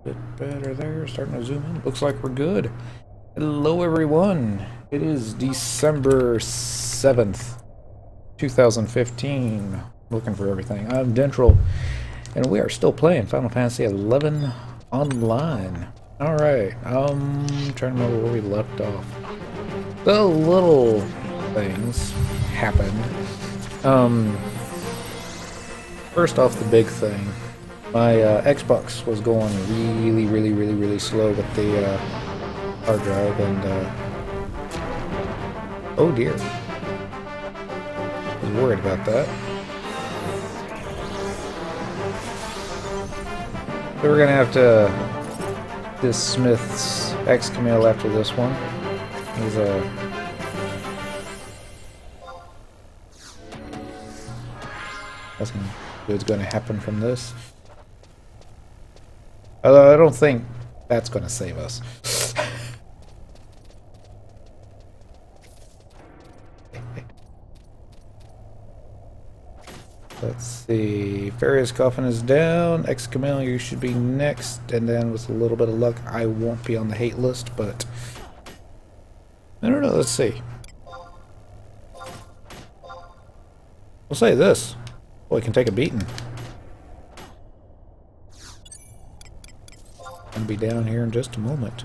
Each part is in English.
Bit better there. Starting to zoom in. Looks like we're good. Hello, everyone. It is December 7th, 2015. Looking for everything. I'm Dentrel, and we are still playing Final Fantasy 11 online. Alright, trying to remember where we left off. The little things happened. First off, the big thing. My Xbox was going really slow with the hard drive, and oh dear, I was worried about that. So we're gonna have to dismiss X-Camille after this one. He's nothing good's gonna happen from this. Although I don't think that's gonna save us. Let's see. Faria's coffin is down. X-Camille, you should be next. And then with a little bit of luck, I won't be on the hate list, but I don't know. Let's see. We'll say this. Boy, can take a beating. I'll be down here in just a moment.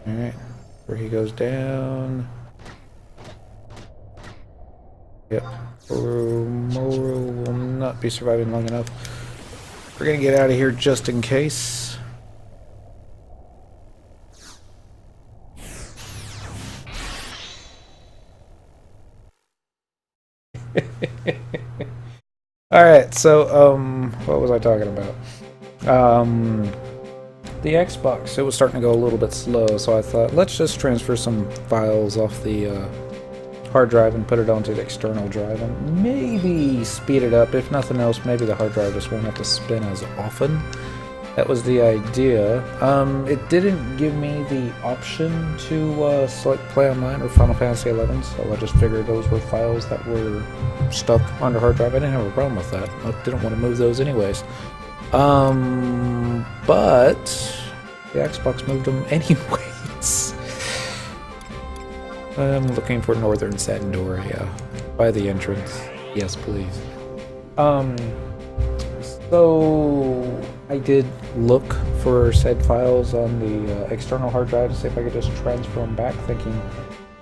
Alright, where he goes down. Yep, Moro will not be surviving long enough. We're gonna get out of here just in case. Alright, so, what was I talking about? The Xbox, it was starting to go a little bit slow, so I thought, let's just transfer some files off the hard drive and put it onto the external drive and maybe speed it up. If nothing else, maybe the hard drive just won't have to spin as often. That was the idea. It didn't give me the option to select Play Online or Final Fantasy 11, so I just figured those were files that were stuck on the hard drive. I didn't have a problem with that. I didn't want to move those anyways. But the Xbox moved them anyways. I'm looking for Northern Sandoria by the entrance. Yes, please. So I did look for said files on the external hard drive to see if I could just transfer them back, thinking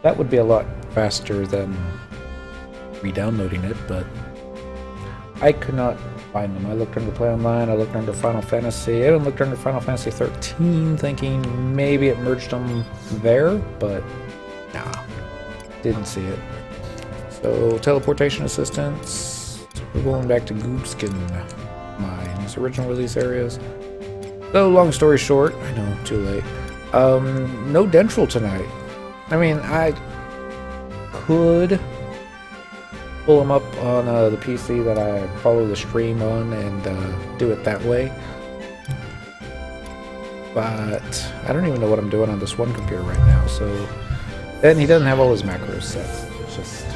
that would be a lot faster than re-downloading it, but I could not find them. I looked under Play Online, I looked under Final Fantasy, I even looked under Final Fantasy 13, thinking maybe it merged them there, but nah, didn't see it. So, teleportation assistance, we're going back to Goopskin Mines, original release areas. So, long story short, I know, too late. No dentrel tonight. I mean, I could pull them up on the PC that I follow the stream on and do it that way. But I don't even know what I'm doing on this one computer right now, so... And he doesn't have all his macros set. It's just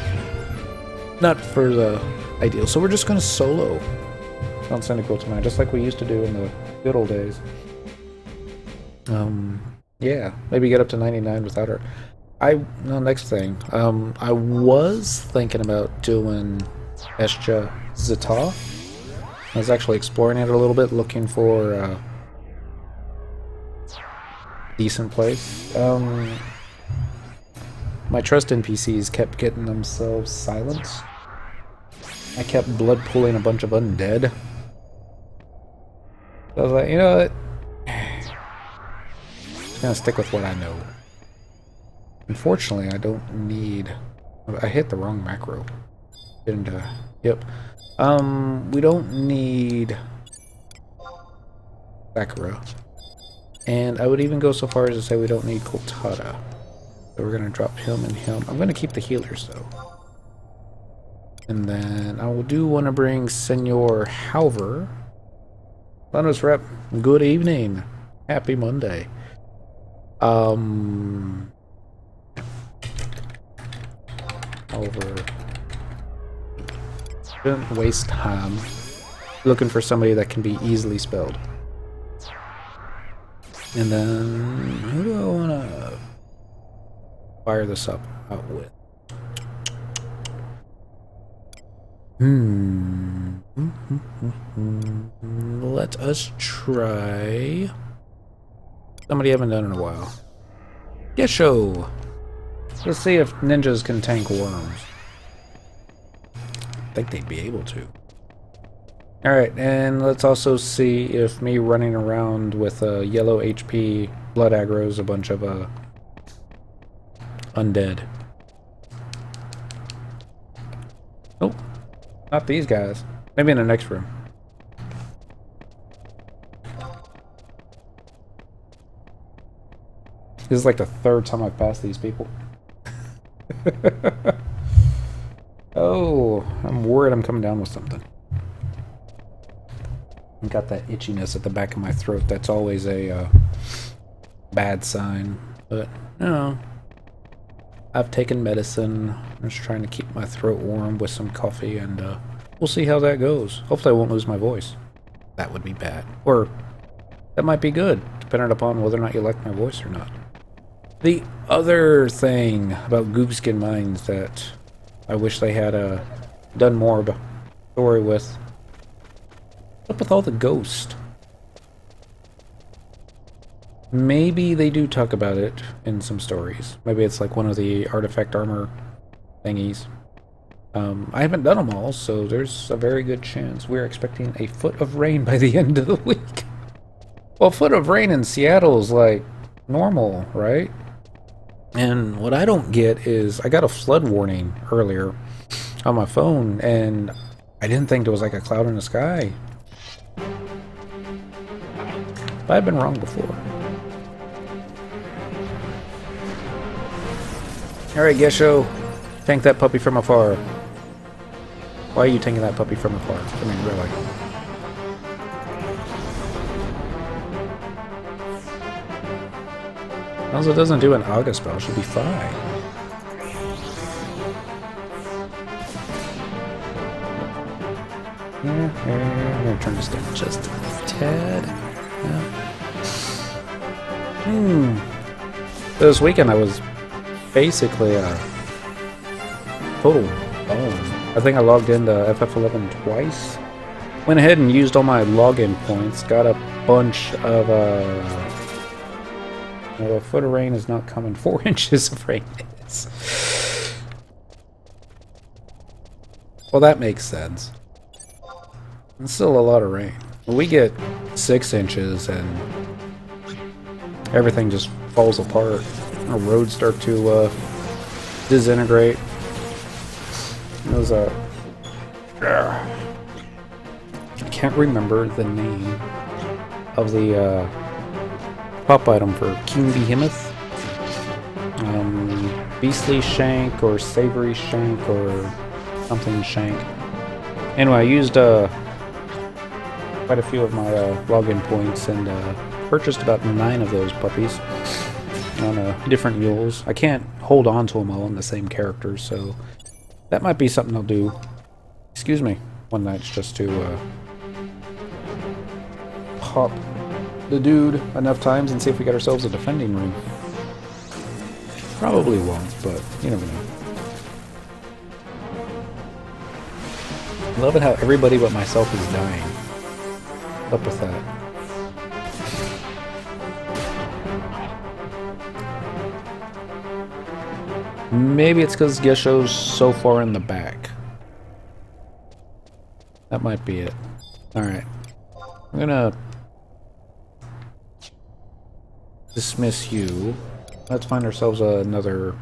not for the ideal. So we're just going to solo on Cynical tonight, just like we used to do in the good old days. Yeah, maybe get up to 99 without her. Next thing, I was thinking about doing Escha Zeta. I was actually exploring it a little bit, looking for a decent place. My trust NPCs kept getting themselves silenced. I kept blood pooling a bunch of undead. So I was like, you know what? I'm just gonna stick with what I know. Unfortunately, I don't need... I hit the wrong macro. Didn't I? Yep. We don't need Sakura. And I would even go so far as to say we don't need Kotara. So we're gonna drop him and him. I'm gonna keep the healers though. And then I do want to bring Senor Halver. lanosrep, good evening. Happy Monday. Over Shouldn't waste time looking for somebody that can be easily spelled. And then, who do I want to fire this up out with? Let us try somebody I haven't done in a while. Gesho! Let's see if ninjas can tank worms. I think they'd be able to. Alright, and let's also see if me running around with a yellow HP blood aggro's a bunch of undead. Oh, not these guys. Maybe in the next room. This is like the third time I've passed these people. Oh, I'm worried I'm coming down with something. I've got that itchiness at the back of my throat. That's always a bad sign. But, no. I've taken medicine. I'm just trying to keep my throat warm with some coffee, and we'll see how that goes. Hopefully I won't lose my voice. That would be bad. Or, that might be good, depending upon whether or not you like my voice or not. The other thing about Goobskin Mines that I wish they had done more of a story with. What's up with all the ghosts? Maybe they do talk about it in some stories. Maybe it's like one of the artifact armor thingies. I haven't done them all, so there's a very good chance we're expecting a foot of rain by the end of the week. Well, a foot of rain in Seattle is like normal, right? And what I don't get is I got a flood warning earlier on my phone, and I didn't think there was like a cloud in the sky. But I've been wrong before. Alright, Gesho. Tank that puppy from afar. Why are you tanking that puppy from afar? I mean, really. As long as it doesn't do an Aga spell, it should be fine. I'm gonna turn this down just a tad. This weekend I was basically a total bone. I think I logged into FF11 twice. Went ahead and used all my login points. Got a bunch of a foot of rain is not coming. 4 inches of rain is. Well, that makes sense. It's still a lot of rain. We get 6 inches and everything just falls apart. Our roads start to disintegrate. There's I can't remember the name of the pop item for King Behemoth. Beastly Shank or Savory Shank or something Shank. Anyway, I used quite a few of my login points and purchased about 9 of those puppies on different mules. I can't hold on to them all in the same characters, so that might be something I'll do. Excuse me, one night's just to pop the dude enough times and see if we get ourselves a defending ring. Probably won't, but you never know. Love it how everybody but myself is dying. What's up with that? Maybe it's because Gesho's so far in the back. That might be it. Alright. I'm gonna dismiss you. Let's find ourselves another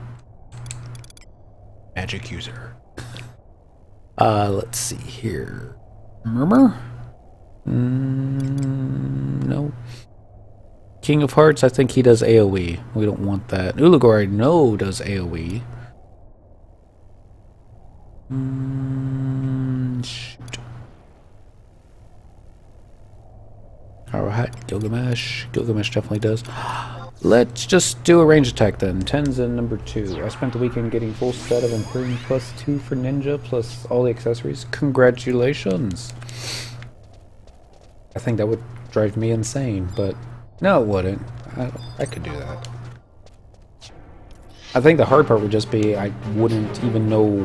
magic user. Let's see here. Murmur? No. King of Hearts, I think he does AoE. We don't want that. Ulugor, I know, does AoE. Shoot. Alright, Gilgamesh. Gilgamesh definitely does. Let's just do a range attack then. Tenzin number 2. I spent the weekend getting full set of Imperium +2 for Ninja, plus all the accessories. Congratulations! I think that would drive me insane, but no, it wouldn't. I could do that. I think the hard part would just be I wouldn't even know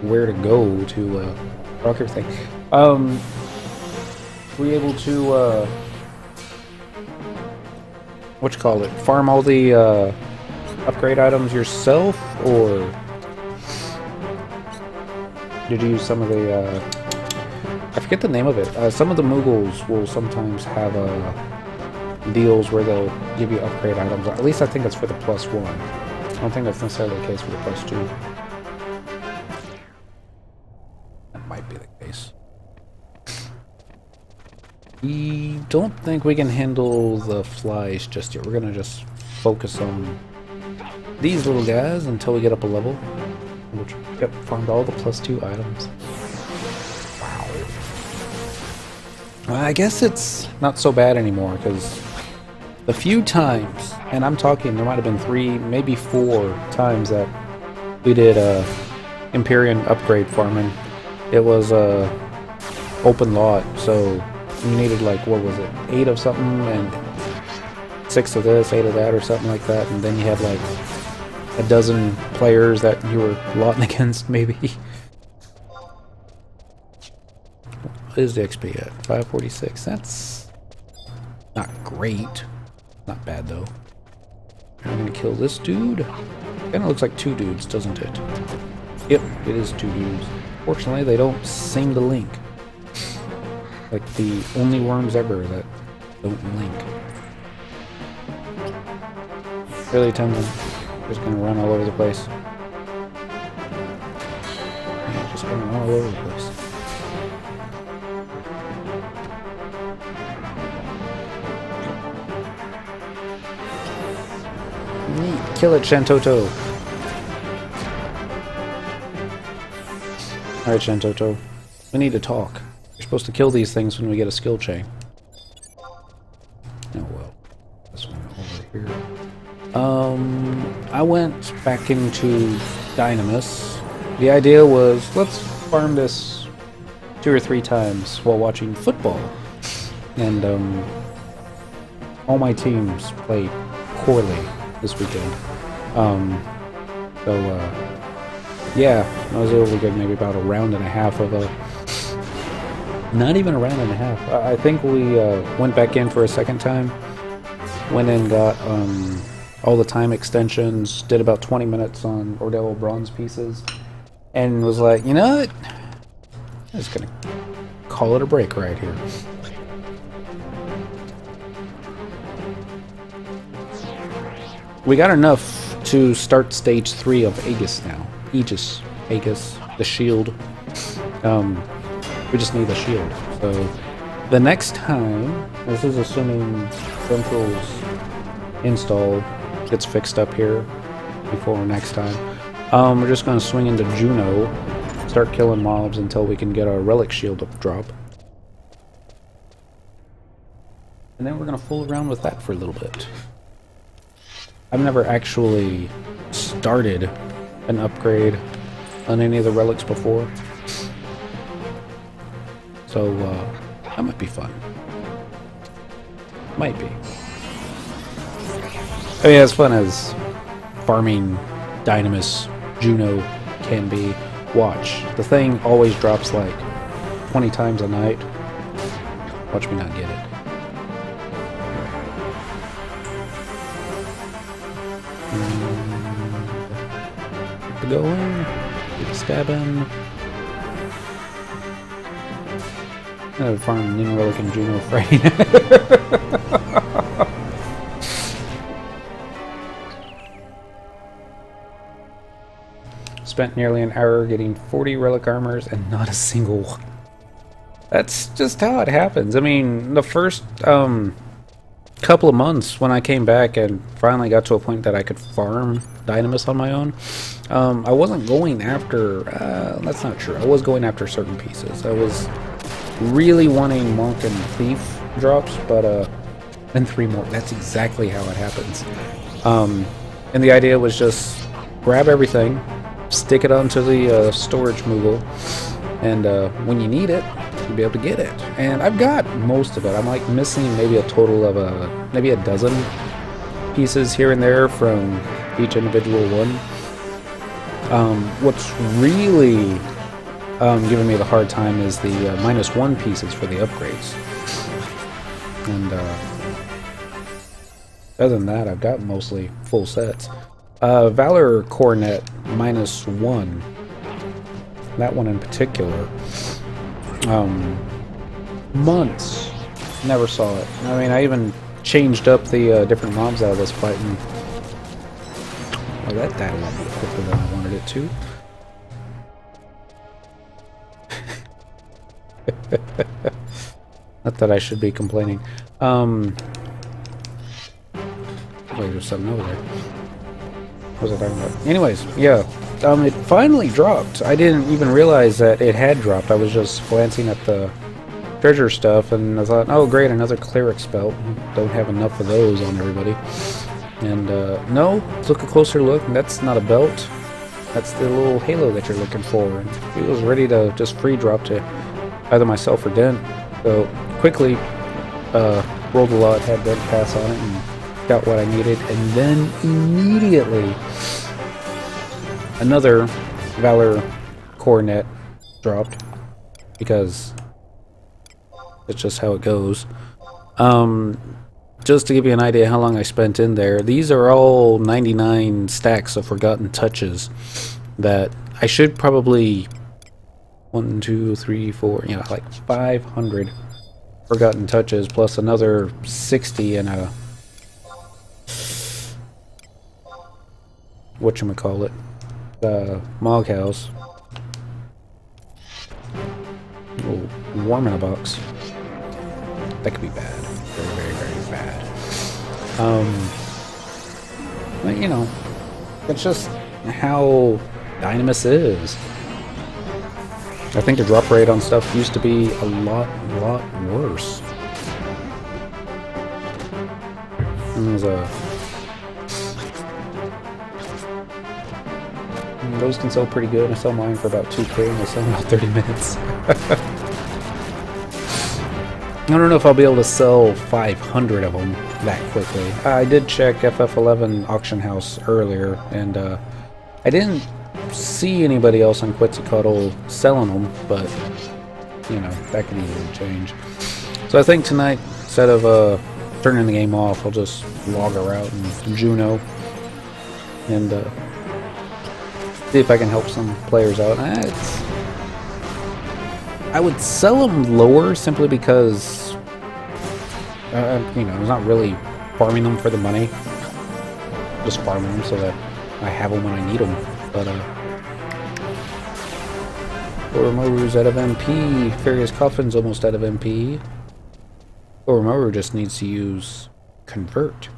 where to go to rock everything. Were you able to what you call it? Farm all the upgrade items yourself, or did you use some of the I forget the name of it. Some of the Mughals will sometimes have deals where they'll give you upgrade items. At least I think it's for the +1. I don't think that's necessarily the case for the +2. That might be the case. We don't think we can handle the flies just yet. We're gonna just focus on these little guys until we get up a level. Which, yep, farmed all the +2 items. Wow. I guess it's not so bad anymore, because the few times, and I'm talking, there might have been 3, maybe 4 times that we did Empyrean upgrade farming. It was open lot, so you needed like, what was it, 8 of something and 6 of this, 8 of that, or something like that, and then you had like a dozen players that you were lotting against, maybe. What is the XP at? 546. That's not great. Not bad though. I'm gonna kill this dude. Kinda looks like 2 dudes, doesn't it? Yep, it is 2 dudes. Fortunately, they don't seem to link. Like the only worms ever that don't link. Really, Tenzin? Just gonna run all over the place. Yeah, just gonna run all over the place. Neat. Kill it, Shantoto. Alright, Shantoto. We need to talk. You're supposed to kill these things when we get a skill chain. Oh well. This one over here. I went back into Dynamis. The idea was, let's farm this 2 or 3 times while watching football. And all my teams played poorly this weekend. Yeah, I was able to get maybe about a round and a half of a... Not even a round and a half. I think we went back in for a second time. Went in, got all the time extensions, did about 20 minutes on Ordello bronze pieces, and was like, you know what? I'm just gonna call it a break right here. We got enough to start stage 3 of Aegis now. Aegis, the shield. We just need the shield. So the next time, this is assuming Dentrel's install gets fixed up here before next time, we're just going to swing into Juno, start killing mobs until we can get our relic shield up drop. And then we're going to fool around with that for a little bit. I've never actually started an upgrade on any of the relics before. So, that might be fun. Might be. I mean, as fun as farming Dynamis Juno can be. Watch. The thing always drops like 20 times a night. Watch me not get it. Going. Stabbing. Farm Ning Relic and Juno Frame. Spent nearly an hour getting 40 relic armors and not a single one. That's just how it happens. I mean, the first couple of months when I came back and finally got to a point that I could farm Dynamis on my own, I wasn't going after, that's not true. I was going after certain pieces. I was really wanting Monk and Thief drops, but and 3 more. That's exactly how it happens. And the idea was just grab everything, stick it onto the storage Moogle, and when you need it, you'll be able to get it. And I've got most of it. I'm like missing maybe a total of maybe a dozen pieces here and there from each individual one. What's really giving me the hard time is the -1 pieces for the upgrades. And other than that, I've got mostly full sets. Valor Coronet -1. That one in particular. Months. Never saw it. I mean, I even changed up the different mobs out of this fight. And, oh, that died a lot more quicker than I wanted it to. Not that I should be complaining. Wait, there's something over there. What was I talking about? Anyways, yeah. It finally dropped. I didn't even realize that it had dropped. I was just glancing at the treasure stuff, and I thought, oh great, another cleric's belt. Don't have enough of those on everybody. And no, took a closer look, and that's not a belt. That's the little halo that you're looking for. And it was ready to just free drop to either myself or Dent. So quickly rolled a lot, had Dent pass on it, and got what I needed. And then immediately another Valor Coronet dropped, because it's just how it goes. Just to give you an idea how long I spent in there, these are all 99 stacks of Forgotten Touches that I should probably 1, 2, 3, 4, you know, like 500 Forgotten Touches plus another 60 in a whatchamacallit, the Mog House. Oh, warm in a box. That could be bad. Very, very, very bad. But you know, it's just how Dynamis is. I think the drop rate on stuff used to be a lot worse. And those can sell pretty good. I sell mine for about 2K and I sell in about 30 minutes. I don't know if I'll be able to sell 500 of them that quickly. I did check FF11 auction house earlier, and I didn't see anybody else on Quetzalcoatl selling them, but you know, that can easily change. So I think tonight, instead of turning the game off, I'll just log her out in Juno and see if I can help some players out. I would sell them lower simply because, you know, I'm not really farming them for the money. Just farming them so that I have them when I need them. But, Oromoru's out of MP. Furious Coffin's almost out of MP. Oromoru just needs to use Convert.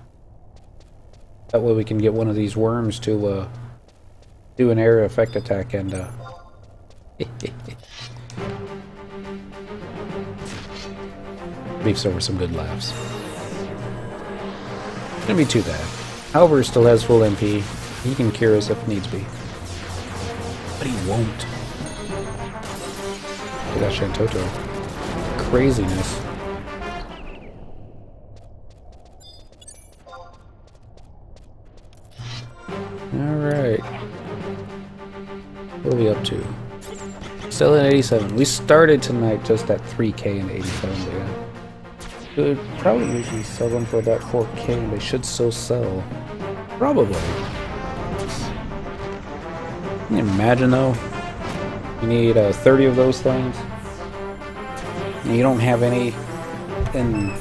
That way we can get one of these worms to do an area effect attack and leaves over some good laughs. Shouldn't be too bad. However, still has full MP. He can cure us if needs be. But he won't. Look at that Shantoto. Craziness. Alright. What are we up to? Still at 87. We started tonight just at 3K and 87, but yeah. Could probably usually sell them for about 4K, and they should still sell. Probably. Can you imagine though? You need 30 of those things, and you don't have any, and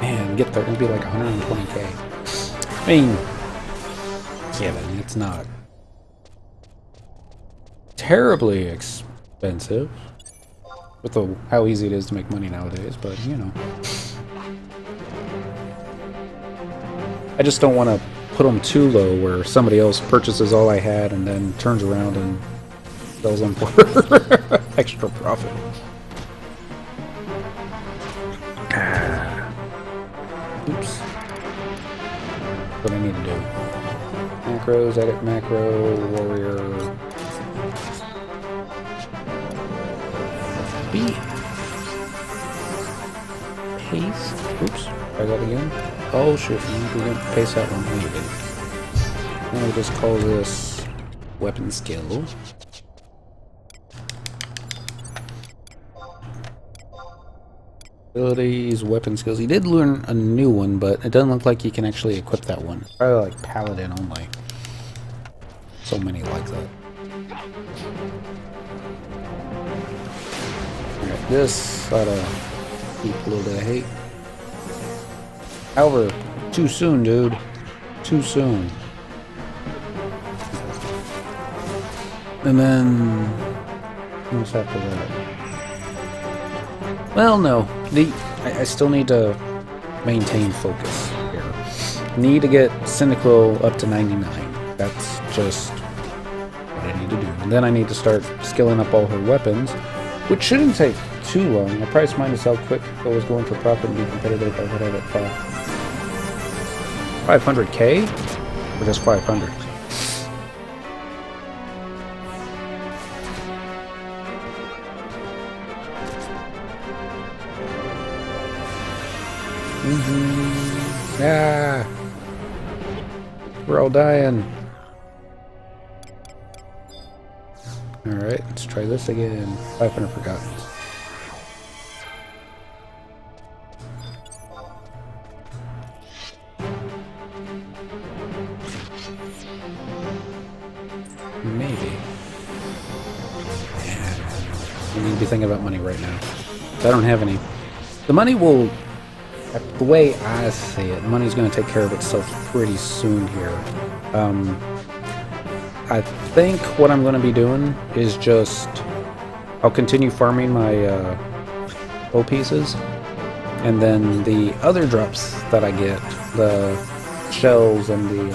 man, get there, it'd be like 120K. I mean, yeah, it's not terribly expensive with how easy it is to make money nowadays, but you know, I just don't want to put them too low where somebody else purchases all I had and then turns around and sells them for extra profit. what I need to do. Macros, edit macro, warrior. B. Paste. Oops. Try that again. Oh shit, we didn't paste that one. We did. Now we'll just call this weapon skill. Abilities, weapon skills. He did learn a new one, but it doesn't look like he can actually equip that one. Probably like paladin only. So many like that. Alright, this ought to keep a little bit of hate. However, too soon, dude. Too soon. And then what's after that? Well, no. I still need to maintain focus here. Need to get Cynical up to 99. That's just what I need to do. And then I need to start skilling up all her weapons, which shouldn't take too long. I priced mine to sell quick. I was going for profit and be competitive. I would have it 500k? Or just 500? Ah, we're all dying. Alright, let's try this again. 500 forgotten. Maybe. I need to be thinking about money right now. I don't have any. The money will... The way I see it, money's going to take care of itself pretty soon here. I think what I'm going to be doing is just... I'll continue farming my O pieces. And then the other drops that I get, the shells and the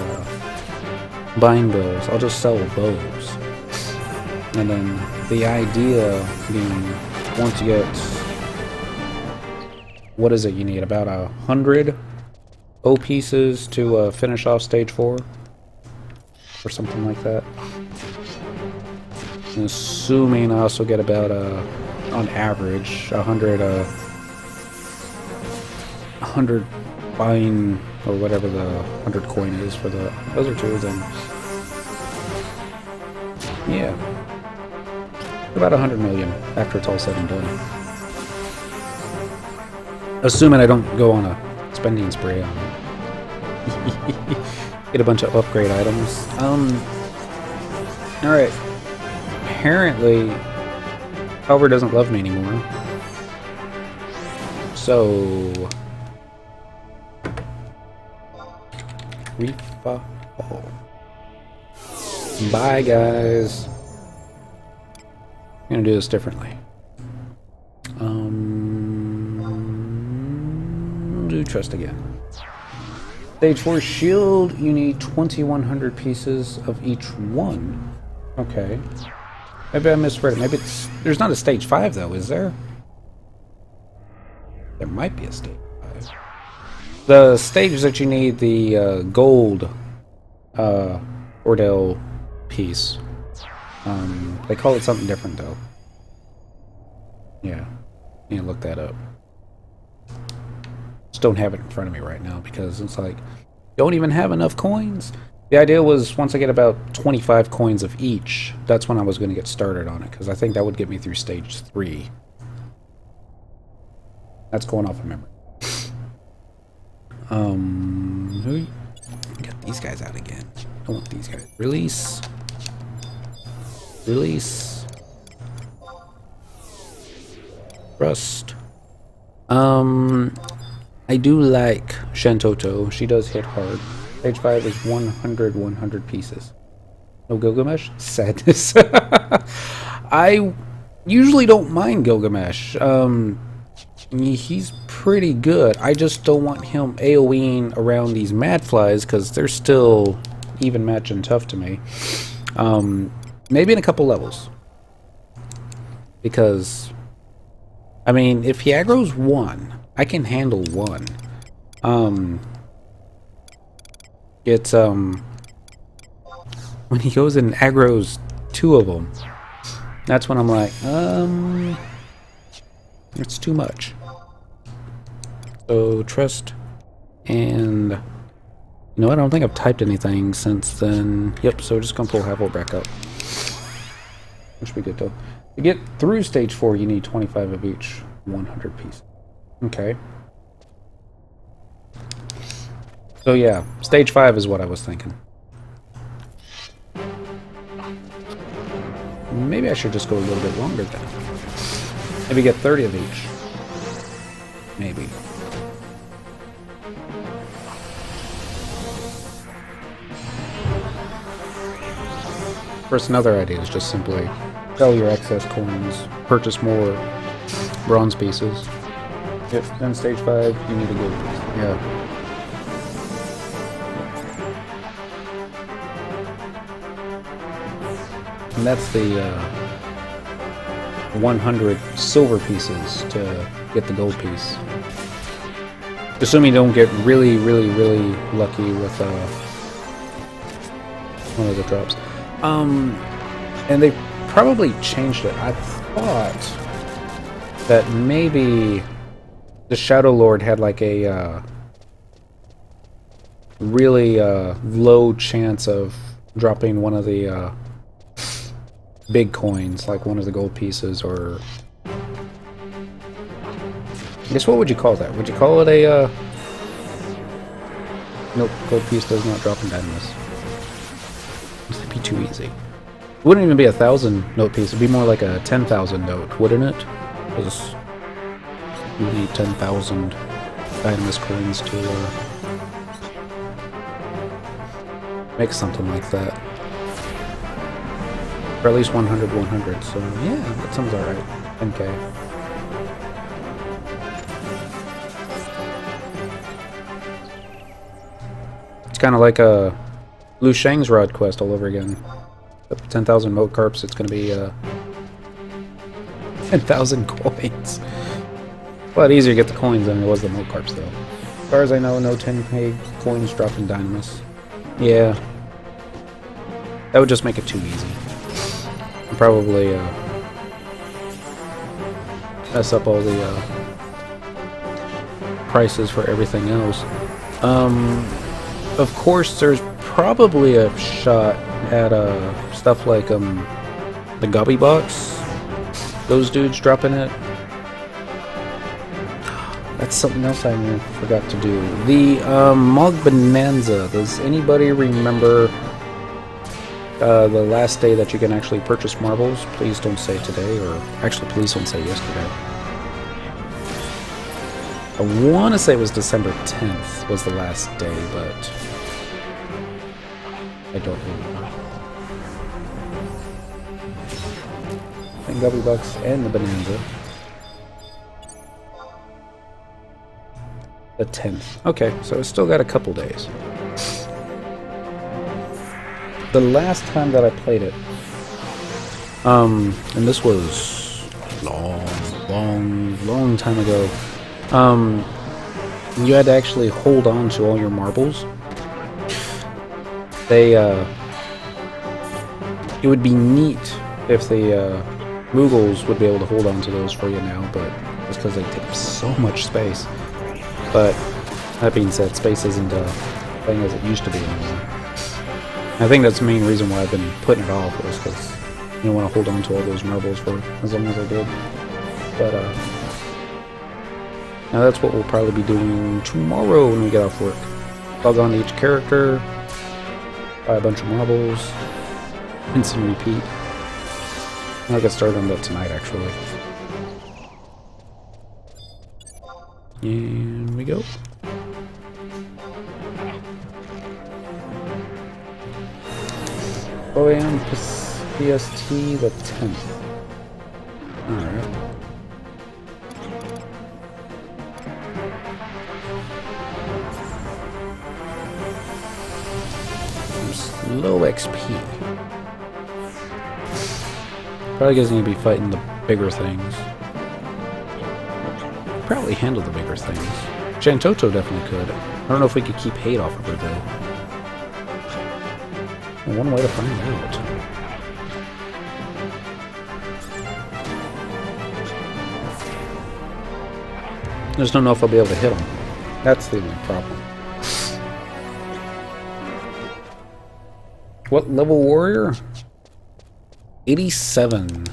bind bills, I'll just sell those. And then the idea being, once you get... What is it you need? About 100 O pieces to finish off stage 4? Or something like that. And assuming I also get about, on average, 100 buying, or whatever the 100 coin is for the other two, then... Yeah. About 100 million after it's all said and done. Assuming I don't go on a spending spree on get a bunch of upgrade items. Alright. Apparently, Albert doesn't love me anymore. So... Bye, guys. I'm gonna do this differently. Do trust again. Stage 4 shield, you need 2100 pieces of each one. Okay. Maybe I misread it. Maybe it's... There's not a stage 5 though, is there? There might be a stage 5. The stage that you need the gold Ordell piece. They call it something different though. Yeah. You can look that up. Just don't have it in front of me right now because it's like, don't even have enough coins. The idea was once I get about 25 coins of each, that's when I was going to get started on it, because I think that would get me through stage 3. That's going off of memory. Get these guys out again. I want these guys. Release. Release. Rust. I do like Shantoto. She does hit hard. Stage 5 is 100 pieces. No Gilgamesh? Sadness. I usually don't mind Gilgamesh. He's pretty good. I just don't want him AoEing around these madflies because they're still even match and tough to me. Maybe in a couple levels. Because, I mean, if he aggro's 1, I can handle 1. it's when he goes and aggroes 2 of them, that's when I'm like, it's too much. So trust, and you know, I don't think I've typed anything since then. Yep, so just gonna pull Havel back up. Which be good though. To get through stage 4, you need 25 of each 100 pieces. Okay. So yeah, stage 5 is what I was thinking. Maybe I should just go a little bit longer then. Maybe get 30 of each. Maybe. First, another idea is just simply sell your excess coins, purchase more bronze pieces. Yep, then stage 5, you need a gold piece. Yeah. And that's the 100 silver pieces to get the gold piece. Assuming you don't get really, really, really lucky with one of the drops. And they probably changed it. I thought that maybe the Shadow Lord had like a really low chance of dropping one of the big coins, like one of the gold pieces, or I guess what would you call that? Would you call it a nope, gold piece does not drop in Dynamis. It'd be too easy. It wouldn't even be 1,000 note piece, it'd be more like a 10,000 note, wouldn't it? Because you need 10,000 Dynamis coins to make something like that. Or at least 100, so yeah, that sounds alright. 10k. It's kind of like a Lu Shang's Rod quest all over again. 10,000 moat carps, it's going to be 10,000 coins. A lot easier to get the coins than it was the moat carps, though. As far as I know, no 10k coins drop in Dynamis. Yeah. That would just make it too easy. And probably mess up all the prices for everything else. Of course, there's probably a shot at stuff like the Gubby Box. Those dudes dropping it. That's something else I forgot to do. The Mog Bonanza. Does anybody remember the last day that you can actually purchase marbles? Please don't say today, or actually please don't say yesterday. I want to say it was December 10th was the last day, but I don't remember. I think Gubby Bucks and the Bonanza. The 10th. Okay, so it's still got a couple days. The last time that I played it, and this was long time ago, you had to actually hold on to all your marbles. It would be neat if the Moogles would be able to hold on to those for you now, but it's because they take up so much space. But that being said, space isn't a thing as it used to be anymore. I think that's the main reason why I've been putting it off, was because I don't want to hold on to all those marbles for as long as I did. But now that's what we'll probably be doing tomorrow when we get off work. Log on to each character, buy a bunch of marbles, rinse and repeat. And I'll get started on that tonight, actually. And we go. OAM PST the 10th. Alright. Low XP. Probably because I need to be fighting the bigger things. Probably handle the bigger things. Shantoto definitely could. I don't know if we could keep hate off of her though. one way to find out. I just don't know if I'll be able to hit him. That's the only problem. What level warrior? 87.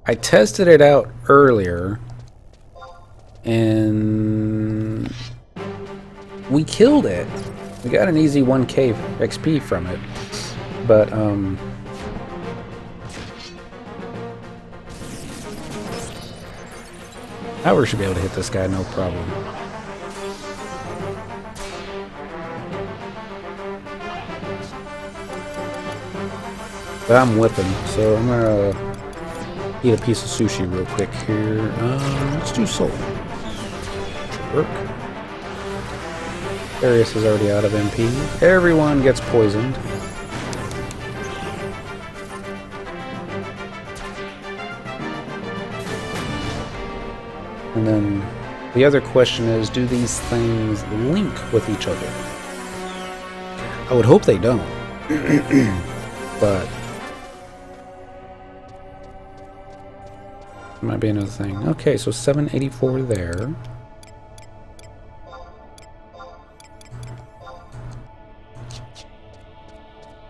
I tested it out earlier, and we killed it. We got an easy 1k XP from it, but Howard should be able to hit this guy, no problem. But I'm whipping, so I'm gonna eat a piece of sushi real quick here. Let's do soul. Work. Darius is already out of MP. Everyone gets poisoned. And then the other question is, do these things link with each other? I would hope they don't. But might be another thing. Okay, so 784 there.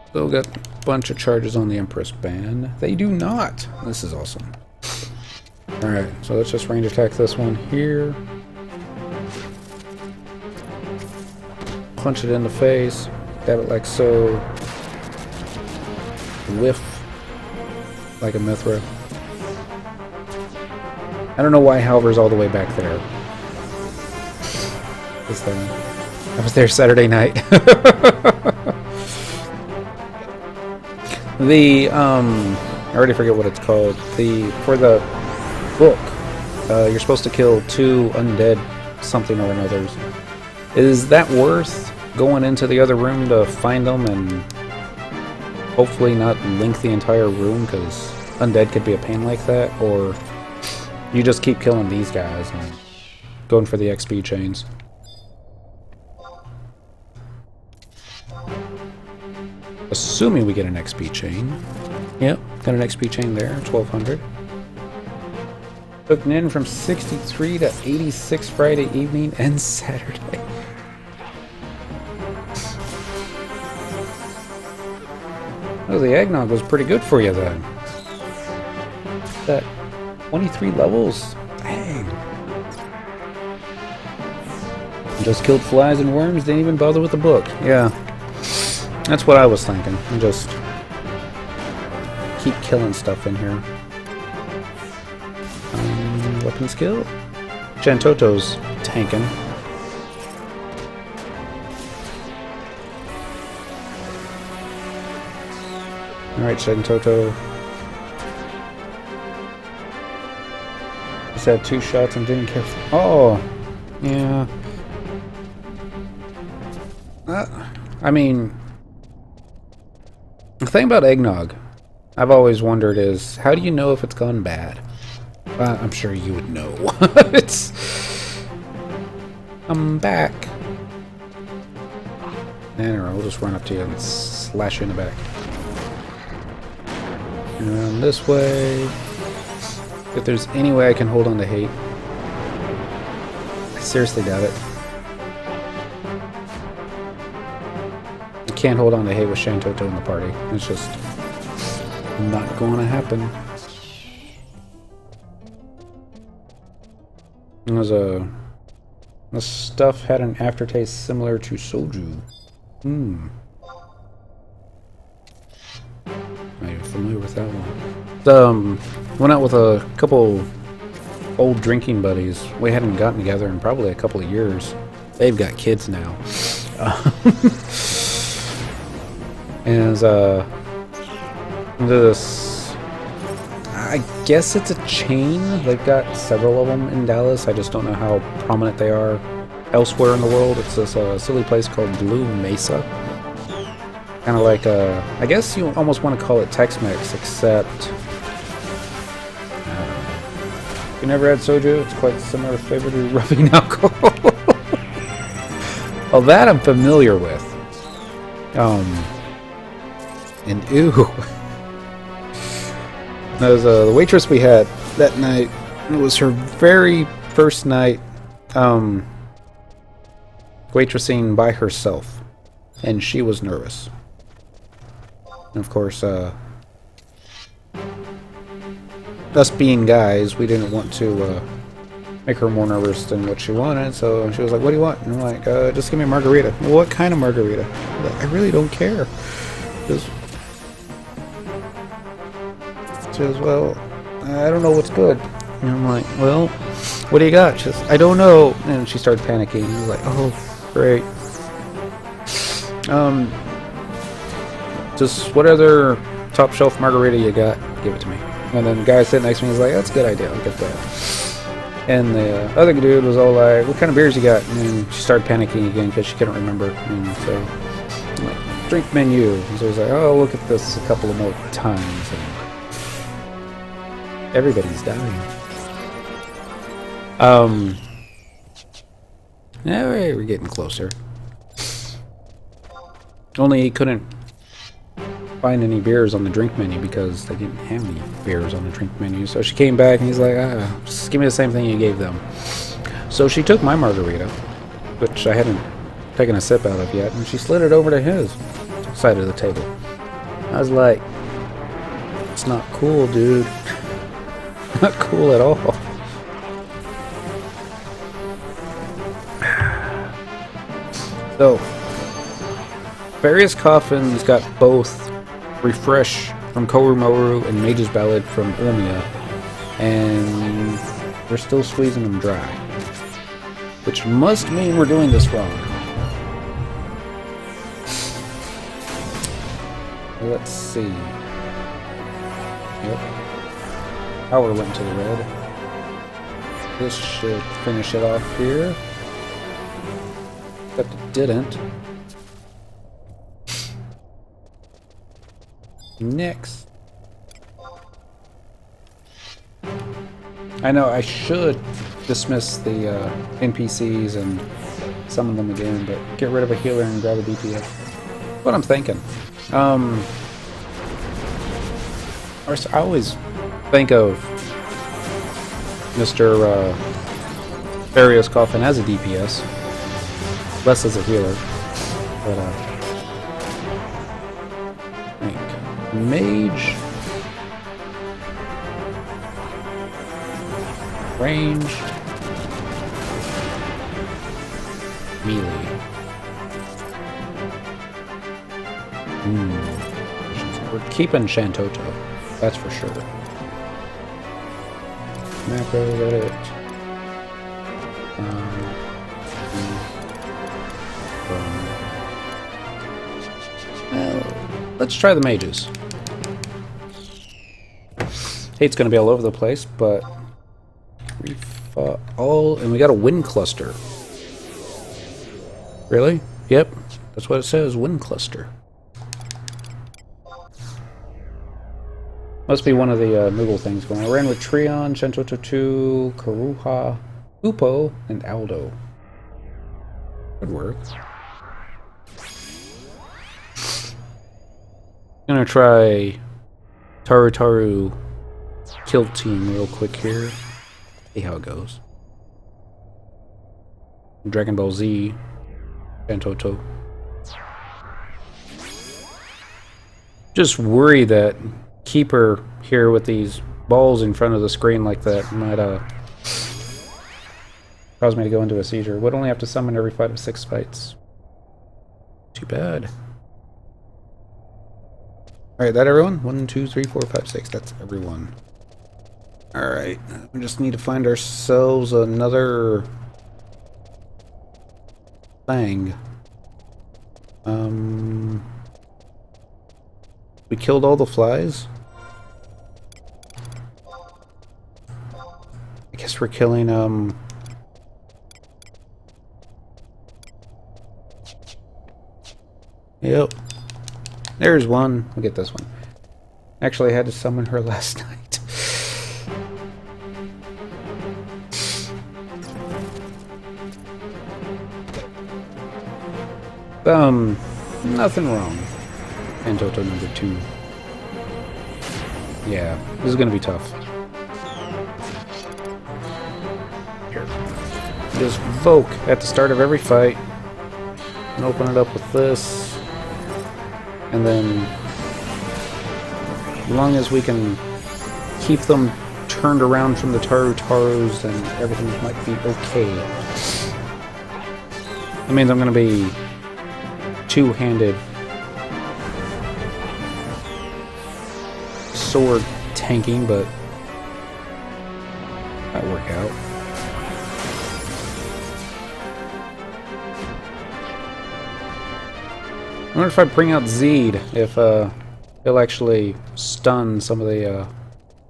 Still got a bunch of charges on the Empress band. They do not. This is awesome. Alright, so let's just range attack this one here. Punch it in the face. Stab it like so. Whiff like a Mithra. I don't know why Halver's all the way back there. This thing. I was there Saturday night. I already forget what it's called. For the book, you're supposed to kill 2 undead something or another's. Is that worth going into the other room to find them and hopefully not link the entire room, because undead could be a pain like that, or you just keep killing these guys and going for the XP chains? Assuming we get an XP chain. Yep, got an XP chain there, 1200. Took Nin from 63 to 86 Friday evening and Saturday. Oh, the eggnog was pretty good for you then. That 23 levels? Dang. Just killed flies and worms, didn't even bother with the book. Yeah. That's what I was thinking. And just keep killing stuff in here. Weapon skill. Chantoto's tanking. Alright, Chantoto. Just had 2 shots and didn't care. Oh! Yeah. I mean, the thing about eggnog, I've always wondered is, how do you know if it's gone bad? I'm sure you would know. I'm back. And we'll just run up to you and slash you in the back. And around this way. If there's any way I can hold on to hate. I seriously doubt it. I can't hold on to hate with Shantoto in the party. It's just not going to happen. The stuff had an aftertaste similar to soju. I'm not even familiar with that one. Went out with a couple old drinking buddies. We hadn't gotten together in probably a couple of years. They've got kids now. And this, I guess it's a chain. They've got several of them in Dallas. I just don't know how prominent they are elsewhere in the world. It's this silly place called Blue Mesa. Kind of like I guess you almost want to call it Tex-Mex, except if you never had soju, it's quite similar flavor to rubbing alcohol. Well, that I'm familiar with. And ew. That was the waitress we had that night. It was her very first night waitressing by herself. And she was nervous. And of course, us being guys, we didn't want to make her more nervous than what she wanted, so she was like, what do you want? And I'm like, just give me a margarita. Well, what kind of margarita? Like, I really don't care. She goes, well, I don't know what's good. And I'm like, well, what do you got? She goes, I don't know. And she started panicking. I was like, oh, great. Just what other top shelf margarita you got? Give it to me. And then the guy sitting next to me was like, that's a good idea. I'll get that. And the other dude was all like, what kind of beers you got? And then she started panicking again because she couldn't remember. And so, I'm like, drink menu. And so I was like, oh, look at this a couple of more times. And everybody's dying. Yeah, we're getting closer. Only he couldn't find any beers on the drink menu because they didn't have any beers on the drink menu. So she came back and he's like, just give me the same thing you gave them. So she took my margarita, which I hadn't taken a sip out of yet, and she slid it over to his side of the table. I was like, it's not cool, dude. Not cool at all. So, various coffins got both Refresh from Korumoru and Mage's Ballad from Ulmia, and we're still squeezing them dry. Which must mean we're doing this wrong. Let's see. Yep. Power went to the red. This should finish it off here. Except it didn't. Next. I know I should dismiss the NPCs and summon them again, but get rid of a healer and grab a DPS. What I'm thinking. I always think of Mr. Farius Coffin as a DPS, less as a healer, but I think mage, ranged, melee. We're keeping Shantoto, that's for sure. Macro, let it. Well, let's try the mages. Hate's gonna be all over the place, but we fought all, and we got a wind cluster. Really? Yep, that's what it says, wind cluster. Must be one of the Moogle things going on. I ran with Treon, Shantoto 2, Karuha, Upo, and Aldo. Good work. Gonna try Taru kill team real quick here. See how it goes. Dragon Ball Z, Shantoto. Just worry that Keeper here with these balls in front of the screen like that might cause me to go into a seizure. Would only have to summon every 5 to 6 fights. Too bad. Alright, that everyone? 1, 2, 3, 4, 5, 6. That's everyone. Alright, we just need to find ourselves another thing. We killed all the flies. I guess we're killing, Yep. There's one. We'll get this one. Actually, I had to summon her last night. Nothing wrong. And Toto number 2. Yeah, this is gonna be tough. Here. Just Voke at the start of every fight. And open it up with this. And then, as long as we can keep them turned around from the Taru-Tarus, then everything might be okay. That means I'm gonna be two-handed sword tanking, but that'll work out. I wonder if I bring out Zeed, if he'll actually stun some of the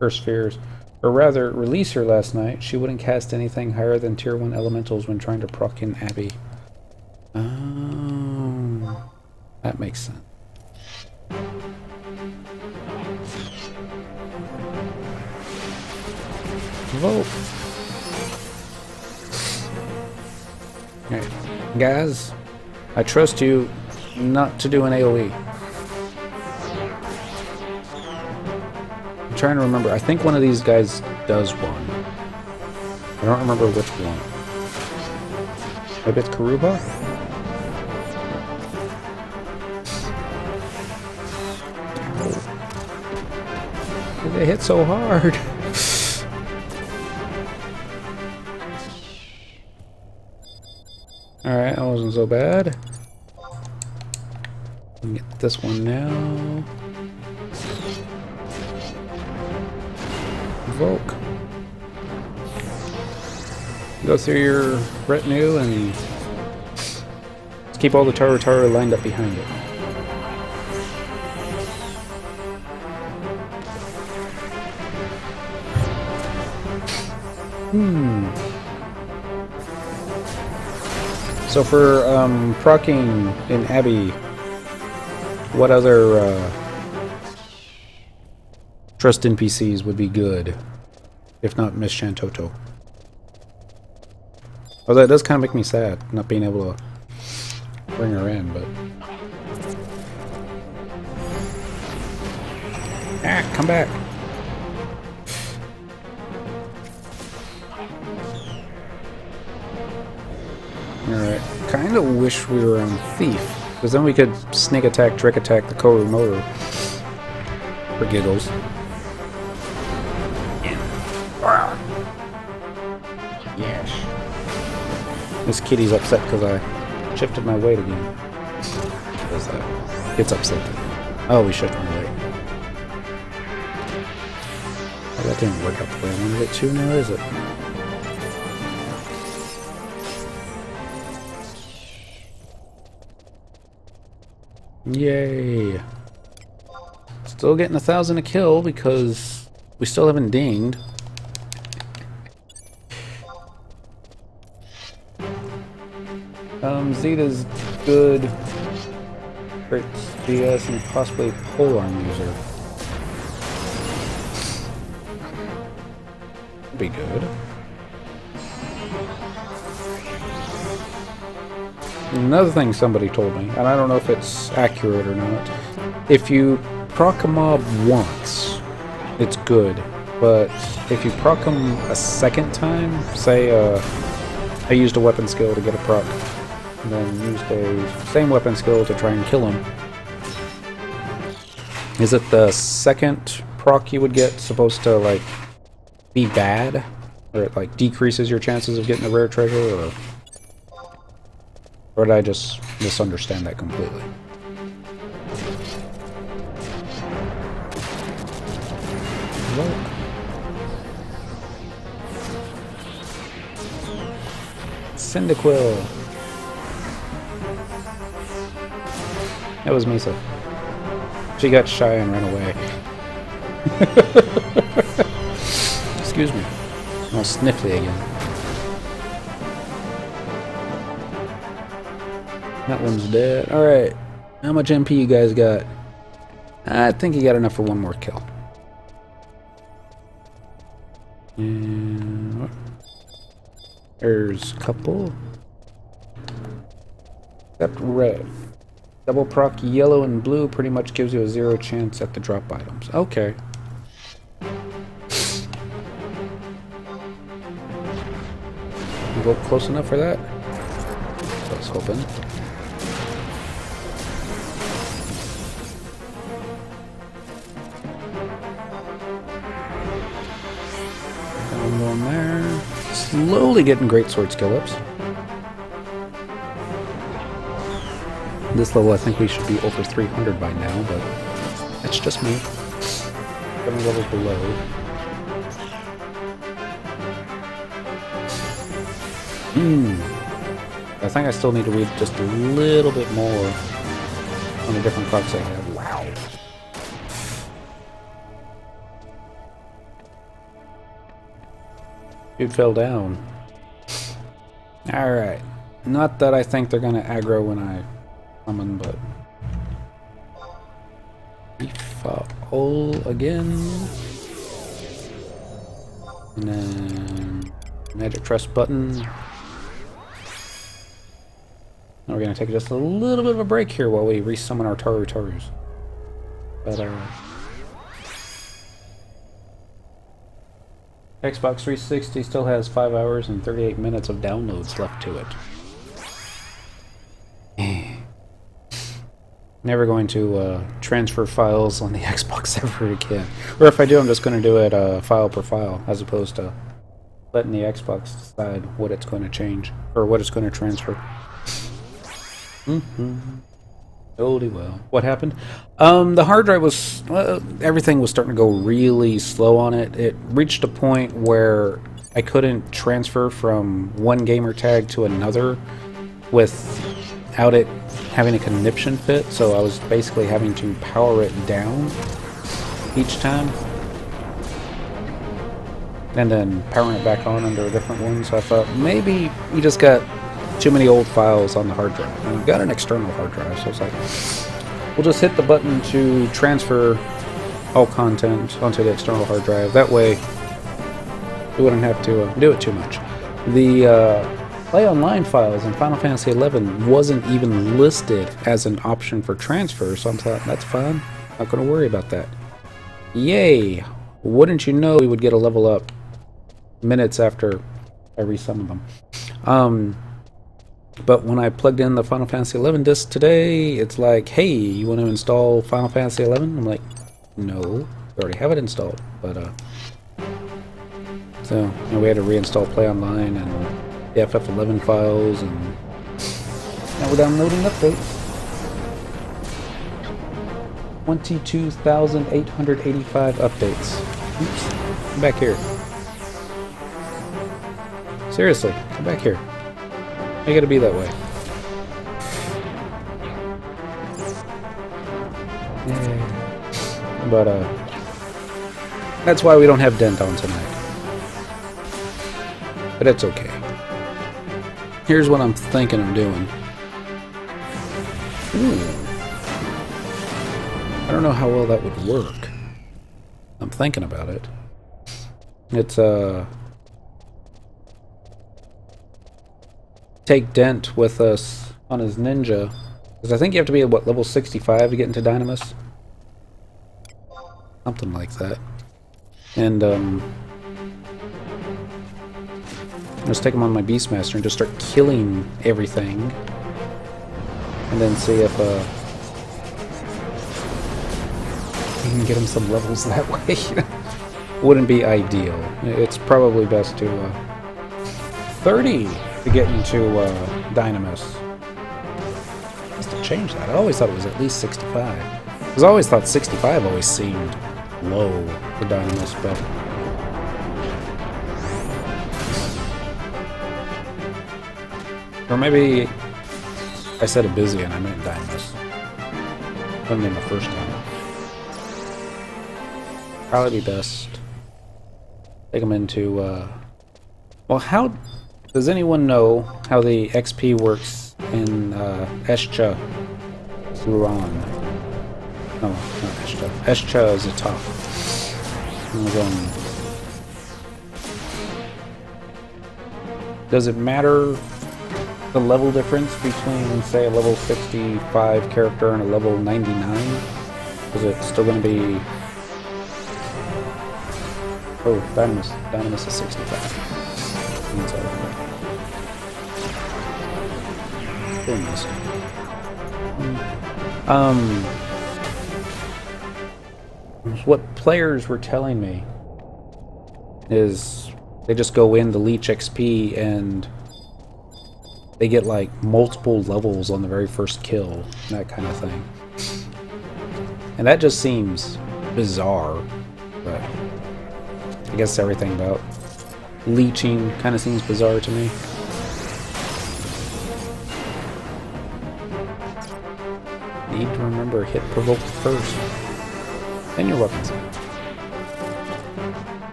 her spheres. Or rather, release her last night. She wouldn't cast anything higher than tier 1 elementals when trying to proc in Abby. Oh, that makes sense. Vote. Alright, guys, I trust you not to do an AoE. I'm trying to remember. I think one of these guys does one. I don't remember which one. Maybe it's Karuba? They hit so hard. Alright, that wasn't so bad. Get this one now. Volk. Go through your retinue and let's keep all the Taru-Taru lined up behind it. So for proccing in Abby, what other trust NPCs would be good, if not Miss Shantoto? Although it does kind of make me sad not being able to bring her in, but come back. Alright, kind of wish we were on Thief, because then we could sneak attack, trick attack the Koru Motor for giggles. Yes. This kitty's upset because I shifted my weight again. What is that? It's upset. Oh, we shifted my weight. Oh, that didn't work out the way I wanted it to now, is it? Yay! Still getting 1,000 a kill because we still haven't dinged. Zeta's good. Great DS and possibly polearm user. Be good. Another thing somebody told me, and I don't know if it's accurate or not, if you proc a mob once, it's good, but if you proc them a second time, say I used a weapon skill to get a proc, and then used a same weapon skill to try and kill him, is it the second proc you would get supposed to, like, be bad? Or it, like, decreases your chances of getting a rare treasure, or did I just misunderstand that completely? Look. Cyndaquil. That was Misa. She got shy and ran away. Excuse me. I'm all sniffly again. That one's dead. Alright. How much MP you guys got? I think you got enough for one more kill. And there's a couple. Except red. Double proc yellow and blue pretty much gives you a 0 chance at the drop items. Okay. You go close enough for that? I was hoping. Down there. Slowly getting great sword skill ups. This level I think we should be over 300 by now, but that's just me. 7 levels below. I think I still need to read just a little bit more on the different procs I have. Wow. Dude fell down. Alright. Not that I think they're gonna aggro when I summon, but... all again. And then... Magic Trust button. Now we're gonna take just a little bit of a break here while we resummon our Tarus. But Xbox 360 still has 5 hours and 38 minutes of downloads left to it. Never going to transfer files on the Xbox ever again. Or if I do, I'm just going to do it file per file, as opposed to letting the Xbox decide what it's going to change, or what it's going to transfer. Oldie well. What happened? The hard drive was... everything was starting to go really slow on it. It reached a point where I couldn't transfer from one gamer tag to another without it having a conniption fit, so I was basically having to power it down each time. And then powering it back on under a different one, so I thought maybe you just got too many old files on the hard drive. And we've got an external hard drive, so it's like, we'll just hit the button to transfer all content onto the external hard drive. That way, we wouldn't have to do it too much. The Play Online files in Final Fantasy XI wasn't even listed as an option for transfer, so I thought, that's fine. Not going to worry about that. Yay! Wouldn't you know we would get a level up minutes after I resummoned them. But when I plugged in the Final Fantasy XI disc today, it's like, hey, you want to install Final Fantasy XI? I'm like, no, we already have it installed. But, so, you know, we had to reinstall Play Online and the FF11 files, and now we're downloading updates. 22,885 updates. Oops, come back here. Seriously, come back here. You gotta be that way. Yeah. But that's why we don't have Dent on tonight. But it's okay. Here's what I'm thinking of doing. I don't know how well that would work. I'm thinking about it. It's take Dent with us on his ninja, because I think you have to be at what, level 65 to get into Dynamis? Something like that. And just take him on my Beastmaster and just start killing everything, and then see if you can get him some levels that way. Wouldn't be ideal. It's probably best to 30 to get into Dynamis. Just to change that. I always thought it was at least 65. Because I always thought 65 always seemed low for Dynamis, but or maybe I said it busy and I meant Dynamis. I mean the first time. Probably be best. Take them into, well, how does anyone know how the XP works in Escha Ruan? No, not Escha. Escha is a top. Does it matter the level difference between, say, a level 65 character and a level 99? Is it still going to be... Oh, Dynamis is 65. Goodness. What players were telling me is they just go in the leech XP and they get like multiple levels on the very first kill, that kind of thing. And that just seems bizarre, but I guess everything about leeching kind of seems bizarre to me. Need to remember, hit provoked first, then your weapons.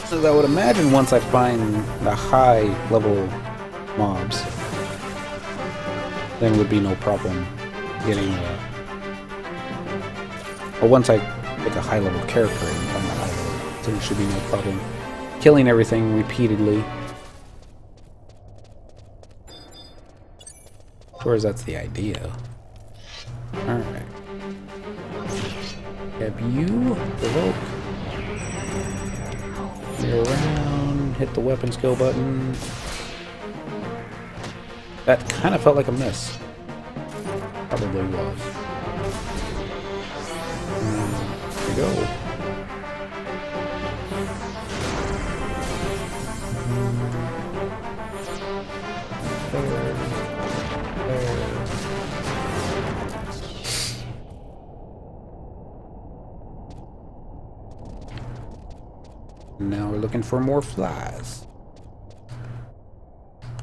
So I would imagine once I find the high level mobs, then would be no problem getting or once I pick a high level character and find the high level, then it should be no problem killing everything repeatedly. Or that's the idea. Alright. Have you provoke. Go around, hit the weapon skill button. That kind of felt like a miss. Probably was. There we go. There. Now we're looking for more flies.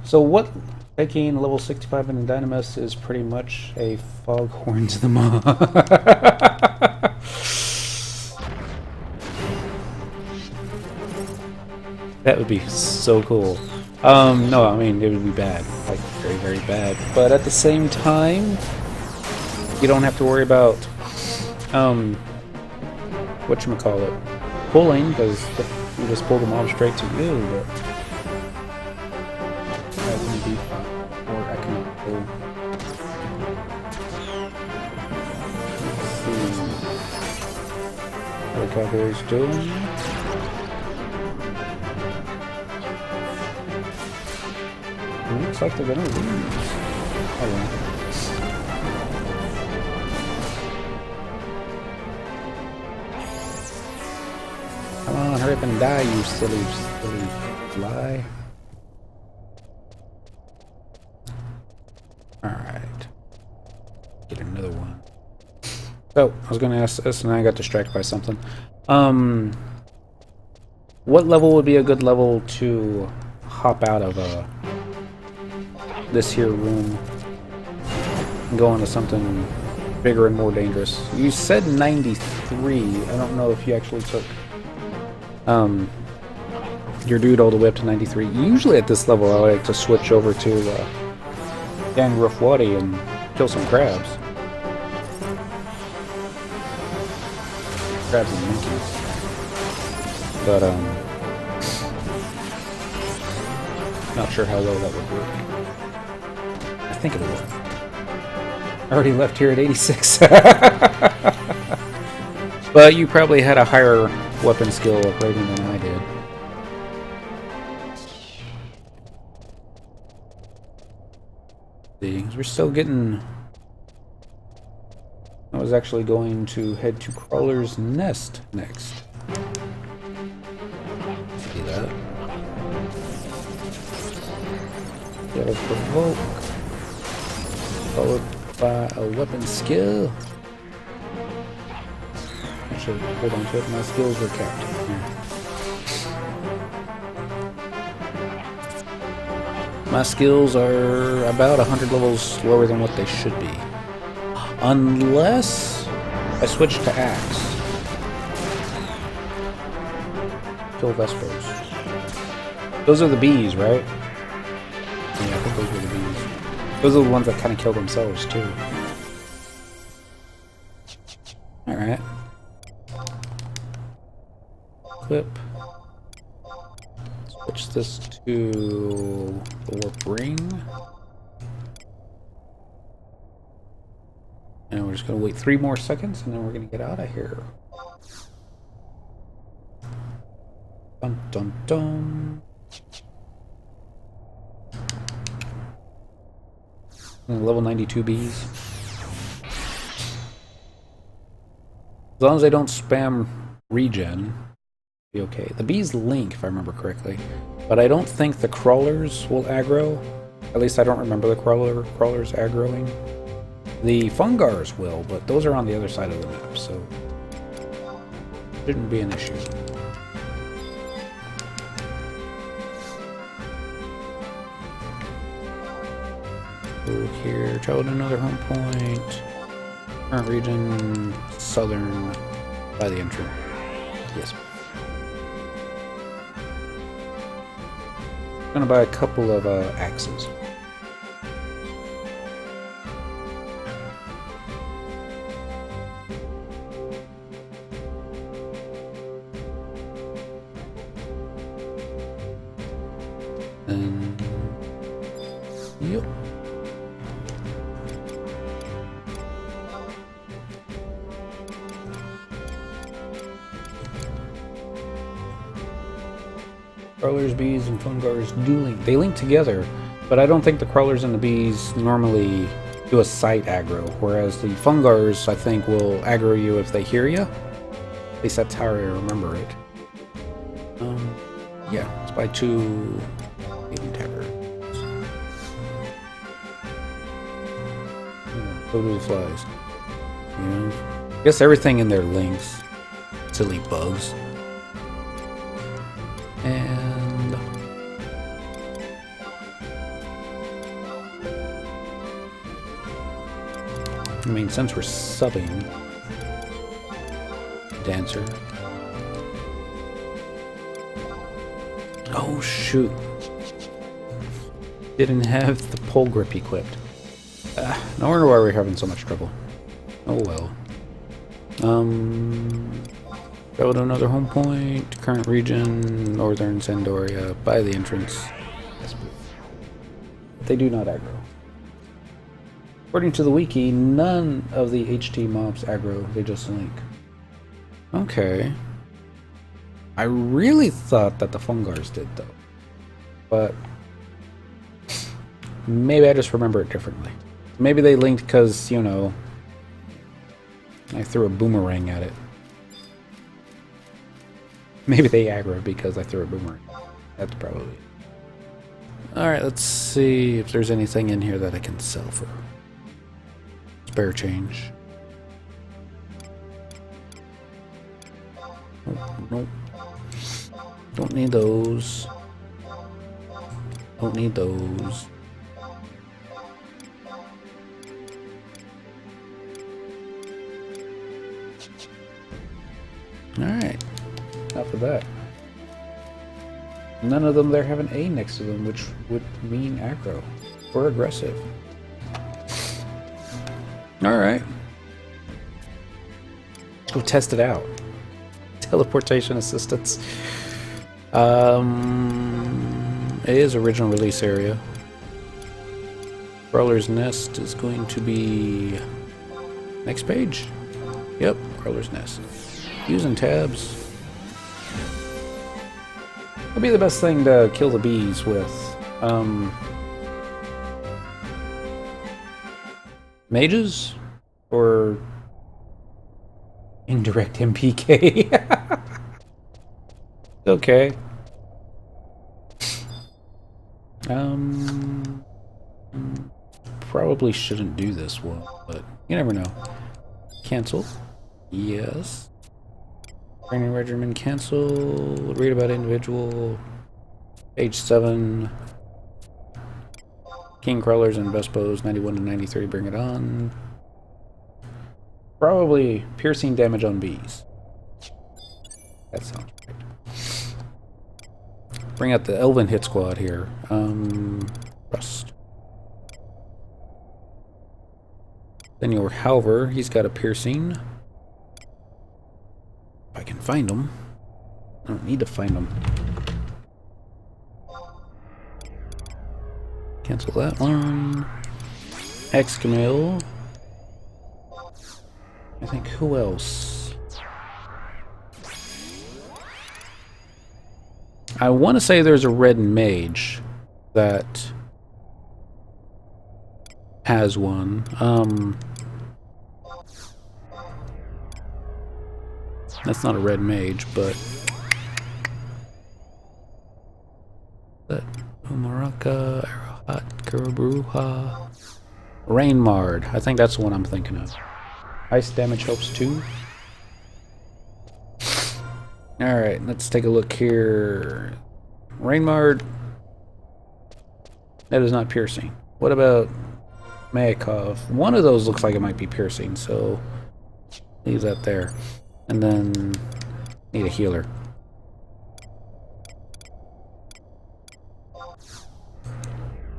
So what taking level 65 in the Dynamis is pretty much a foghorn to the maw. That would be so cool. No, I mean, it would be bad. Like, very, very bad. But at the same time, you don't have to worry about, whatchamacallit, pulling, because you just pull the mob straight to you, but that wouldn't be fun. Or I cannot pull. Let's see. How the Cowboys doing? It looks like they're gonna lose. Oh, well. Come on, hurry up and die, you silly fly. Alright. Get another one. Oh, I was gonna ask this and I got distracted by something. What level would be a good level to hop out of this here room and go into something bigger and more dangerous? You said 93. I don't know if you actually took your dude all the way up to 93. Usually at this level I like to switch over to Dan Gruffwadi and kill some crabs. Crabs and monkeys. But not sure how well that would work. I think it'll work. I already left here at 86. But you probably had a higher weapon skill rating than I did. See, we're still getting... I was actually going to head to Crawler's Nest next. See that? Get a provoke. Followed by a weapon skill. Actually, hold on to it. My skills were kept. Here. My skills are about 100 levels lower than what they should be. Unless I switch to axe. Kill Vespers. Those are the bees, right? Yeah, I think those were the bees. Those are the ones that kind of kill themselves, too. Alright. equip. Switch this to the warp ring. And we're just going to wait 3 more seconds and then we're going to get out of here. Dun dun dun. And level 92 bees. As long as they don't spam regen, be okay. The bees link, if I remember correctly. But I don't think the crawlers will aggro. At least I don't remember the crawlers aggroing. The fungars will, but those are on the other side of the map, so shouldn't be an issue. Go here, travel to another home point. Current region, southern, by the entrance. Yes. I'm gonna buy a couple of axes. And yep. Crawlers, bees, and fungars do link. They link together, but I don't think the crawlers and the bees normally do a sight aggro, whereas the fungars, I think, will aggro you if they hear you. At least that's how I remember it. Yeah, let's buy 2 Aiden taggers. Go to the flies. Yeah. I guess everything in there links. Silly bugs. And I mean, since we're subbing Dancer. Oh shoot. Didn't have the pole grip equipped. No wonder why we're having so much trouble. Oh well. Go to another home point, current region, northern Sandoria, by the entrance. They do not aggro. According to the wiki, none of the HT mobs aggro, they just link. Okay. I really thought that the fungars did though. But maybe I just remember it differently. Maybe they linked because, you know, I threw a boomerang at it. Maybe they aggro because I threw a boomerang. That's probably it. Alright, let's see if there's anything in here that I can sell for spare change. Nope. Don't need those. Don't need those. Alright. Enough of that. None of them there have an A next to them, which would mean aggro or aggressive. Alright. Let's go test it out. Teleportation assistance. It is original release area. Crawler's Nest is going to be next page. Yep, Crawler's Nest. Using tabs. That'll be the best thing to kill the bees with. Mages? Or indirect MPK? Okay. Probably shouldn't do this one, but you never know. Cancel. Yes. Training regimen cancel. Read about individual. Page 7. King crawlers and Vespos 91 to 93. Bring it on. Probably piercing damage on bees. That sounds right. Bring out the Elven hit squad here. Rust. Then your Halver, he's got a piercing. If I can find him. I don't need to find them. Cancel that one. Excamil. I think who else? I want to say there's a red mage that has one. That's not a red mage, but that Umaraka, Arahat, Kurubruha, Rainmard. I think that's the one I'm thinking of. Ice damage helps too. Alright, let's take a look here. Rainmard. That is not piercing. What about Mayakov? One of those looks like it might be piercing, so leave that there. And then need a healer.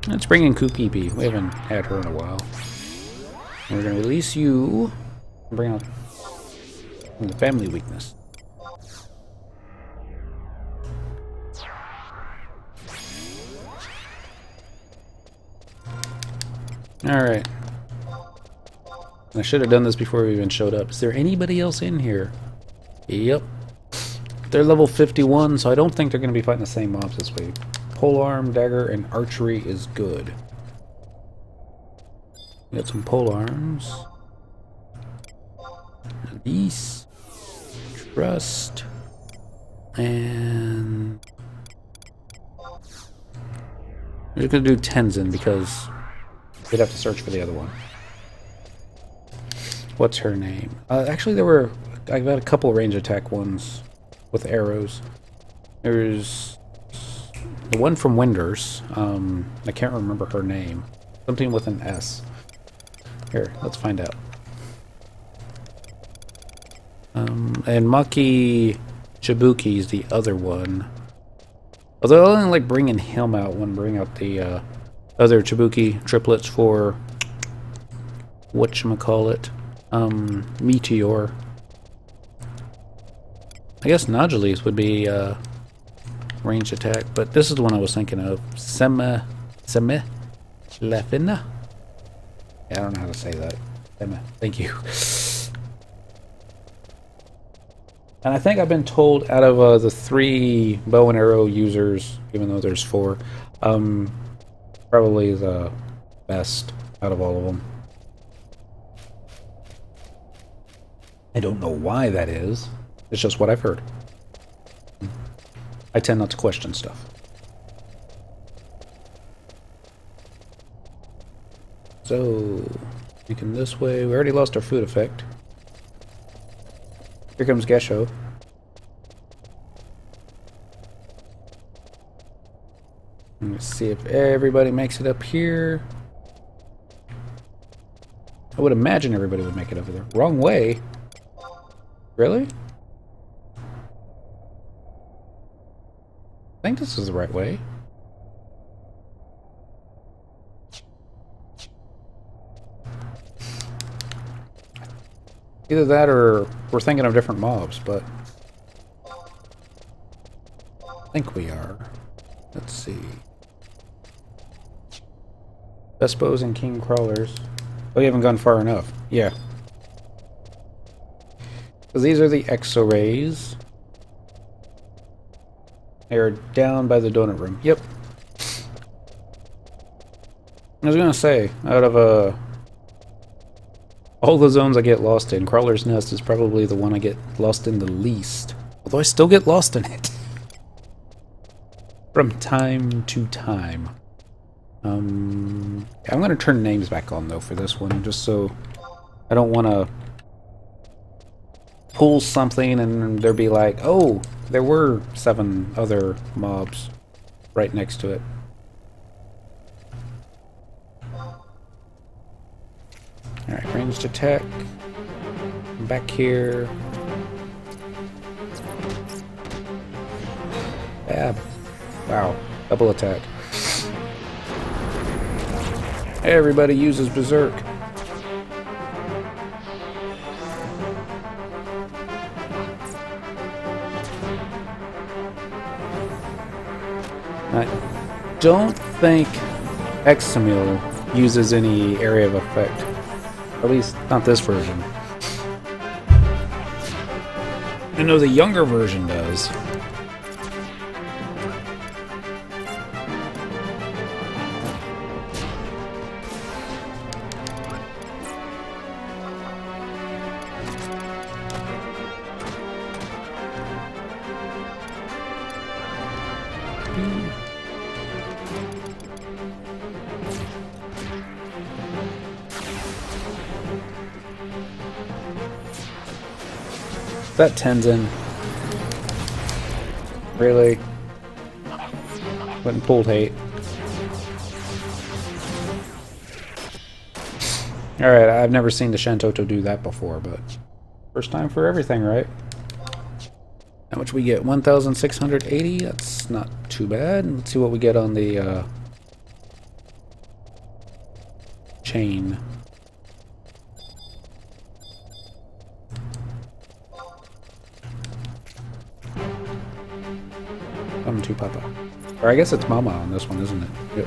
Let's bring in Kukipi. We haven't had her in a while. And we're going to release you and bring out the family weakness. Alright. I should have done this before we even showed up. Is there anybody else in here? Yep. They're level 51, so I don't think they're going to be fighting the same mobs this week. Polearm, dagger, and archery is good. We got some polearms. Release. Trust. And we're just going to do Tenzin because we'd have to search for the other one. What's her name? Actually, I got a couple range attack ones with arrows. There's the one from Winders. I can't remember her name. Something with an S. Here, let's find out. And Maki Chibuki is the other one. Although I only like bringing him out when bring out the other Chibuki triplets for whatchamacallit. Meteor. I guess Nodules would be ranged attack, but this is the one I was thinking of. Lefina? Yeah, I don't know how to say that. Thank you. And I think I've been told out of the 3 bow and arrow users, even though there's 4, probably the best out of all of them. I don't know why that is. It's just what I've heard. I tend not to question stuff. So, thinking this way. We already lost our food effect. Here comes Gesho. Let's see if everybody makes it up here. I would imagine everybody would make it over there. Wrong way. Really? I think this is the right way. Either that or we're thinking of different mobs, but I think we are. Let's see. Vespos and King Crawlers. Oh, you haven't gone far enough. Yeah. So these are the exo-rays. They're down by the donut room. Yep. I was gonna say, out of all the zones I get lost in, Crawler's Nest is probably the one I get lost in the least. Although I still get lost in it. From time to time. I'm gonna turn names back on though for this one, just so I don't want to pull something and there be like, oh, there were 7 other mobs right next to it. Alright, ranged attack. Back here. Bab. Wow, double attack. Everybody uses Berserk. I don't think Examil uses any area of effect. At least not this version. I know the younger version does. That Tenzin. Really? Went and pulled hate. Alright, I've never seen the Shantoto do that before, but first time for everything, right? How much we get? 1,680? That's not too bad. Let's see what we get on the chain. Come to Papa. Or I guess it's Mama on this one, isn't it? Yep.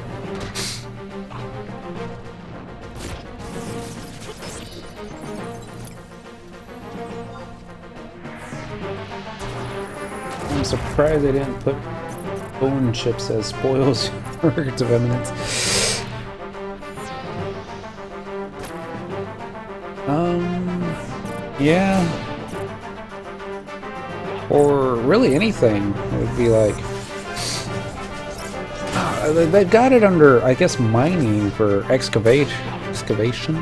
I'm surprised they didn't put bone chips as spoils for Records of Eminence. Yeah. Or really anything. It would be like... They've got it under, I guess, mining for excavation,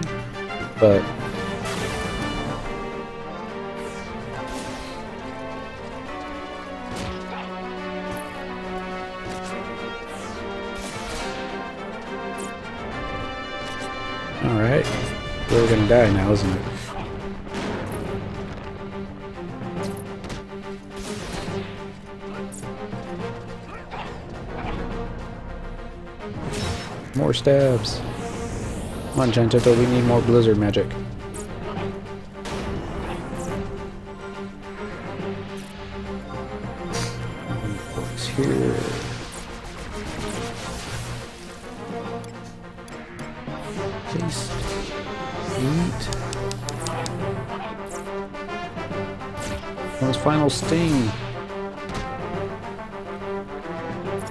but... Alright. We're gonna die now, isn't it? More stabs. Come on, Shantoto, we need more blizzard magic. Books here. Paste. Eat. That was final sting.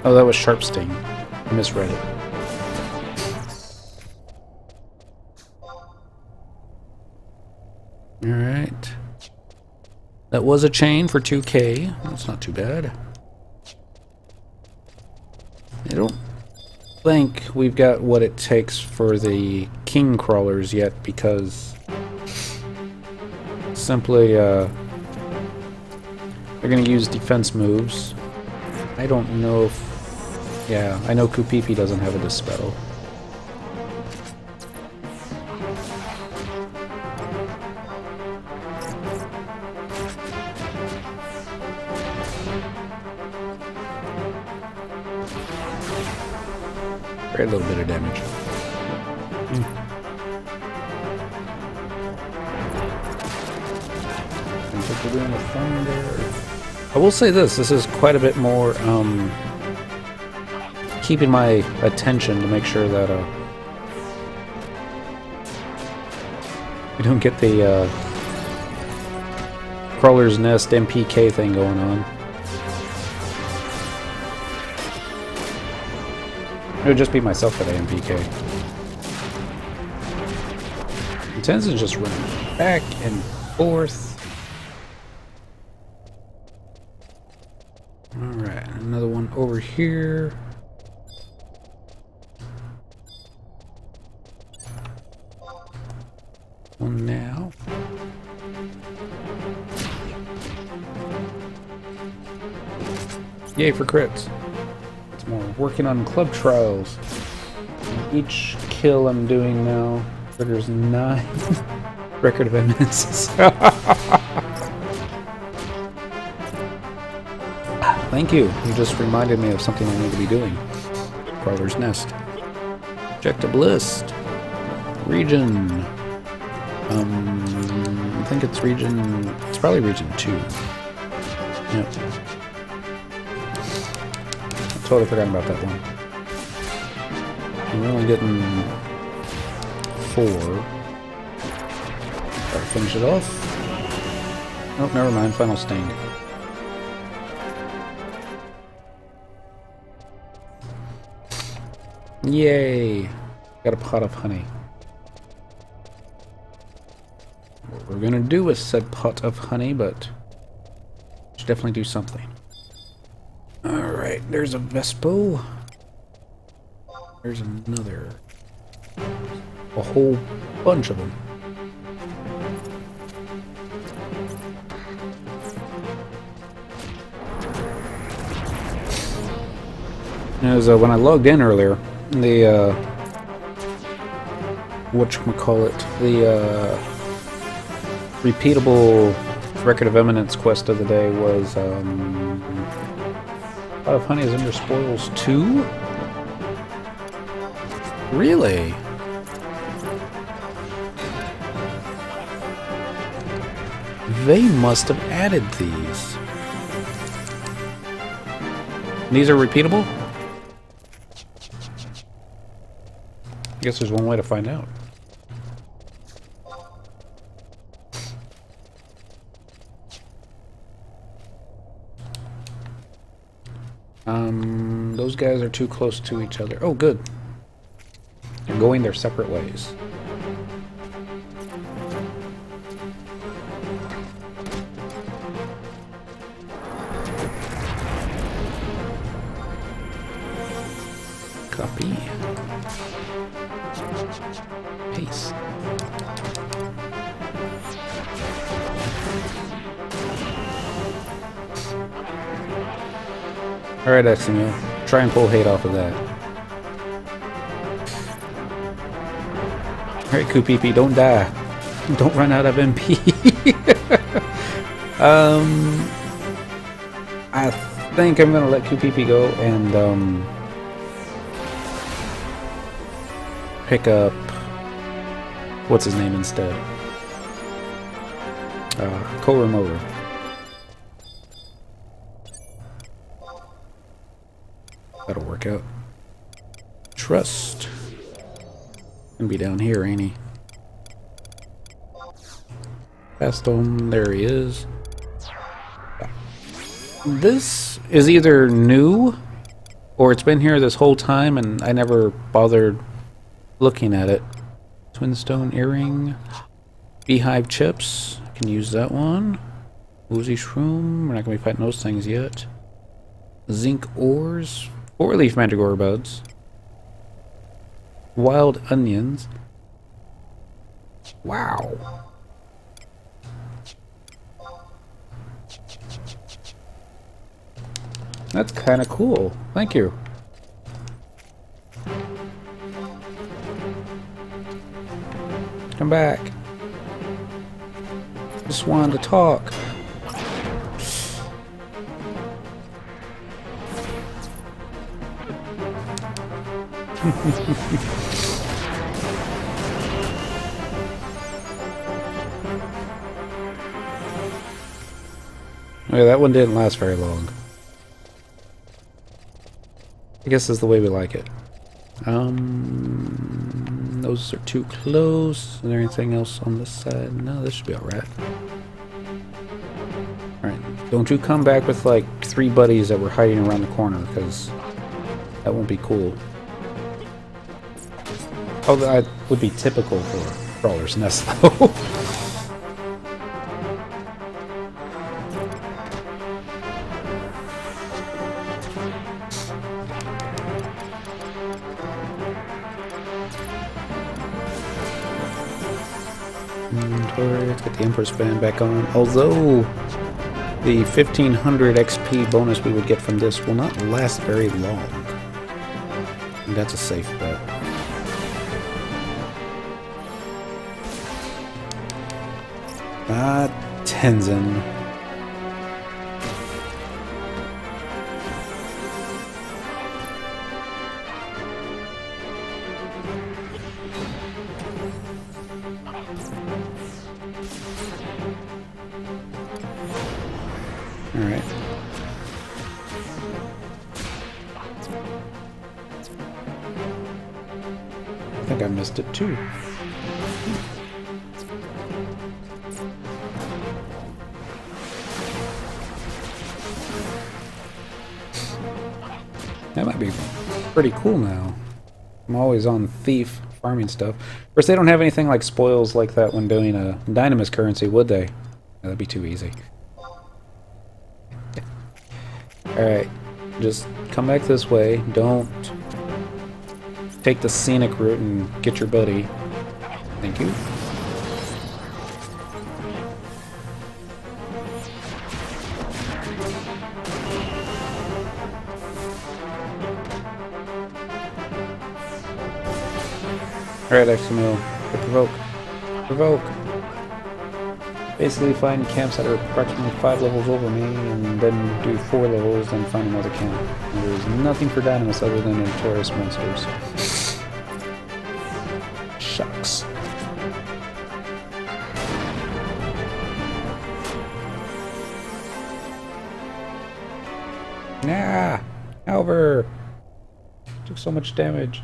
Oh, that was sharp sting. I misread it. Alright. That was a chain for 2k. That's not too bad. I don't think we've got what it takes for the king crawlers yet, because simply they're going to use defense moves. I don't know if... Yeah, I know Kupipi doesn't have a dispel. A little bit of damage. I will say this is quite a bit more keeping my attention to make sure that we don't get the Crawler's Nest MPK thing going on. It would just be myself at AMPK. Tenzin's just running back and forth. Alright, another one over here. One now. Yay for crits. More working on club trials. Each kill I'm doing now triggers 9 record of eminences. Thank you. You just reminded me of something I need to be doing. Crawler's Nest. Objective list. Region. I think it's region... It's probably region 2. Yep. Totally forgot about that one. We're only getting 4. Try to finish it off. Nope, never mind. Final sting. Yay! Got a pot of honey. What we're gonna do with said pot of honey, but should definitely do something. Alright, there's a Vespo. There's another. A whole bunch of them. As when I logged in earlier, the whatchamacallit, the repeatable Record of Eminence quest of the day was Pot of Honey is under spoils 2? Really? They must have added these. These are repeatable? I guess there's one way to find out. Those guys are too close to each other. Oh, good. They're going their separate ways. Copy. Paste. Alright, Eximo. Try and pull hate off of that. Alright, Kupipi, don't die. Don't run out of MP. I think I'm gonna let Kupipi go and pick up what's his name instead? Koromoto. That'll work out. Trust. Gonna be down here, ain't he? Past him, there he is. This is either new or it's been here this whole time and I never bothered looking at it. Twinstone earring. Beehive chips. I can use that one. Woozy shroom. We're not gonna be fighting those things yet. Zinc ores. 4-leaf mandragora buds. Wild onions. Wow. That's kind of cool. Thank you. Come back. Just wanted to talk. Yeah, that one didn't last very long. I guess that's the way we like it. Those are too close. Is there anything else on this side? No, this should be alright. Alright, don't you come back with like 3 buddies that were hiding around the corner, because that won't be cool. Oh, that would be typical for Crawler's Nest, though. Let's get the Emperor's Fan back on. Although the 1500 XP bonus we would get from this will not last very long. And that's a safe bet. Tenzin. Alright. think I missed it too. That might be pretty cool now. I'm always on thief farming stuff. Of course, they don't have anything like spoils like that when doing a dynamis currency, would they? That'd be too easy. Alright, just come back this way. Don't take the scenic route and get your buddy. Thank you. Alright, XML. Provoke. Provoke. Basically find camps that are approximately 5 levels over me, and then do 4 levels, then find another camp. And there's nothing for dynamis other than notorious monsters. Shucks. Nah! Over! Took so much damage.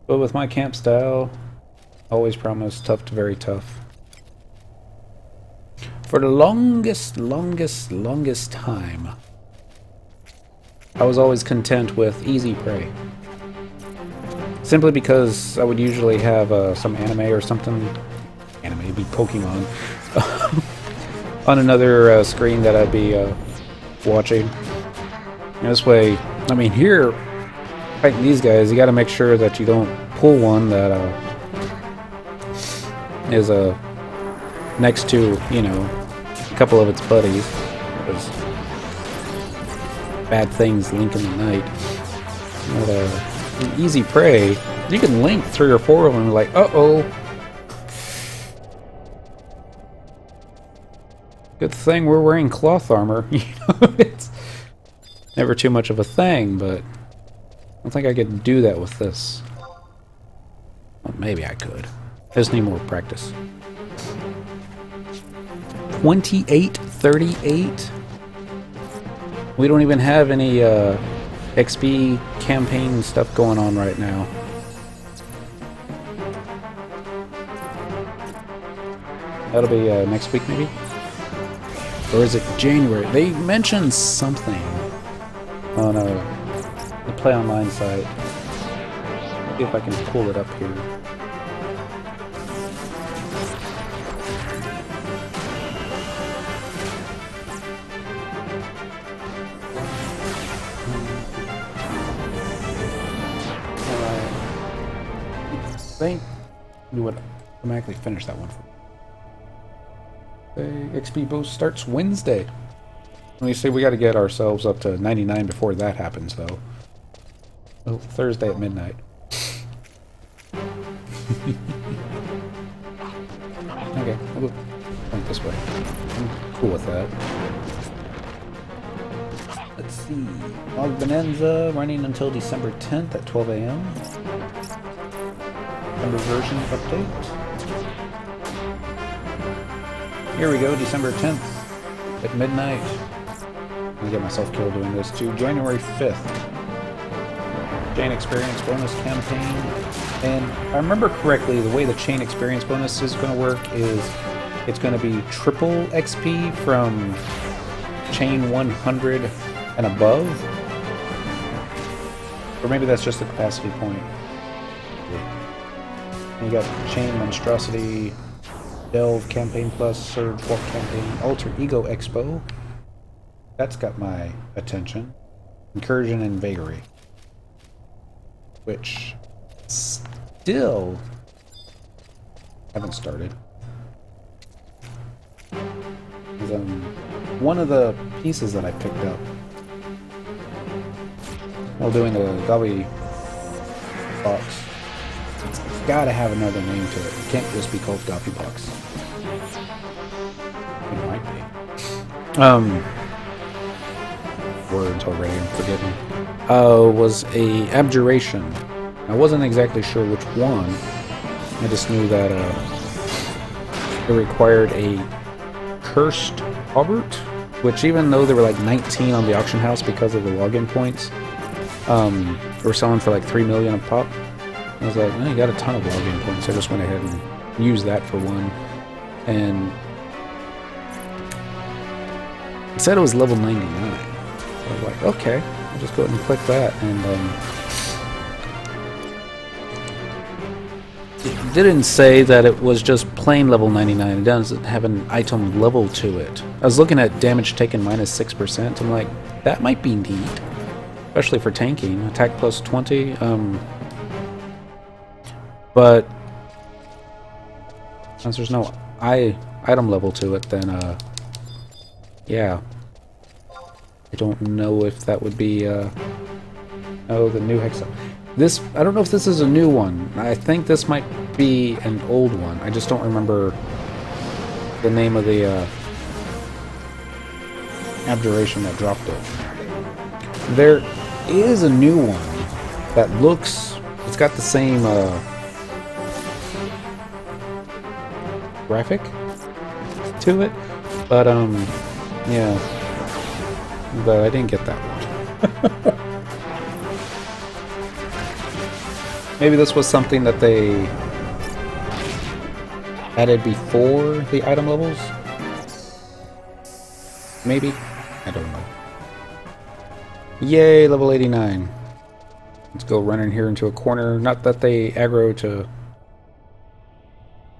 But with my camp style, always promise tough to very tough. For the longest time, I was always content with easy prey. Simply because I would usually have some anime or something, anime would be Pokemon, on another screen that I'd be watching. And this way, I mean, here, fighting these guys, you gotta make sure that you don't pull one that is next to, you know, a couple of its buddies. Because bad things link in the night. But easy prey, you can link 3 or 4 of them like, uh-oh. Good thing we're wearing cloth armor. You know, it's never too much of a thing, but I don't think I could do that with this. Well, maybe I could. I just need more practice. 2838. We don't even have any XP campaign stuff going on right now. That'll be next week, maybe? Or is it January? They mentioned something on the Play Online site. See if I can pull it up here. I think we would automatically finish that one for me. The XP boost starts Wednesday. Let me see, we got to get ourselves up to 99 before that happens, though. Oh, Thursday at midnight. Okay, I'll go point this way. I'm cool with that. Let's see. Log Bonanza running until December 10th at 12 a.m. December version update. Here we go, December 10th at midnight. I'm gonna get myself killed doing this too. January 5th. Chain experience bonus campaign. And if I remember correctly, the way the chain experience bonus is going to work is it's going to be triple XP from chain 100 and above. Or maybe that's just the capacity point. And you got Chain Monstrosity, Delve Campaign Plus, Surge Walk Campaign, Alter Ego Expo. That's got my attention. Incursion and Vagary. Which still haven't started. One of the pieces that I picked up while doing the Gobby box, it's gotta have another name to it. It can't just be called Gobby box. It might be. Words already, I'm forgetting. Was a abjuration. I wasn't exactly sure which one. I just knew that it required a cursed Robert, which even though there were like 19 on the auction house because of the login points, were selling for like 3 million a pop. I was like, oh, you got a ton of war game points. I just went ahead and used that for one. And it said it was level 99. So I was like, okay, I'll just go ahead and click that. And it didn't say that it was just plain level 99. It doesn't have an item level to it. I was looking at damage taken minus 6%. I'm like, that might be neat. Especially for tanking. Attack plus 20. But since there's no item level to it, then yeah. I don't know if that would be oh, the new hex. This, I don't know if this is a new one. I think this might be an old one. I just don't remember the name of the abjuration that dropped it. There is a new one that looks, it's got the same graphic to it, but yeah, but I didn't get that one. Maybe this was something that they added before the item levels? Maybe? I don't know. Yay, level 89. Let's go running here into a corner. Not that they aggro to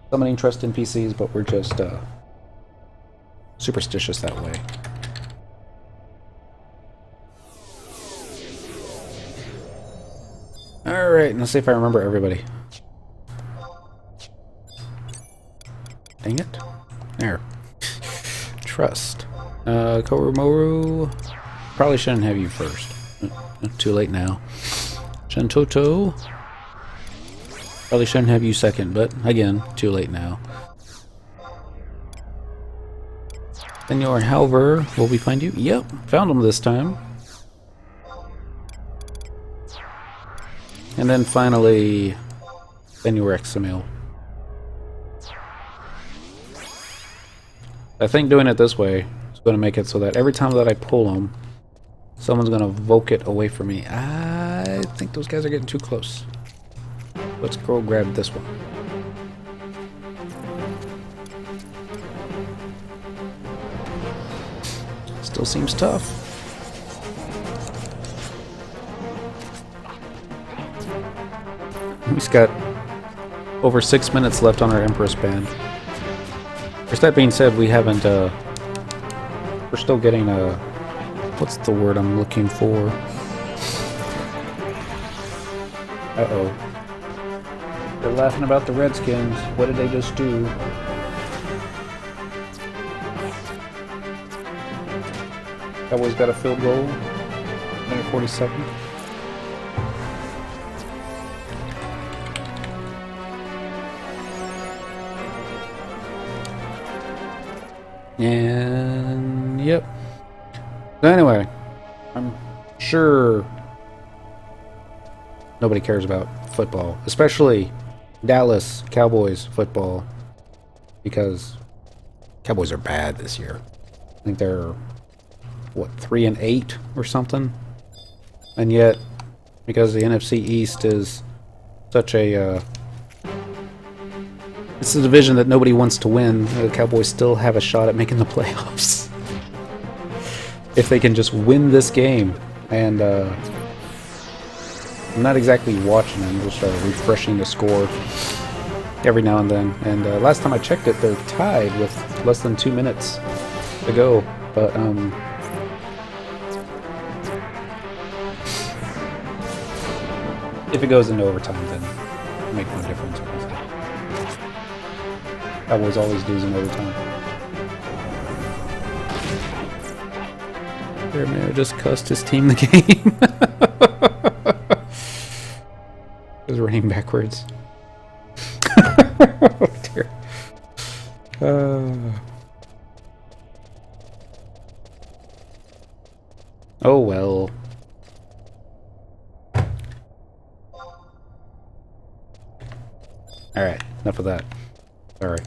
summoning trust NPCs, but we're just superstitious that way. Alright, let's see if I remember everybody. Dang it. There. Trust. Koromoru. Probably shouldn't have you first. Too late now. Shantoto. Probably shouldn't have you second, but again, too late now. Senor Halver, will we find you? Yep, found him this time. And then finally, Senor Examil. I think doing it this way is going to make it so that every time that I pull them, someone's going to voke it away from me. I think those guys are getting too close. Let's go grab this one. Still seems tough. We've got over 6 minutes left on our Empress band. With that being said, we haven't, we're still getting what's the word I'm looking for? Uh-oh. They're laughing about the Redskins. What did they just do? Cowboys got a field goal. Minute 47. And yep. So anyway, I'm sure nobody cares about football, especially Dallas Cowboys football, because Cowboys are bad this year. I think they're what, 3-8 or something, and yet because the NFC East is such a it's a division that nobody wants to win, the Cowboys still have a shot at making the playoffs. If they can just win this game. And I'm not exactly watching them, just refreshing the score every now and then. And last time I checked it, they're tied with less than 2 minutes to go. But if it goes into overtime, then it'll make no difference. Cowboys always lose in overtime. Romero just cussed his team the game. It was running backwards. Oh dear. Oh well. Alright, enough of that. Sorry.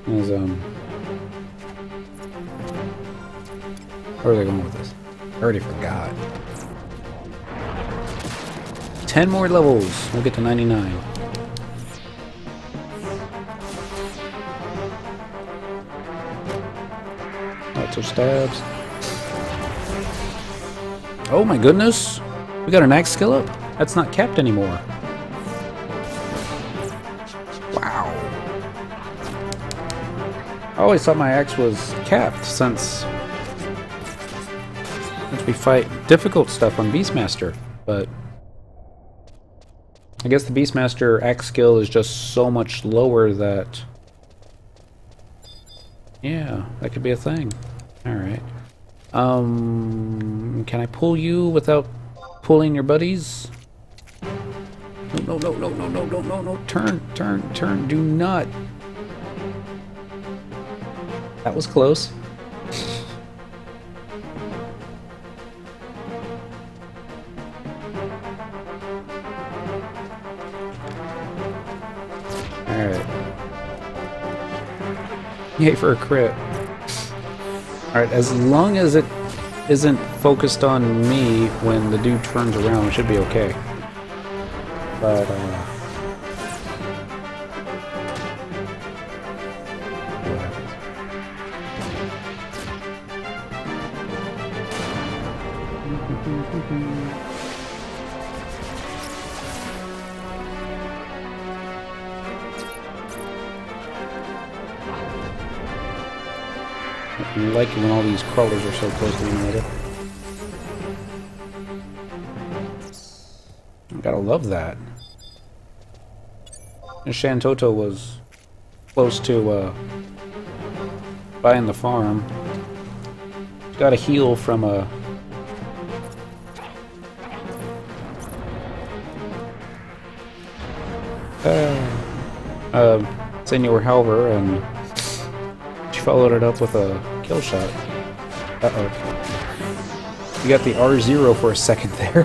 There's, where are they going with this? I already forgot. 10 more levels. We'll get to 99. Lots of stabs. Oh my goodness! We got an axe skill up? That's not capped anymore. Wow. I always thought my axe was capped since we fight difficult stuff on Beastmaster, but I guess the Beastmaster axe skill is just so much lower that... Yeah, that could be a thing. Alright. Can I pull you without pulling your buddies? No, no, no, no, no, no, no, no, turn, turn, turn, do not. That was close. Alright. Yay for a crit. Alright, as long as it isn't focused on me when the dude turns around, it should be okay. But, I like it when all these crawlers are so closely united. Gotta love that. And Shantoto was close to buying the farm. Got a heal from a Senor Halver, and she followed it up with a kill shot. Uh-oh. You got the R0 for a second there.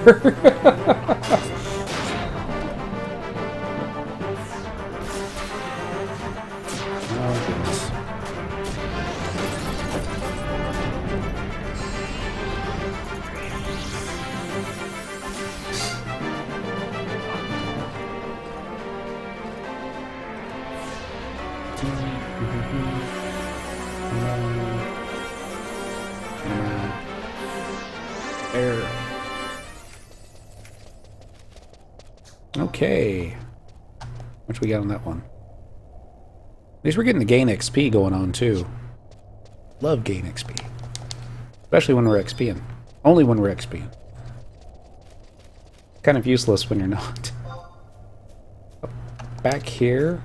There. Okay. What we got on that one? At least we're getting the gain XP going on too. Love gain XP. Especially when we're XPing. Only when we're XPing. Kind of useless when you're not. Back here.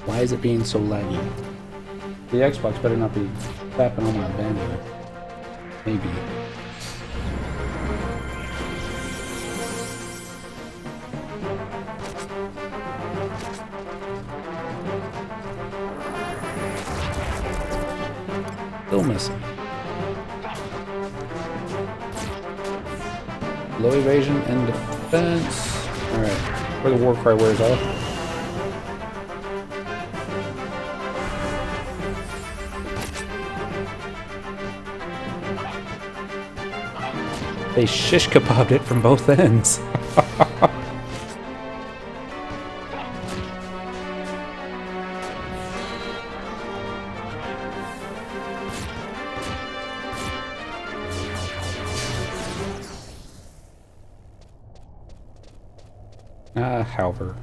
Why is it being so laggy? The Xbox better not be tapping on my bandwidth. Maybe. Still missing. Low evasion and defense. Alright. Where the war cry wears off. They shish kebabbed it from both ends. Halver.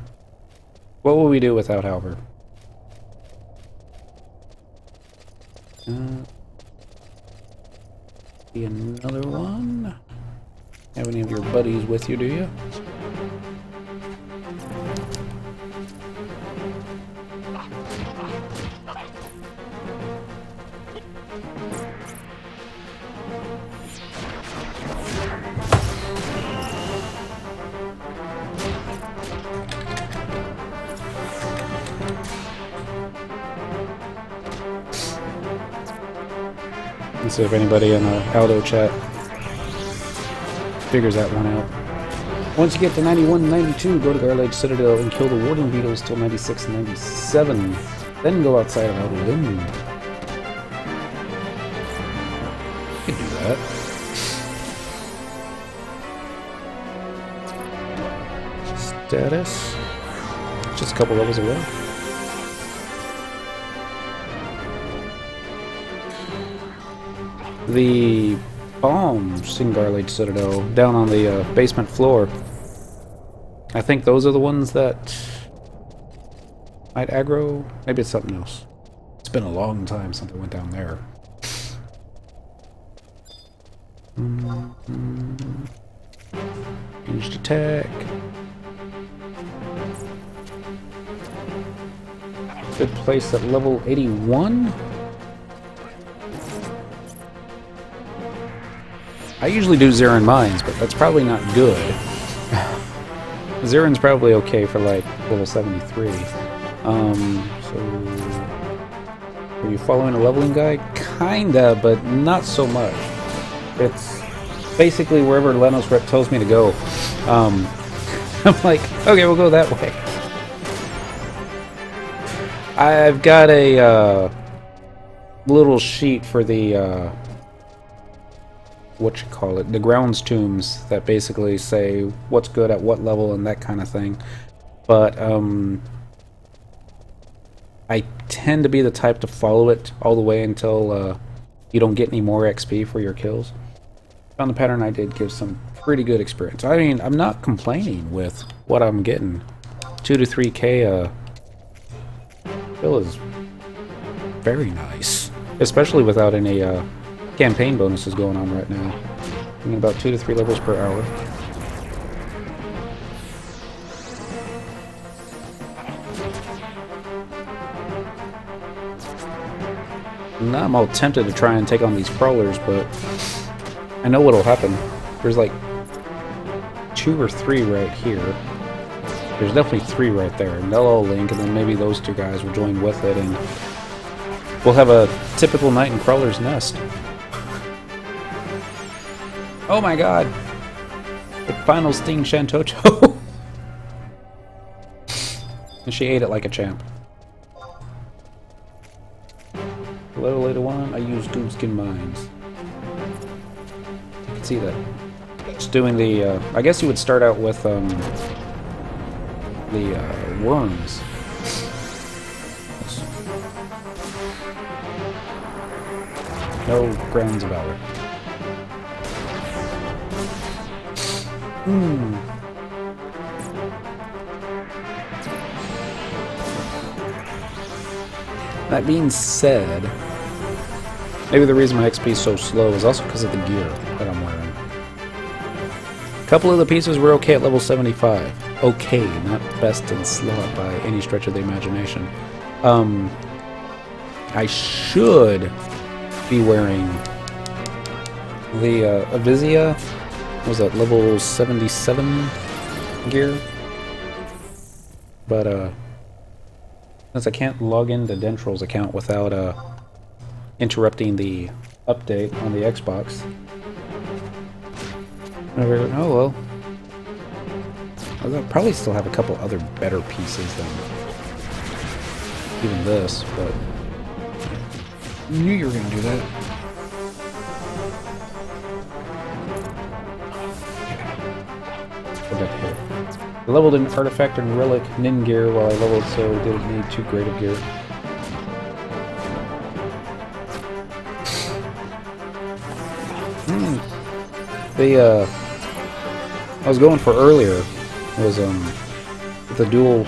What will we do without Halver? Be another one. Have any of your buddies with you, do you? Let's see if anybody in the Aldo chat figures that one out. Once you get to 91 and 92, go to Garledge Citadel and kill the Warden Beetles till 96 and 97. Then go outside of Outer Limb. You can do that. Status. Just a couple levels away. The bomb Singarlade Citadel down on the basement floor. I think those are the ones that might aggro. Maybe it's something else. It's been a long time since I went down there. Ranged attack. Good place at level 81. I usually do Zarin Mines, but that's probably not good. Zarin's probably okay for like level 73. So are you following a leveling guide? Kinda, but not so much. It's basically wherever lanosrep tells me to go. I'm like, okay, we'll go that way. I've got a little sheet for the what you call it, the grounds tombs that basically say what's good at what level and that kind of thing. But I tend to be the type to follow it all the way until you don't get any more XP for your kills. Found the pattern I did give some pretty good experience. I mean, I'm not complaining with what I'm getting. 2 to 3k kill is very nice, especially without any campaign bonuses going on right now. I mean, about 2 to 3 levels per hour. Now I'm all tempted to try and take on these crawlers, but I know what'll happen. There's like 2 or 3 right here. There's definitely 3 right there, and they'll all link, and then maybe those 2 guys will join with it, and we'll have a typical night in Crawler's Nest. Oh my god! It final sting Shantoto! And she ate it like a champ. Hello, later one, I use Doomskin Mines. You can see that. It's doing the, I guess you would start out with, the, worms. No grounds about it. That being said, maybe the reason my XP is so slow is also because of the gear that I'm wearing. A couple of the pieces were okay at level 75. Okay, not best in slot by any stretch of the imagination. I should be wearing the Avizia, what was that, level 77 gear? But since I can't log into Dentrel's account without interrupting the update on the Xbox, oh well. I'll probably still have a couple other better pieces than even this, but I knew you were going to do that. Forgot to hit. I leveled an artifact and relic nin gear while I leveled, so I didn't need too great of gear. The I was going for earlier was the dual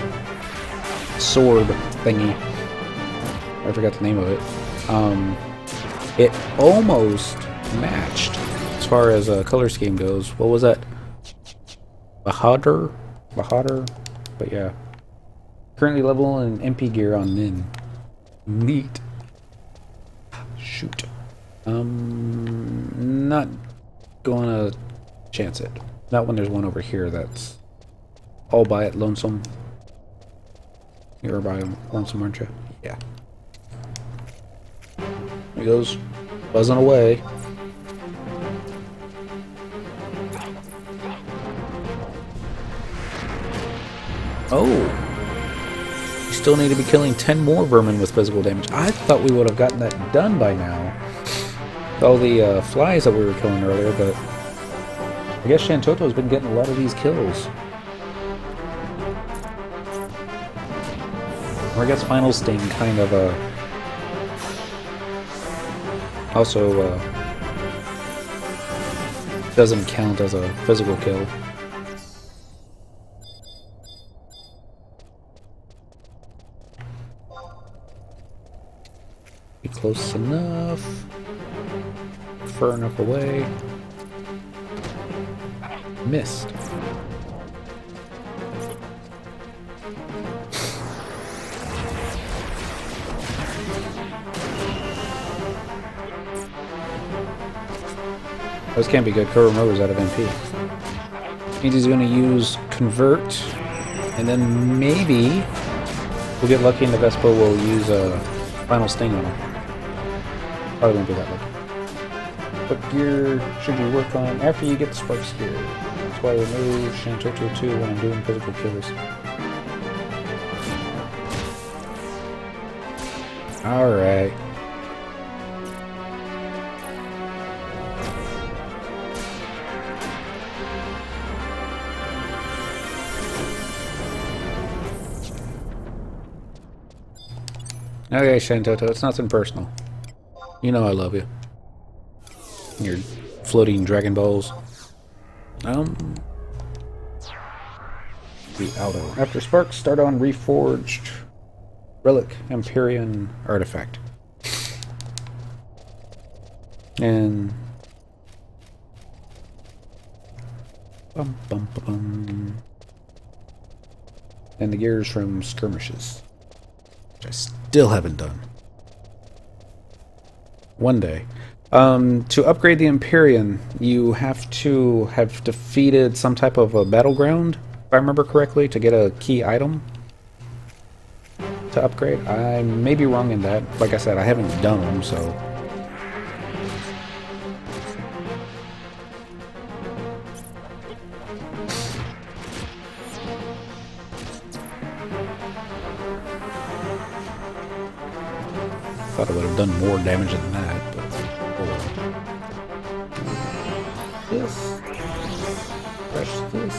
sword thingy. I forgot the name of it. It almost matched as far as color scheme goes. What was that? Bahadur, but yeah. Currently leveling MP gear on Nin. Neat. Shoot. Not gonna chance it. Not when there's one over here that's all by it lonesome. You're by lonesome, aren't you? Yeah. There he goes, buzzing away. Oh! You still need to be killing 10 more vermin with physical damage. I thought we would have gotten that done by now. All the flies that we were killing earlier, but I guess Shantoto's been getting a lot of these kills. Or I guess Final Sting kind of also doesn't count as a physical kill. Be close enough. Far enough away. Missed. Those can't be good. Kuromoto's out of MP. Means he's going to use Convert, and then maybe we'll get lucky and the Vespa will use a Final Sting on him. Probably won't be that lucky. What gear should you work on after you get the Sparks gear? That's why I remove Shantoto 2 when I'm doing physical kills. Alright. Okay, Shantoto, it's nothing personal. You know I love you. Your floating Dragon Balls. The auto. After Sparks, start on Reforged Relic Empyrean Artifact. And and the gears from Skirmishes, which I still haven't done. One day. To upgrade the Empyrean, you have to have defeated some type of a battleground, if I remember correctly, to get a key item to upgrade. I may be wrong in that. Like I said, I haven't done them, so... Thought I would have done more damage than that, but... This. Fresh this.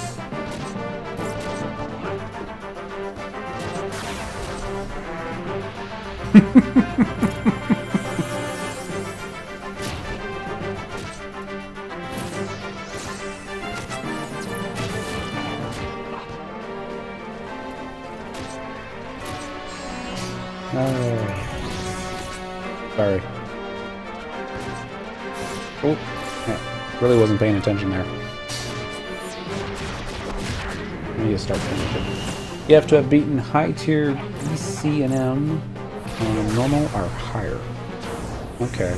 Sorry. Oh, yeah. Really wasn't paying attention there. I need to start paying attention. You have to have beaten high tier BC and M on normal or higher. Okay.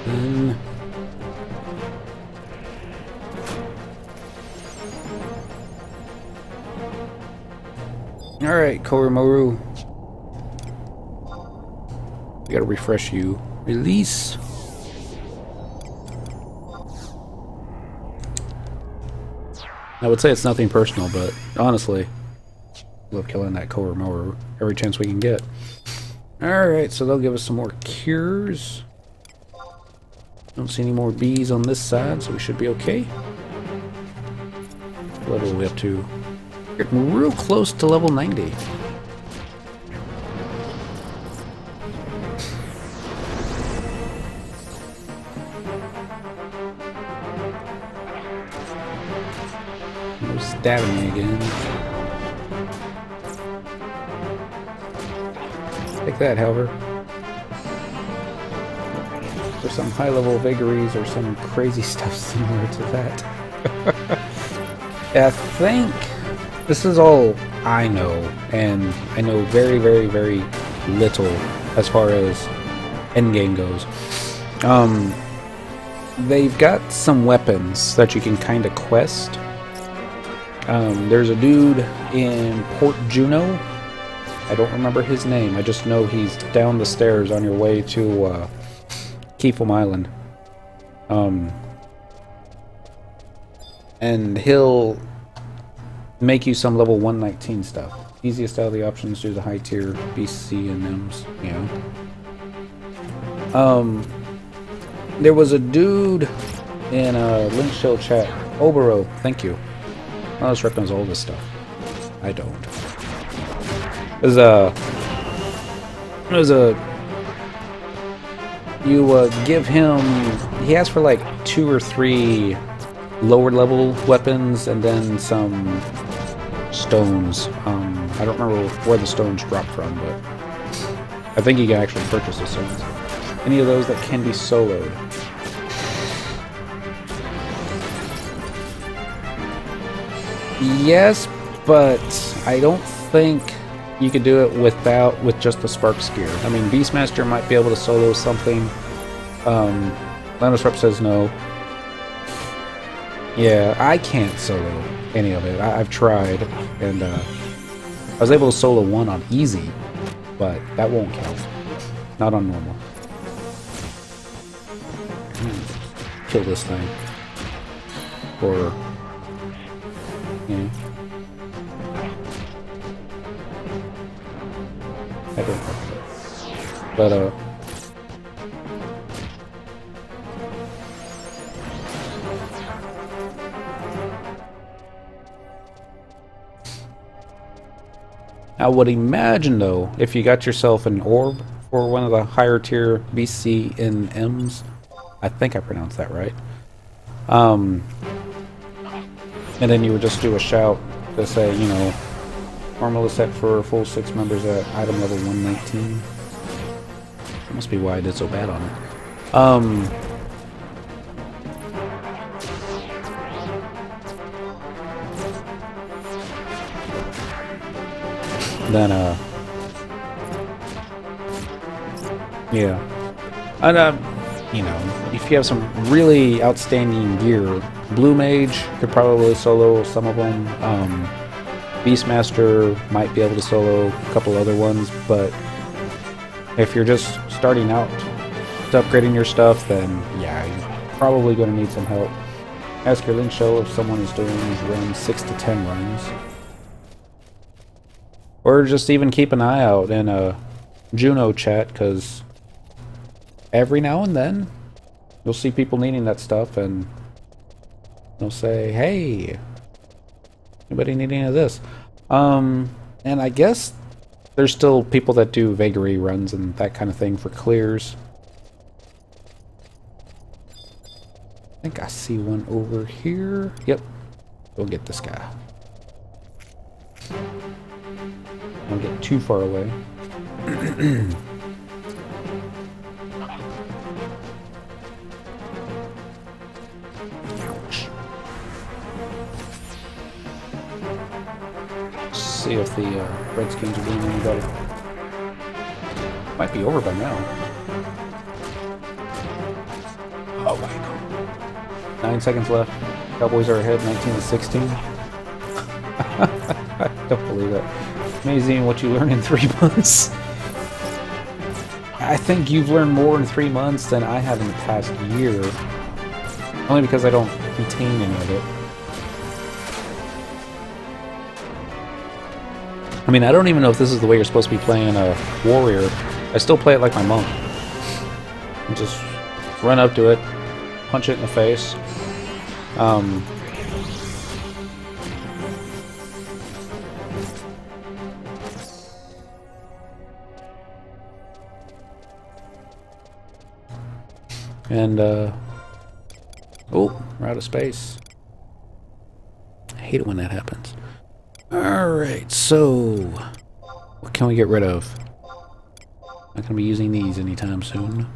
Then alright, Koromaru. We gotta refresh you. Release. I would say it's nothing personal, but honestly, love killing that Koromaru every chance we can get. Alright, so they'll give us some more cures. Don't see any more bees on this side, so we should be okay. What level are we up to? Getting real close to level 90. No stabbing me again. Take that, however. For some high level vagaries or some crazy stuff similar to that. I think this is all I know, and I know very, very, very little as far as endgame goes. They've got some weapons that you can kind of quest. There's a dude in Port Juno. I don't remember his name. I just know he's down the stairs on your way to Keefum Island. And he'll make you some level 119 stuff. Easiest out of the options, do the high tier BC and M's, you know. There was a dude in link show chat. Obero, thank you. Lanosrep knows all this stuff. I don't. You give him. He asked for like 2 or 3 lower level weapons and then some stones. I don't remember where the stones drop from, but I think you can actually purchase the stones. Any of those that can be soloed. Yes, but I don't think you could do it with just the spark spear. I mean, Beastmaster might be able to solo something. lanosrep says no. Yeah, I can't solo any of it. I've tried, and I was able to solo one on easy, but that won't count. Not on normal. Kill this thing. Or... yeah. I don't know. But, I would imagine, though, if you got yourself an orb for one of the higher tier BCNMs, I think I pronounced that right, and then you would just do a shout to say, you know, normal is set for full 6 members at item level 119. That must be why I did so bad on it. Then, yeah. And, you know, if you have some really outstanding gear, Blue Mage could probably solo some of them. Beastmaster might be able to solo a couple other ones, but if you're just starting out to upgrading your stuff, then yeah, you're probably going to need some help. Ask your link show if someone is doing these runs, 6 to 10 runs. Or just even keep an eye out in a Juno chat, because every now and then you'll see people needing that stuff, and they'll say, hey, anybody need any of this? And I guess there's still people that do vagary runs and that kind of thing for clears. I think I see one over here. Yep. Go get this guy. Don't get too far away. See if the Redskins are doing any better. Might be over by now. Oh my god. 9 seconds left. Cowboys are ahead 19-16. I don't believe that. Amazing what you learn in 3 months. I think you've learned more in 3 months than I have in the past year. Only because I don't retain any of it. I mean, I don't even know if this is the way you're supposed to be playing a warrior. I still play it like my monk. And just run up to it, punch it in the face. And, oh, we're out of space. I hate it when that happens. Alright, so what can we get rid of? Not gonna be using these anytime soon.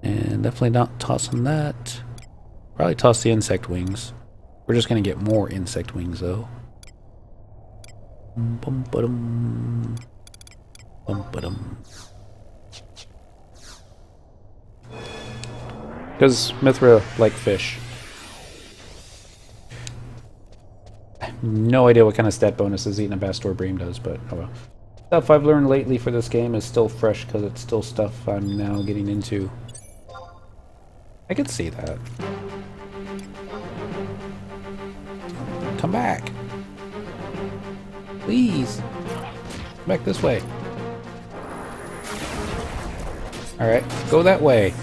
And definitely not tossing that. Probably toss the insect wings. We're just gonna get more insect wings though. Bum ba-dum. Bum ba-dum. Because Mithra like fish. I have no idea what kind of stat bonuses eating a Bastor Bream does, but oh well. Stuff I've learned lately for this game is still fresh because it's still stuff I'm now getting into. I could see that. Come back. Please. Come back this way. Alright, go that way.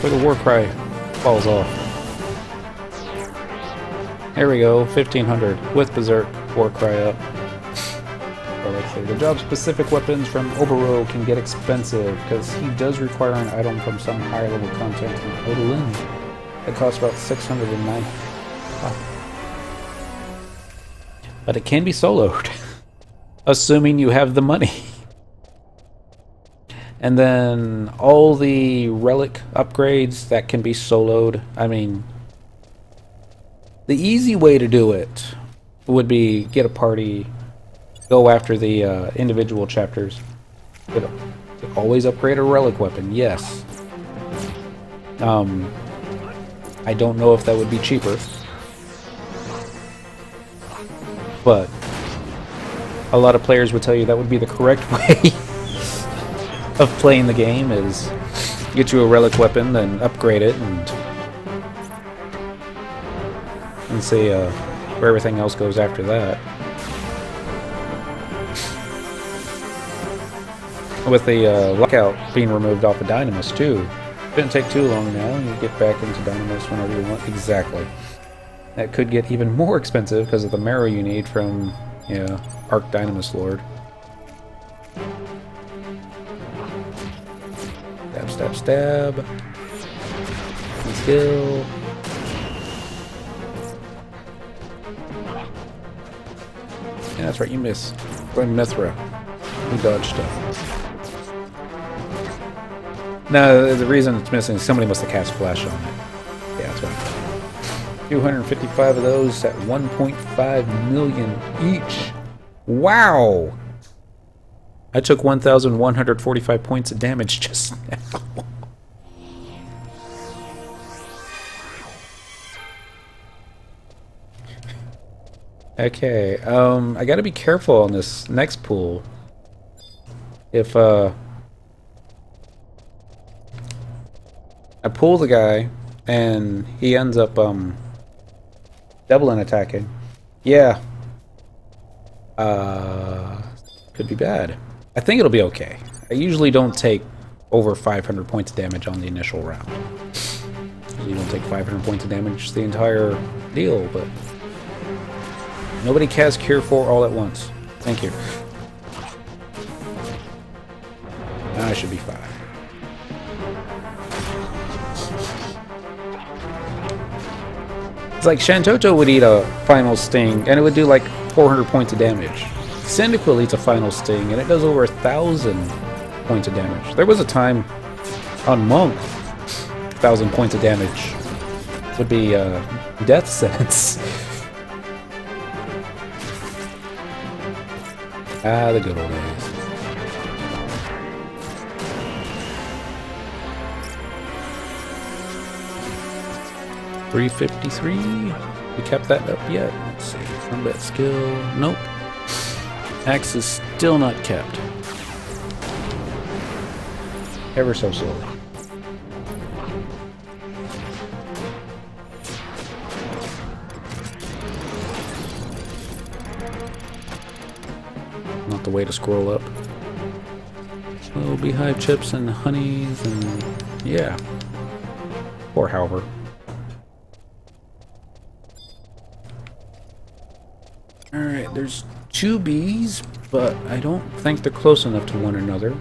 For the war cry falls off. There we go, 1500 with Berserk, war cry up. But like I say, the job-specific weapons from Obero can get expensive because he does require an item from some higher level content in Odalin. It costs about 609. But it can be soloed, assuming you have the money. And then all the relic upgrades that can be soloed. I mean, the easy way to do it would be get a party, go after the individual chapters. Always upgrade a relic weapon, yes. I don't know if that would be cheaper, but a lot of players would tell you that would be the correct way of playing the game, is get you a relic weapon, then upgrade it, and see where everything else goes after that. With the lockout being removed off of Dynamis too, didn't take too long now. You get back into Dynamis whenever you want. Exactly. That could get even more expensive because of the marrow you need from, yeah, Arc Dynamis Lord. Stab, stab, stab. Skill. Yeah, that's right, you miss. Blame Mithra. We dodge stuff. No, the reason it's missing is somebody must have cast Flash on it. Yeah, that's right. 255 of those at 1.5 million each. Wow! I took 1,145 points of damage just now. Okay, I gotta be careful on this next pool. If, I pull the guy, and he ends up, doubling attacking. Yeah. Could be bad. I think it'll be okay. I usually don't take over 500 points of damage on the initial round. You don't take 500 points of damage the entire deal, but nobody casts Cure 4 all at once. Thank you. I should be fine. It's like Shantoto would eat a final sting, and it would do like 400 points of damage. Cyndaquil eats a final sting, and it does over 1,000 points of damage. There was a time on Monk, 1,000 points of damage would be death sentence. Ah, the good old days. $353. We kept that up yet? Let's see. Combat skill. Nope. Axe is still not kept. Ever so slowly. Not the way to scroll up. So beehive chips and honeys and yeah. Poor Halver. Alright, there's 2 bees, but I don't think they're close enough to one another.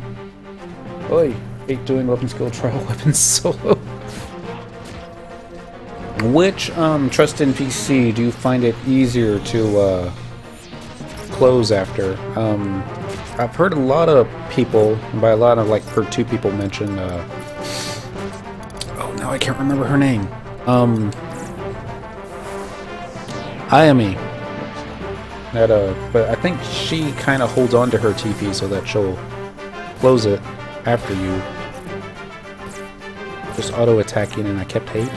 Oi, hate doing weapon skill trial weapons solo. Which trust NPC do you find it easier to close after? I've heard a lot of people, and by a lot of like heard 2 people mention oh no, I can't remember her name. Ayami. But I think she kind of holds on to her TP so that she'll close it after you. Just auto-attacking and I kept hate?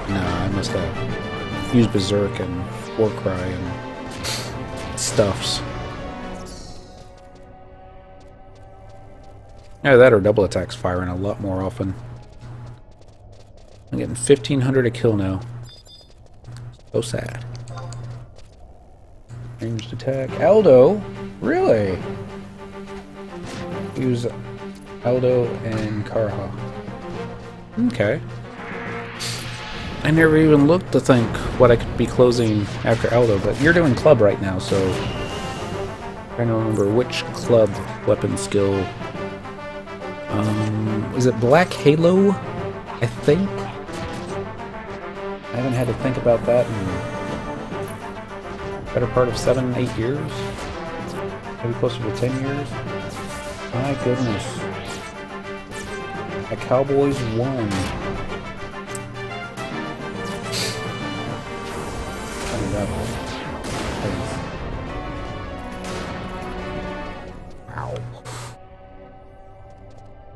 Nah, I must have used Berserk and Warcry and stuffs. Yeah, that or double attacks firing a lot more often. getting 1,500 a kill now. So sad. Ranged attack. Aldo? Really? Use Aldo and Karha. Okay. I never even looked to think what I could be closing after Aldo, but you're doing club right now, so... I'm trying to remember which club weapon skill... is it Black Halo? I think? I haven't had to think about that in the better part of 7, 8 years. Maybe closer to 10 years. My goodness. The Cowboys won. Ow.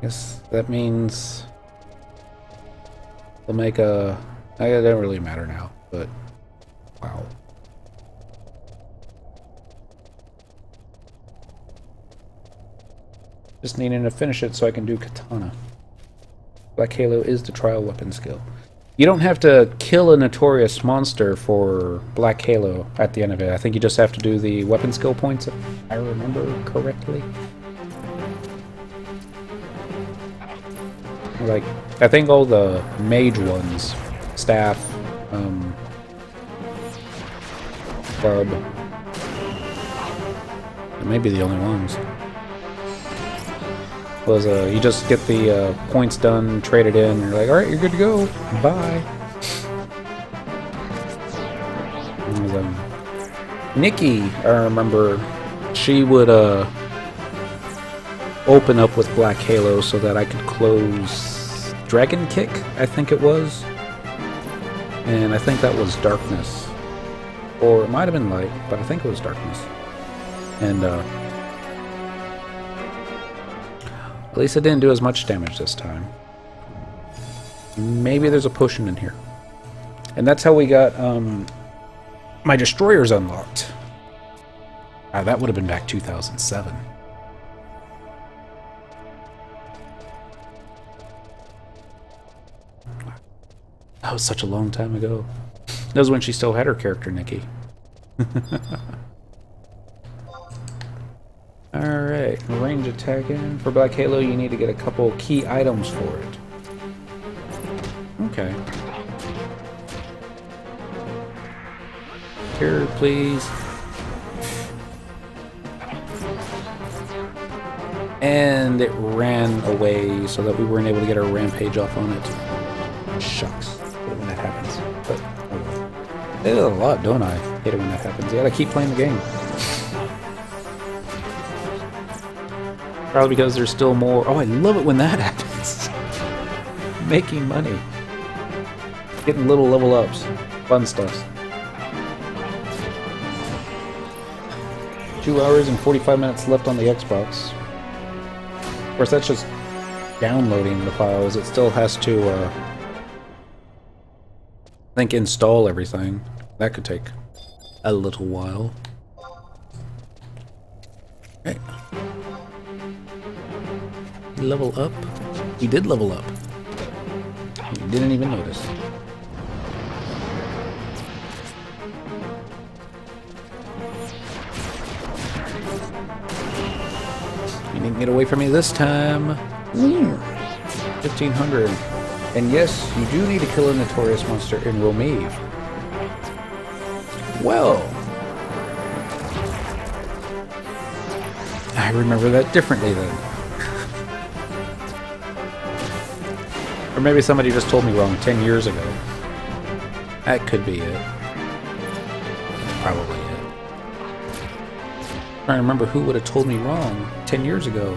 Guess that means they'll make a... It doesn't really matter now, but wow. Just needing to finish it so I can do Katana. Black Halo is the trial weapon skill. You don't have to kill a notorious monster for Black Halo at the end of it. I think you just have to do the weapon skill points, if I remember correctly. Like, I think all the mage ones, staff, club, they may be the only ones. Was you just get the points done, trade it in, and you're like, alright, you're good to go. Bye. Nikki, I remember, she would open up with Black Halo so that I could close Dragon Kick, I think it was. And I think that was Darkness. Or it might have been Light, but I think it was Darkness. And at least it didn't do as much damage this time. Maybe there's a potion in here. And that's how we got my destroyers unlocked. That would have been back 2007. That was such a long time ago. That was when she still had her character, Nikki. Alright, range attacking. For Black Halo, you need to get a couple key items for it. Okay. Here, please. And it ran away so that we weren't able to get our rampage off on it. Shucks. I hate it when that happens. But, oh well. I do it a lot, don't I? Hate it when that happens. You gotta keep playing the game. Probably because there's still more... Oh, I love it when that happens. Making money. Getting little level ups. Fun stuff. 2 hours and 45 minutes left on the Xbox. Of course, that's just downloading the files. It still has to, I think, install everything. That could take a little while. Okay. Level up? He did level up. You didn't even notice. You didn't get away from me this time. 1,500. And yes, you do need to kill a notorious monster in Romave. Well, I remember that differently then. Or maybe somebody just told me wrong 10 years ago. That could be it. Probably it. I'm trying to remember who would have told me wrong 10 years ago.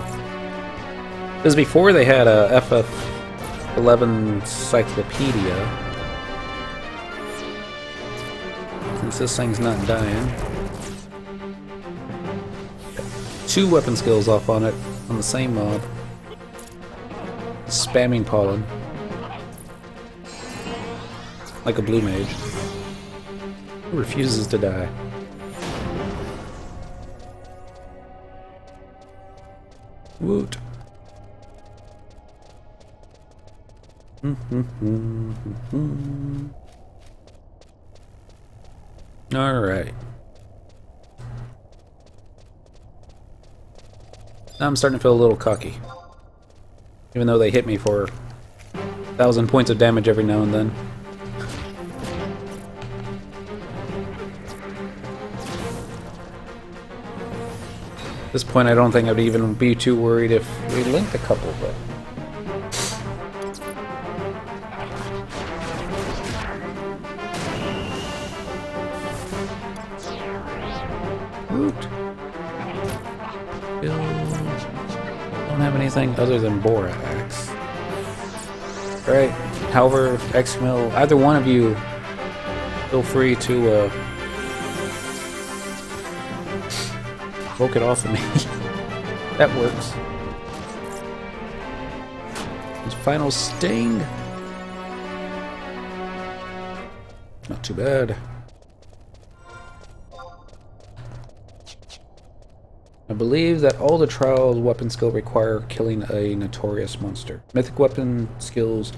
This was before they had a FF11 encyclopedia. Since this thing's not dying. 2 weapon skills off on it, on the same mob. Spamming pollen. Like a blue mage. Who refuses to die. Woot. Alright. Now I'm starting to feel a little cocky. Even though they hit me for 1,000 points of damage every now and then. At this point I don't think I'd even be too worried if we linked a couple, but... Root. Don't have anything other than borax. Right. However, X-Mill, either one of you, feel free to poke it off of me. That works. His final sting. Not too bad. I believe that all the trial weapon skill require killing a notorious monster. Mythic weapon skills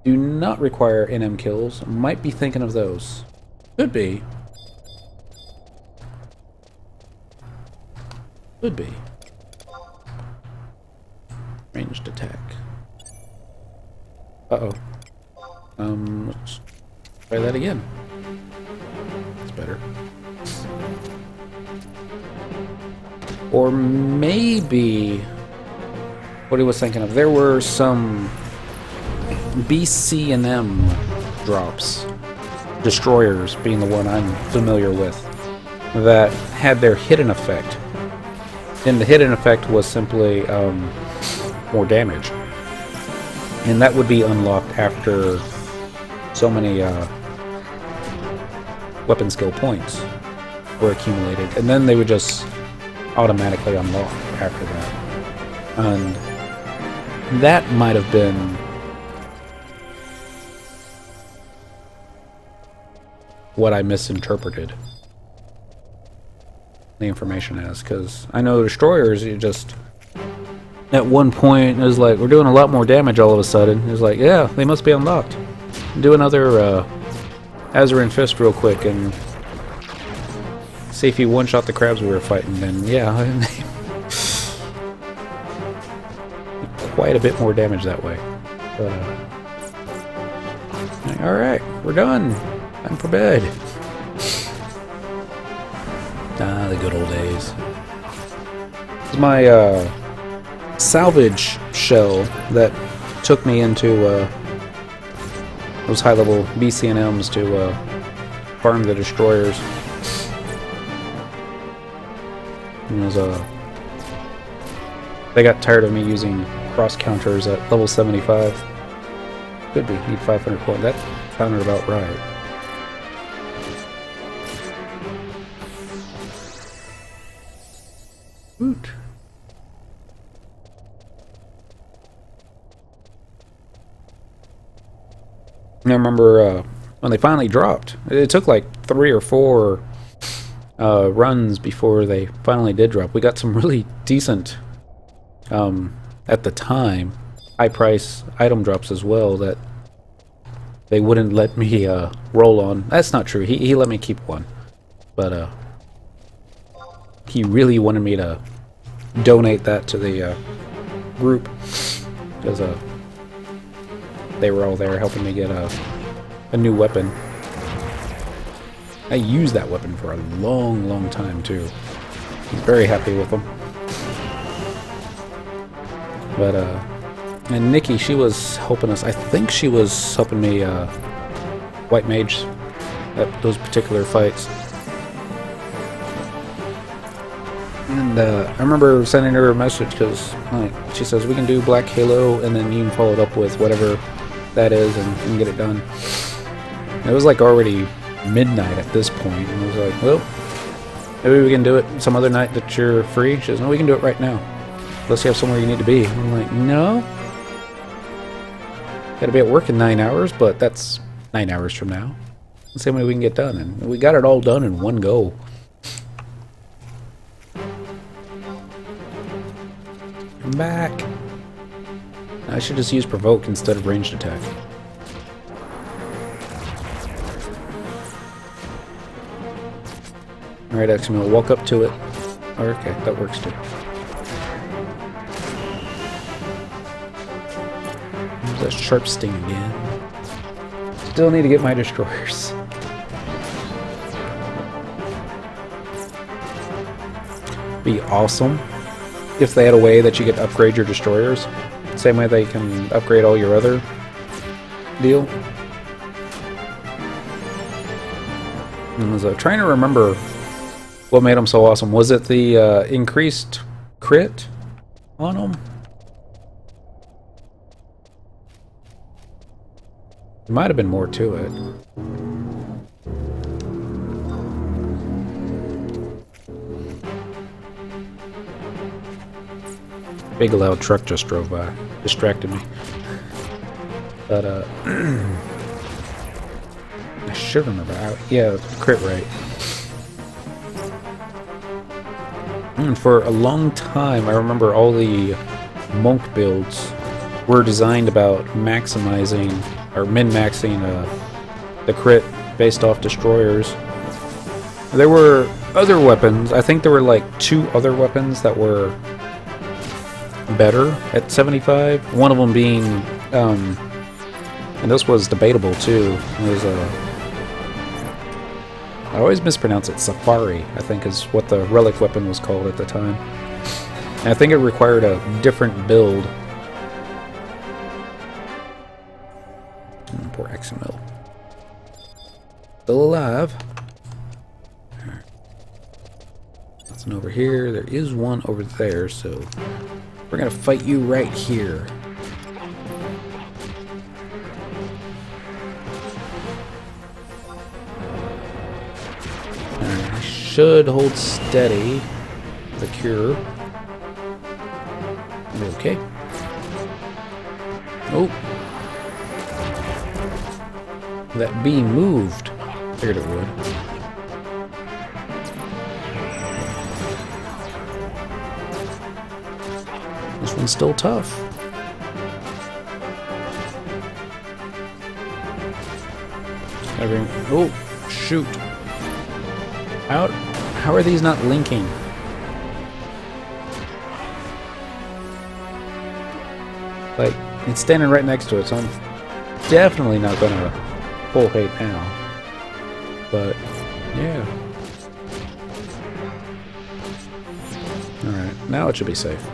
do not require NM kills. Might be thinking of those. Could be. Could be. Ranged attack. Uh-oh. Let's try that again. It's better. Or maybe what he was thinking of. There were some BC&M drops, destroyers being the one I'm familiar with, that had their hidden effect. And the hidden effect was simply more damage. And that would be unlocked after so many weapon skill points were accumulated. And then they would just automatically unlock after that. And that might have been what I misinterpreted the information as, because I know destroyers, you just at one point it was like, we're doing a lot more damage all of a sudden. It was like, yeah, they must be unlocked. Do another Azarin Fist real quick and see if you one-shot the crabs we were fighting, then yeah, quite a bit more damage that way. But, alright, we're done. Time for bed. Ah, the good old days. This is my salvage shell that took me into those high-level BC&Ms to farm the destroyers. It was, they got tired of me using cross counters at level 75. Could be, need 500 points. That sounded about right. Woot. I remember when they finally dropped. It took like 3 or 4 runs before they finally did drop. We got some really decent, at the time, high price item drops as well that they wouldn't let me roll on. That's not true. He let me keep one, but he really wanted me to donate that to the group because they were all there helping me get a new weapon. I used that weapon for a long, long time too. I'm very happy with them. But and Nikki, she was helping us. I think she was helping me white mage at those particular fights. And I remember sending her a message because she says we can do Black Halo and then you can follow it up with whatever that is and you can get it done. And it was like already midnight at this point, and I was like, well, maybe we can do it some other night that you're free. She says, no, we can do it right now. Unless you have somewhere you need to be. I'm like, no. Gotta be at work in 9 hours, but that's 9 hours from now. Let's see how many we can get done. And we got it all done in one go. I'm back. I should just use provoke instead of ranged attack. Alright, Eximo, walk up to it. Okay, that works too. There's that sharp sting again. Still need to get my destroyers. Be awesome if they had a way that you could upgrade your destroyers. Same way they can upgrade all your other deal. I was trying to remember what made them so awesome. Was it the increased crit on them? There might have been more to it. Big loud truck just drove by. Distracted me. But, I should remember. Yeah, crit rate. And for a long time, I remember all the monk builds were designed about maximizing, or min-maxing, the crit based off destroyers. There were other weapons. I think there were like 2 other weapons that were better at 75. One of them being, and this was debatable too. It was I always mispronounce it. Safari, I think, is what the relic weapon was called at the time. And I think it required a different build. Poor XML. Still alive. That's an over here. There is one over there, so we're gonna fight you right here. I should hold steady. The cure. Okay. Oh. That bee moved. Figured it would. This one's still tough. Oh, shoot. How are these not linking? Like, it's standing right next to it, so I'm definitely not gonna full hate now. But, yeah. Alright, now it should be safe.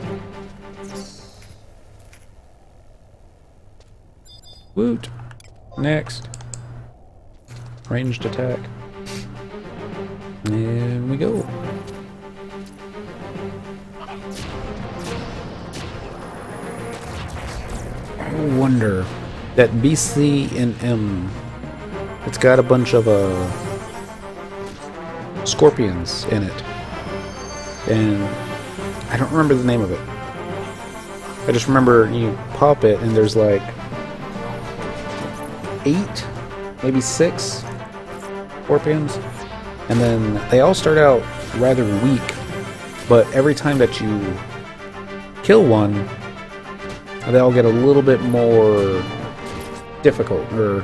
Woot! Next. Ranged attack. And we go. I wonder that BC and M, it's got a bunch of scorpions in it, and I don't remember the name of it. I just remember you pop it and there's like 8, maybe 6 scorpions, and then they all start out rather weak, but every time that you kill one, they all get a little bit more difficult, or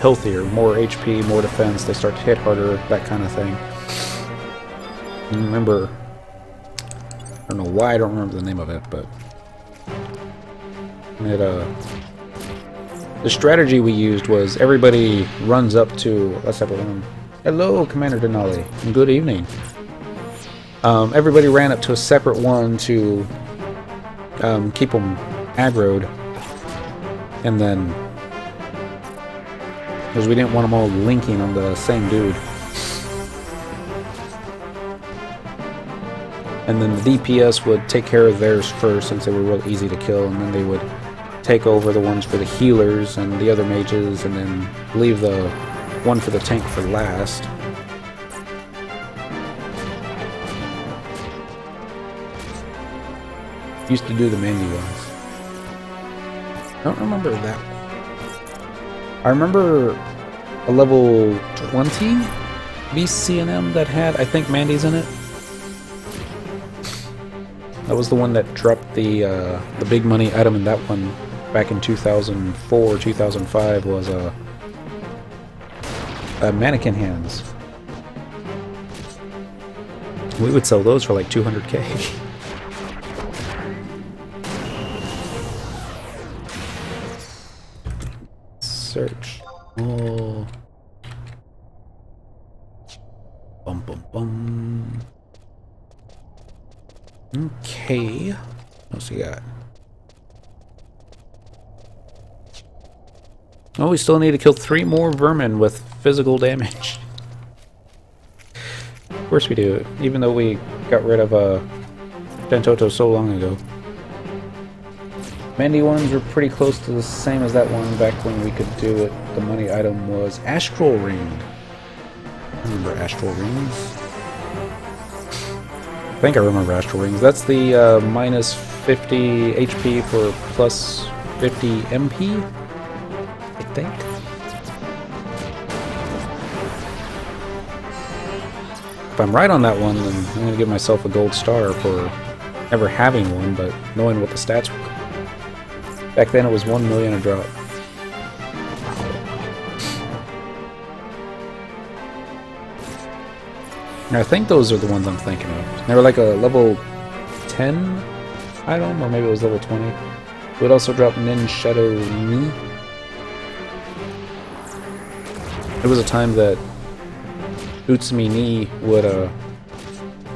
healthier, more HP, more defense, they start to hit harder, that kind of thing. And remember, I don't know why I don't remember the name of it, but it, the strategy we used was everybody runs up to a separate one. Hello, Commander Denali, and good evening. Everybody ran up to a separate one to keep them aggroed, and then because we didn't want them all linking on the same dude. And then the DPS would take care of theirs first, since they were real easy to kill, and then they would take over the ones for the healers and the other mages, and then leave the one for the tank for last. Used to do the Mandy ones. I don't remember that. I remember a level 20 BCNM that had, I think, Mandy's in it. That was the one that dropped the big money item in that one back in 2004, 2005 was mannequin hands. We would sell those for like 200K. Search. Oh. Bum bum bum. Okay. What else we got? Oh, we still need to kill 3 more vermin with physical damage. Of course we do, even though we got rid of Dentoto so long ago. Mandy ones were pretty close to the same as that one back when we could do it. The money item was Astral Ring. I remember Astral Rings. I think I remember Astral Rings. That's the minus 50 HP for plus 50 MP, I think. If I'm right on that one, then I'm going to give myself a gold star for never having one, but knowing what the stats were. Back then it was 1 million a drop. And I think those are the ones I'm thinking of. They were like a level 10 item, or maybe it was level 20. It would also drop Nin Shadow Ni. It was a time that Utsumi Ni would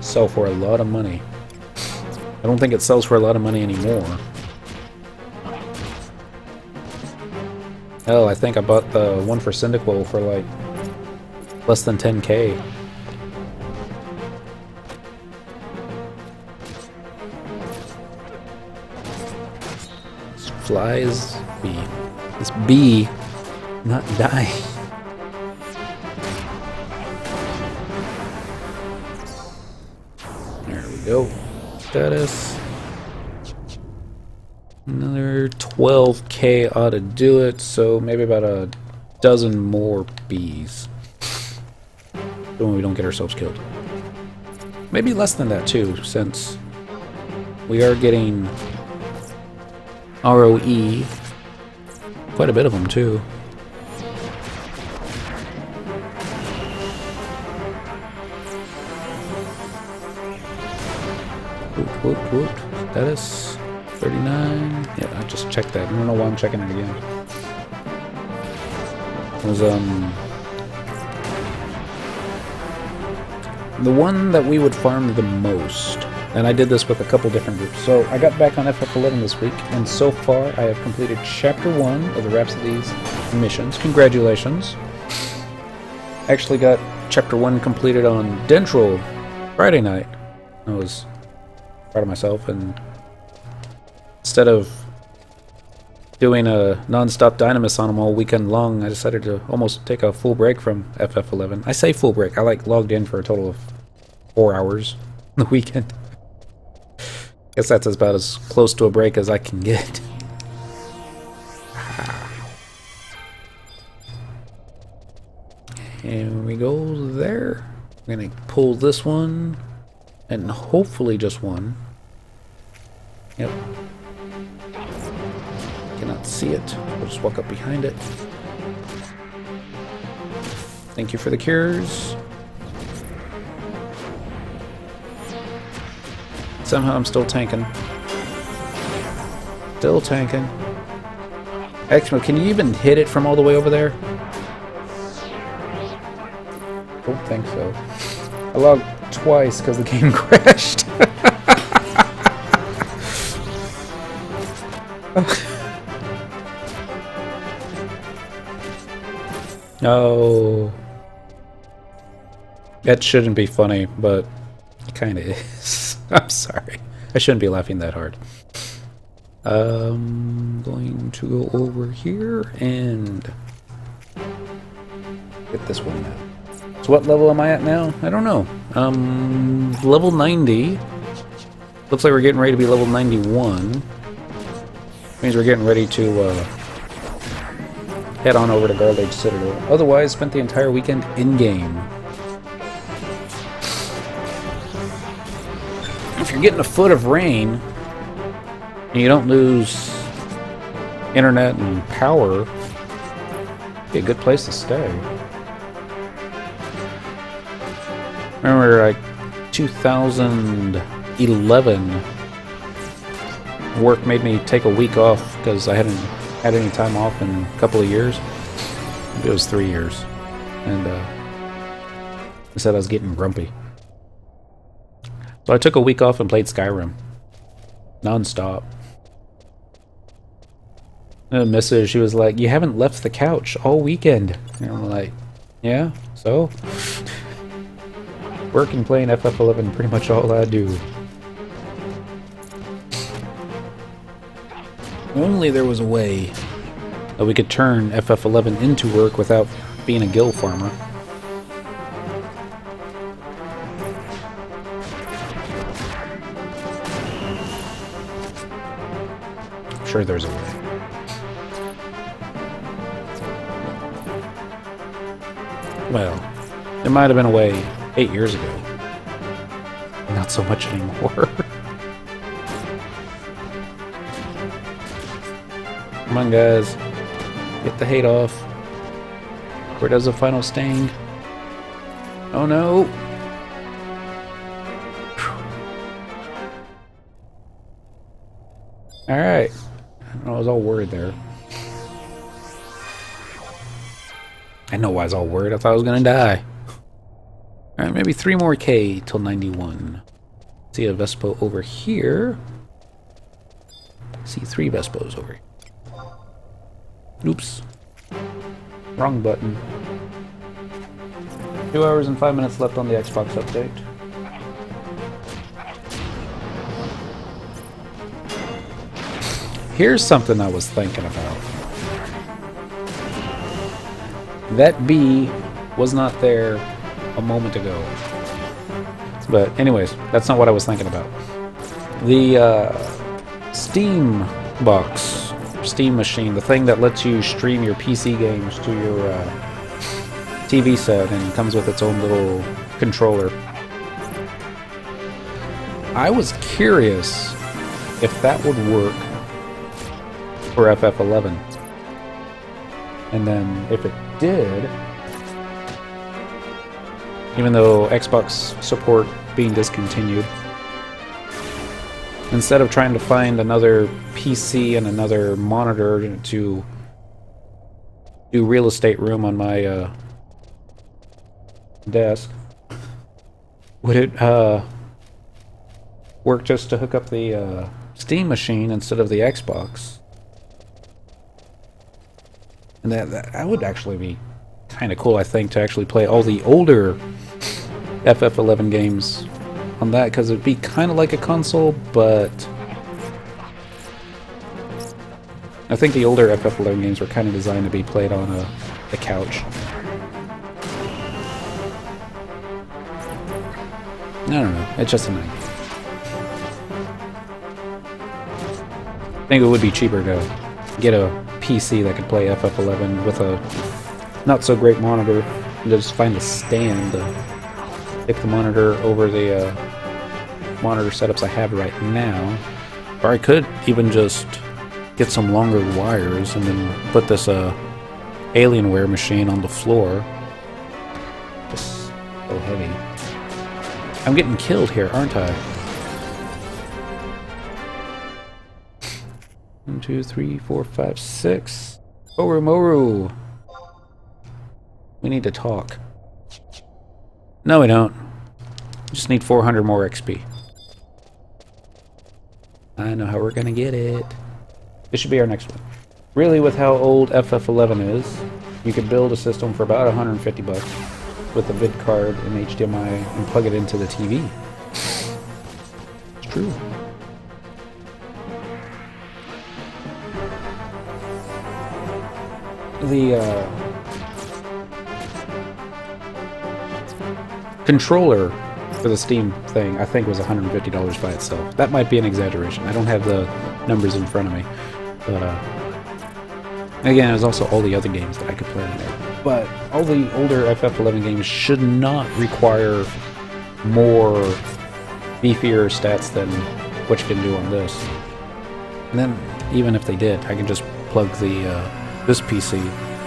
sell for a lot of money. I don't think it sells for a lot of money anymore. Hell, I think I bought the one for Cyndaquil for like less than 10K. This flies bee. This bee not die. There we go. Status. Another 12K ought to do it, so maybe about a dozen more bees. So we don't get ourselves killed. Maybe less than that too, since we are getting ROE. Quite a bit of them too. Whoop, whoop, whoop. Status 39. Yeah, I just checked that. I don't know why I'm checking it again. It was the one that we would farm the most. And I did this with a couple different groups. So I got back on FF11 this week, and so far I have completed Chapter 1 of the Rhapsody's missions. Congratulations. I actually got Chapter 1 completed on dentrel Friday night. I was proud of myself, and instead of doing a non-stop Dynamis on them all weekend long, I decided to almost take a full break from FF11. I say full break. I logged in for a total of 4 hours on the weekend. Guess that's about as close to a break as I can get. And we go there. I'm gonna pull this one, and hopefully just one. Yep. Cannot see it. We'll just walk up behind it. Thank you for the cures. Somehow I'm still tanking. Still tanking. Actually, can you even hit it from all the way over there? Don't think so. I logged twice because the game crashed. No. That shouldn't be funny, but it kind of is. I'm sorry. I shouldn't be laughing that hard. Going to go over here and get this one now. So what level am I at now? I don't know. Level 90. Looks like we're getting ready to be level 91. Means we're getting ready to head on over to Garbage Citadel. Otherwise, spent the entire weekend in-game. if you're getting a foot of rain and you don't lose internet and power, it'd be a good place to stay. Remember, like 2011, work made me take a week off because I hadn't had any time off in a couple of years. It was 3 years, and I said I was getting grumpy. So I took a week off and played Skyrim. Non-stop. And the missus, she was like, "You haven't left the couch all weekend." And I'm like, "Yeah, so?" Work and playing FF11, pretty much all I do. Only there was a way that we could turn FF11 into work without being a guild farmer. I'm sure there's a way. Well, there might have been a way 8 years ago. Not so much anymore. Come on, guys. Get the hate off. Where does the final sting? Oh no! Alright. I was all worried there. I know why I was all worried. I thought I was gonna die. Alright, maybe 3 more K till 91. See a Vespo over here. See 3 Vespos over here. Oops. Wrong button. 2 hours and 5 minutes left on the Xbox update. Here's something I was thinking about. That bee was not there a moment ago. But anyways, that's not what I was thinking about. The Steam box, Steam machine, the thing that lets you stream your PC games to your TV set and comes with its own little controller. I was curious if that would work for FF11. And then if it did, even though Xbox support being discontinued, instead of trying to find another PC and another monitor to do real estate room on my desk, would it work just to hook up the Steam machine instead of the Xbox? And that would actually be kind of cool, I think, to actually play all the older FF11 games on that, because it'd be kind of like a console, but I think the older FF11 games were kind of designed to be played on the couch. I don't know, it's just an idea. I think it would be cheaper to get a PC that could play FF11 with a not so great monitor, and just find a stand to stick the monitor over the monitor setups I have right now. Or I could even just get some longer wires and then put this Alienware machine on the floor. Just so heavy. I'm getting killed here, aren't I? 1, 2, 3, 4, 5, 6. Moru. We need to talk. No, we don't. We just need 400 more XP. I know how we're gonna get it. This should be our next one. Really, with how old FF11 is, you could build a system for about 150 bucks with a vid card and HDMI and plug it into the TV. It's true. The controller for the Steam thing, I think, was $150 by itself. That might be an exaggeration. I don't have the numbers in front of me. But, again, there's also all the other games that I could play on there. But all the older FF11 games should not require more beefier stats than what you can do on this. And then, even if they did, I can just plug the this PC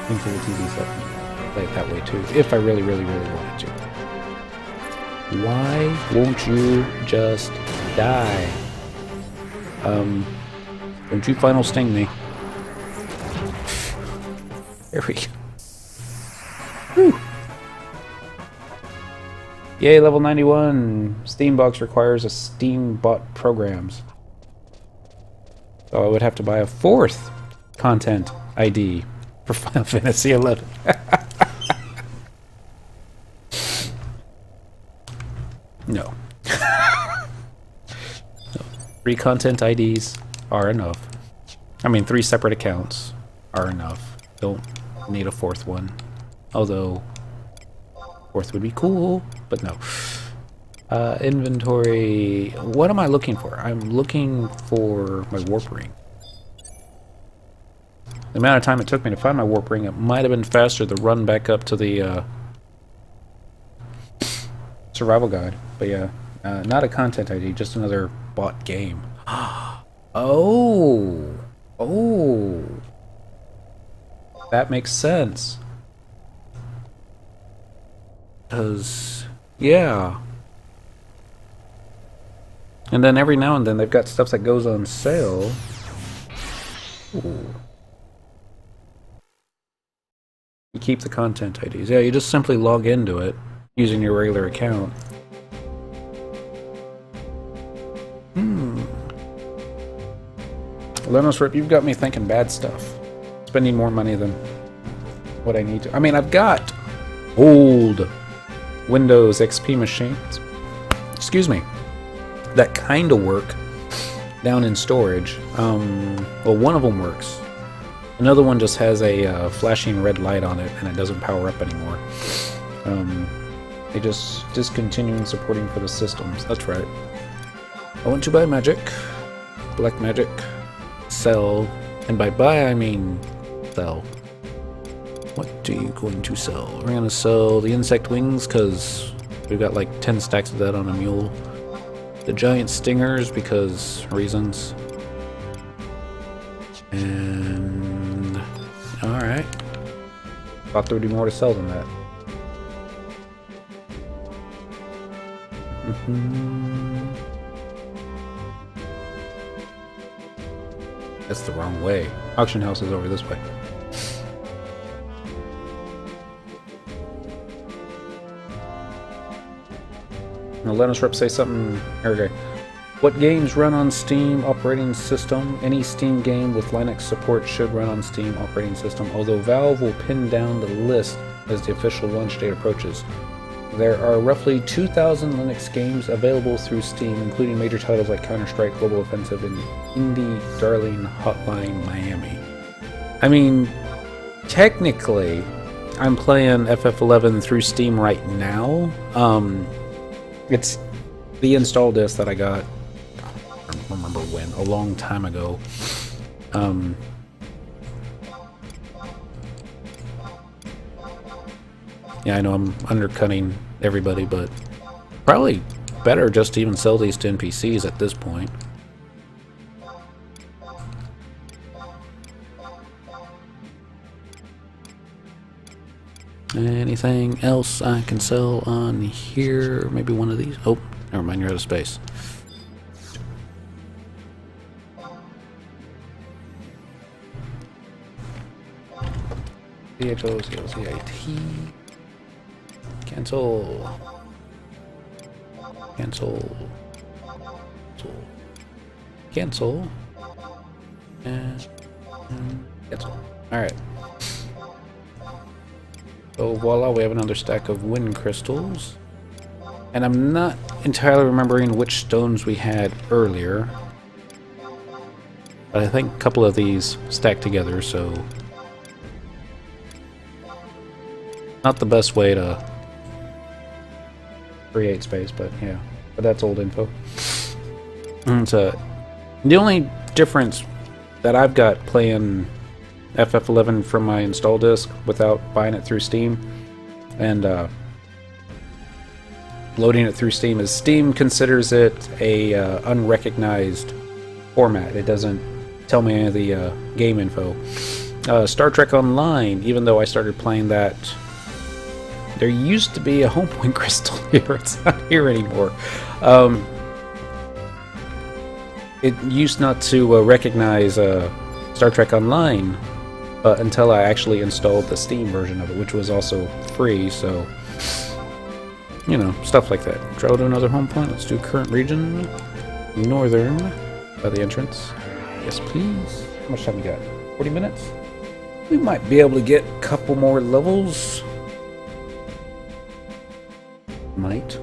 into the TV set and play it that way too, if I really, really, really wanted to. Why won't you just die? Don't you final sting me. There we go. Whew. Yay, level 91. Steambox requires a Steam bot programs. So I would have to buy a 4th content ID for Final Fantasy XI. No. 3 content IDs are enough. I mean, 3 separate accounts are enough. Don't need a 4th one. Although, 4th would be cool, but no. Inventory. What am I looking for? I'm looking for my warp ring. The amount of time it took me to find my warp ring, it might have been faster to run back up to the survival guide. But yeah, not a content ID, just another bot game. Oh! Oh! That makes sense. Because, yeah. And then every now and then they've got stuff that goes on sale. Ooh. You keep the content IDs. Yeah, you just simply log into it using your regular account. lanosrep, you've got me thinking bad stuff. Spending more money than what I need to. I mean, I've got old Windows XP machines. Excuse me. That kind of work down in storage. Well, one of them works. Another one just has a flashing red light on it, and it doesn't power up anymore. They just discontinuing supporting for the systems. That's right. I want to buy magic, black magic, sell, and by buy I mean sell. What are you going to sell? We're gonna sell the insect wings because we've got like 10 stacks of that on a mule. The giant stingers because reasons. And alright. Thought there would be more to sell than that. That's the wrong way. Auction house is over this way. Now let us rep say something. Okay. What games run on Steam operating system? Any Steam game with Linux support should run on Steam operating system, although Valve will pin down the list as the official launch date approaches. There are roughly 2,000 Linux games available through Steam, including major titles like Counter-Strike, Global Offensive, and Indie Darling Hotline Miami. I mean, technically, I'm playing FF11 through Steam right now. It's the install disc that I got, I don't remember when, a long time ago. Yeah, I know I'm undercutting everybody, but probably better just to even sell these to NPCs at this point. Anything else I can sell on here? Maybe one of these? Oh, never mind, you're out of space. CHOCLCIT. Cancel. Cancel. Cancel. And cancel. Alright. So voila, we have another stack of wind crystals. And I'm not entirely remembering which stones we had earlier. But I think a couple of these stacked together, so... not the best way to create space, but yeah. But that's old info. So, the only difference that I've got playing FF11 from my install disc without buying it through Steam and loading it through Steam is Steam considers it a unrecognized format. It doesn't tell me any of the game info. Star Trek Online, even though I started playing that, there used to be a home point crystal here. It's not here anymore. It used not to recognize Star Trek Online until I actually installed the Steam version of it, which was also free, so, you know, stuff like that. Travel to another home point. Let's do current region. Northern, by the entrance. Yes, please. How much time we got? 40 minutes? We might be able to get a couple more levels. Might.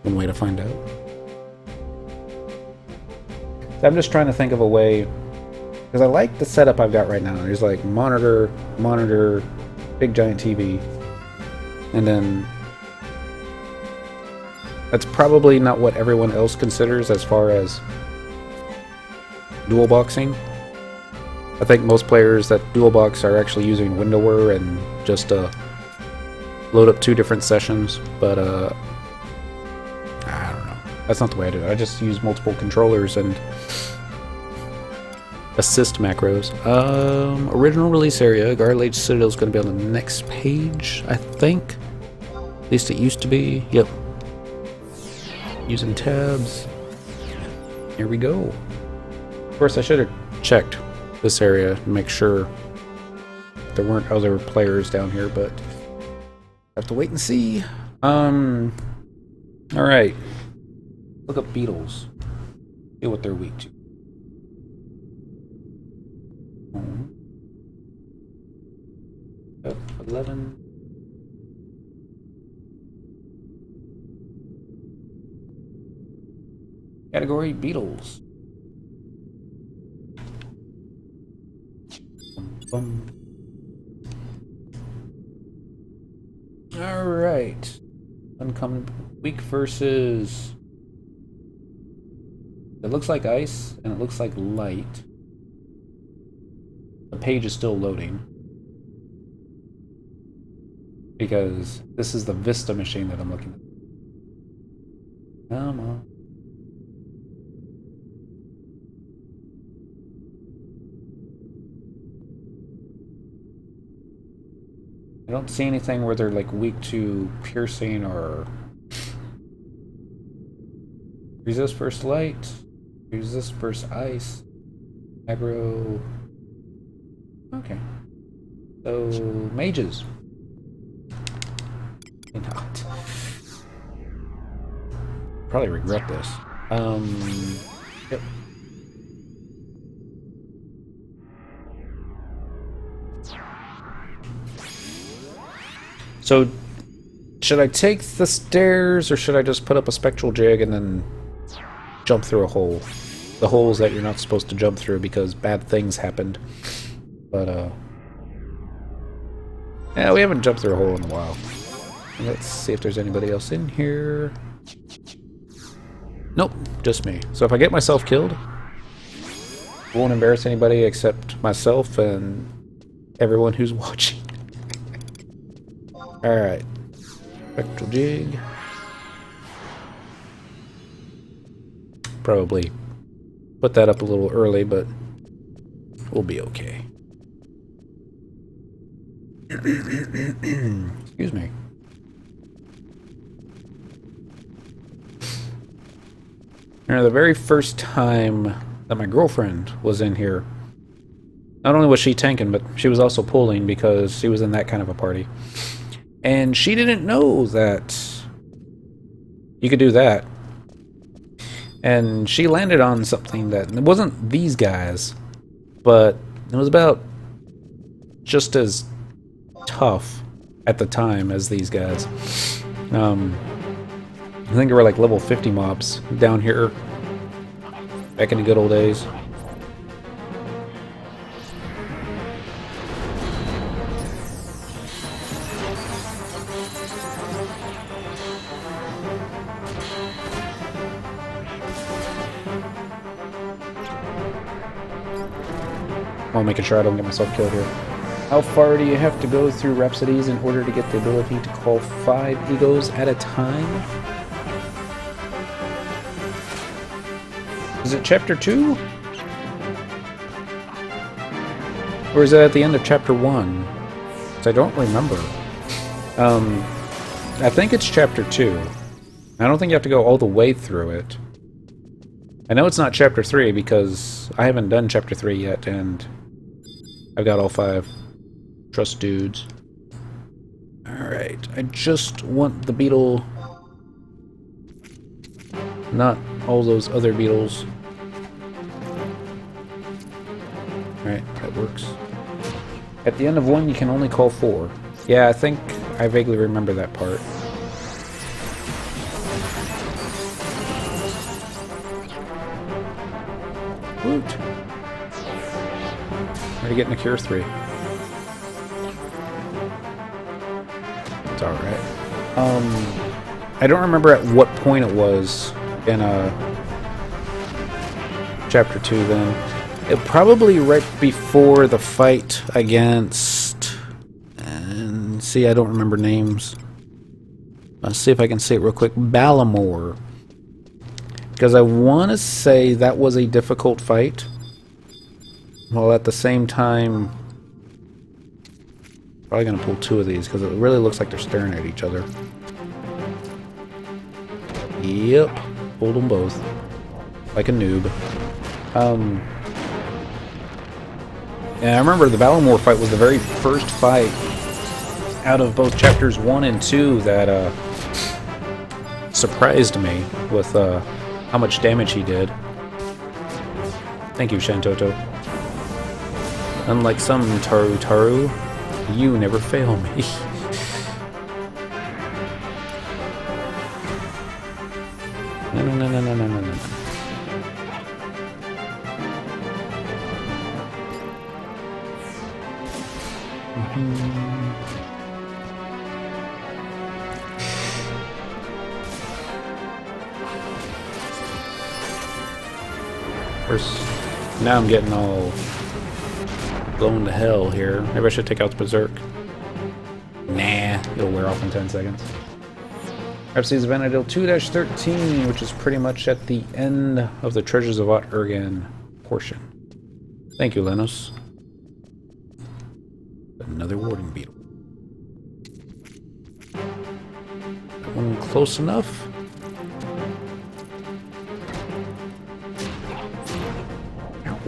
One way to find out. I'm just trying to think of a way, because I like the setup I've got right now. There's like monitor, big giant TV, and then that's probably not what everyone else considers as far as dual boxing. I think most players that dual box are actually using Windower and just load up 2 different sessions, but I don't know. That's not the way I do it. I just use multiple controllers and assist macros. Original release area. Garlage Citadel is going to be on the next page, I think. At least it used to be. Yep. Using tabs. Here we go. Of course, I should have checked this area to make sure there weren't other players down here, but I have to wait and see. Alright. Look up beetles. See what they're weak to. Up 11. Category beetles. Alright. Uncommon weak versus. It looks like ice and it looks like light. The page is still loading. Because this is the Vista machine that I'm looking at. Come on. I don't see anything where they're like weak to piercing or resist versus light, resist versus ice, aggro. Okay. So mages. Maybe not. Probably regret this. Yep. So, should I take the stairs, or should I just put up a spectral jig and then jump through a hole? The holes that you're not supposed to jump through because bad things happened. But, yeah, we haven't jumped through a hole in a while. Let's see if there's anybody else in here. Nope, just me. So if I get myself killed, I won't embarrass anybody except myself and everyone who's watching. Alright. Spectral jig. Probably put that up a little early, but we'll be okay. Excuse me. Now, the very first time that my girlfriend was in here, not only was she tanking, but she was also pulling because she was in that kind of a party. And she didn't know that you could do that. And she landed on something that it wasn't these guys, but it was about just as tough at the time as these guys. I think there were like level 50 mobs down here back in the good old days. While making sure I don't get myself killed here. How far do you have to go through Rhapsodies in order to get the ability to call 5 egos at a time? Is it chapter 2? Or is it at the end of chapter 1? 'Cause I don't remember. I think it's chapter 2. I don't think you have to go all the way through it. I know it's not chapter 3 because I haven't done chapter 3 yet, and I've got all 5 trust dudes. Alright, I just want the beetle, not all those other beetles. Alright, that works. At the end of 1, you can only call 4. Yeah, I think I vaguely remember that part. Woot! Already getting a cure 3. It's alright. I don't remember at what point it was in chapter 2 then. It probably right before the fight against... And see, I don't remember names. Let's see if I can say it real quick. Balamore. Because I want to say that was a difficult fight. While at the same time... Probably going to pull 2 of these because it really looks like they're staring at each other. Yep. Pulled them both. Like a noob. And I remember the Balamore fight was the very first fight out of both chapters 1 and 2 that surprised me with how much damage he did. Thank you, Shantoto. Unlike some Taru, you never fail me. No. First, now I'm getting all blown to hell here. Maybe I should take out the Berserk. Nah, it'll wear off in 10 seconds. Rhapsody's Vanadil 2-13, which is pretty much at the end of the Treasures of Ot Urgan portion. Thank you, Lenos. Another warding beetle. That one close enough. Ow.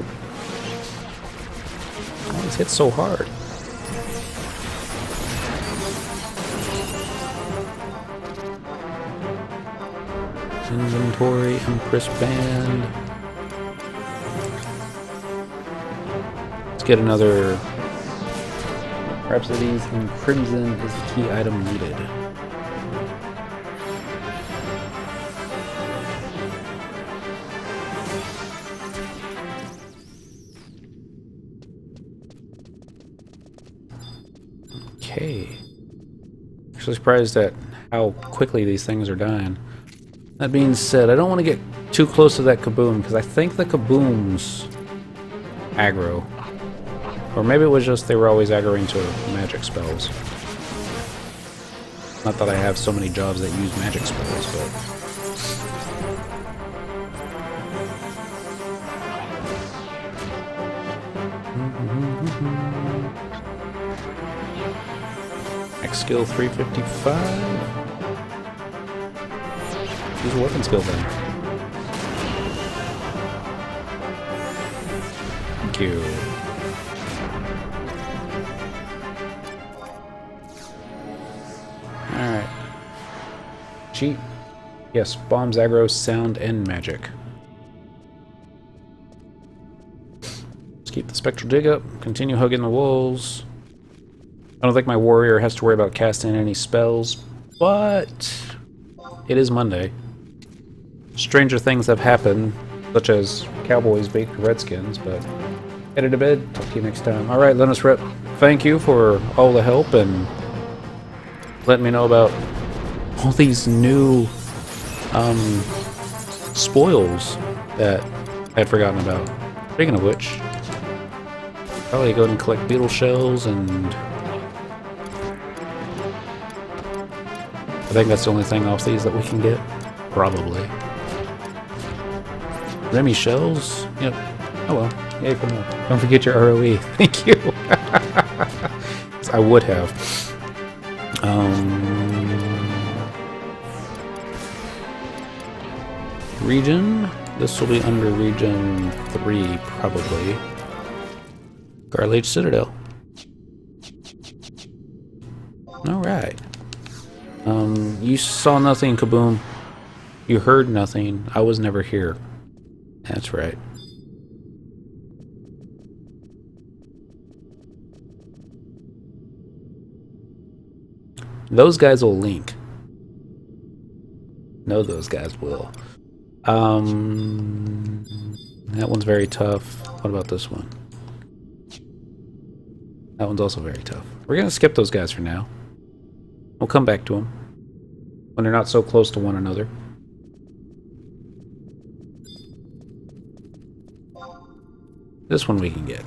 Oh, this hits so hard. Inventory, Empress Band. Let's get another Rhapsodies in Crimson is the key item needed. Okay. Actually surprised at how quickly these things are dying. That being said, I don't want to get too close to that Kaboom, because I think the Kaboom's aggro. Or maybe it was just they were always aggroing to magic spells. Not that I have so many jobs that use magic spells, but... Max skill 355. Use a weapon skill then. Thank you. Alright. Cheat. Yes, bombs, aggro, sound, and magic. Let's keep the spectral dig up. Continue hugging the walls. I don't think my warrior has to worry about casting any spells, but it is Monday. Stranger things have happened, such as cowboys beat the redskins, but headed to bed. Talk to you next time. Alright, lanosrep, thank you for all the help and letting me know about all these new spoils that I had forgotten about. Speaking of which, probably go and collect beetle shells, and I think that's the only thing off these that we can get. Probably. Remy shells? Yep. Oh well. Yay for more. Don't forget your ROE. Thank you. I would have. Region? This will be under region 3, probably. Garlage Citadel. Alright. You saw nothing, Kaboom. You heard nothing. I was never here. That's right. Those guys will link. No, those guys will. That one's very tough. What about this one? That one's also very tough. We're gonna skip those guys for now. We'll come back to them when they're not so close to one another. This one we can get.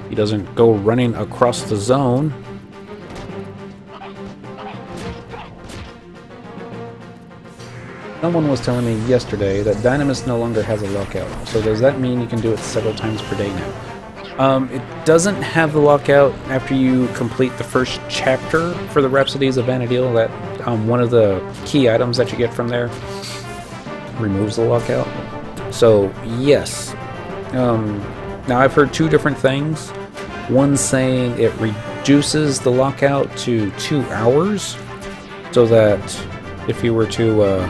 He doesn't go running across the zone. Someone was telling me yesterday that Dynamis no longer has a lockout. So does that mean you can do it several times per day now? It doesn't have the lockout after you complete the first chapter for the Rhapsodies of Vana'diel. That one of the key items that you get from there removes the lockout. So yes. Now I've heard two different things. One saying it reduces the lockout to 2 hours, so that if you were to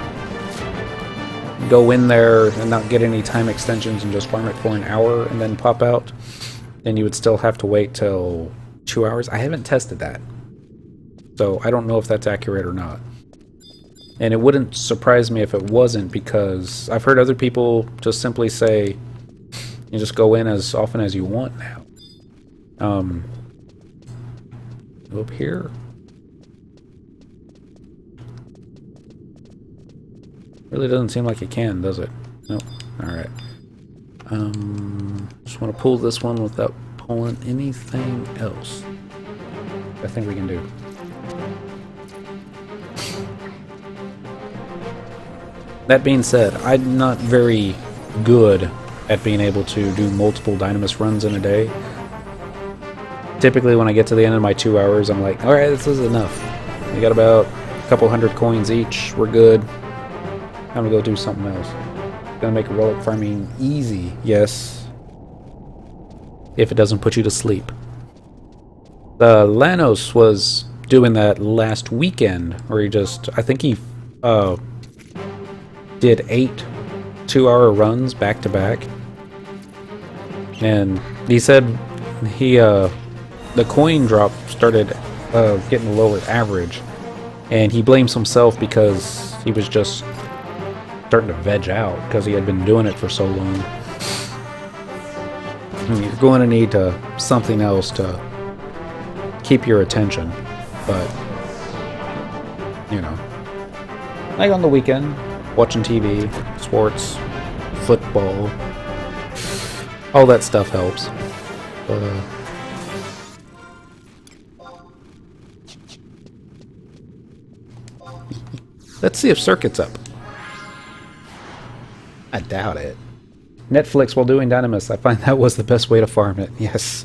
go in there and not get any time extensions and just farm it for an hour and then pop out, then you would still have to wait till 2 hours. I haven't tested that, so I don't know if that's accurate or not. And it wouldn't surprise me if it wasn't, because I've heard other people just simply say you just go in as often as you want now. Up here. Really doesn't seem like it can, does it? Nope. Alright. Just want to pull this one without pulling anything else. I think we can do. That being said, I'm not very good at being able to do multiple Dynamis runs in a day. Typically when I get to the end of my 2 hours, I'm like, alright, this is enough. We got about a couple hundred coins each, we're good. Time to go do something else. Gonna make relic farming easy, yes. If it doesn't put you to sleep. The Lanos was doing that last weekend, where he just, I think he did 8 2-hour runs back to back. And he said he, the coin drop started getting a lower average. And he blames himself because he was just starting to veg out because he had been doing it for so long. And you're going to need something else to keep your attention, but you know, like on the weekend, watching TV, sports, football, all that stuff helps. Let's see if Circuit's up. I doubt it. Netflix while doing Dynamis. I find that was the best way to farm it. Yes.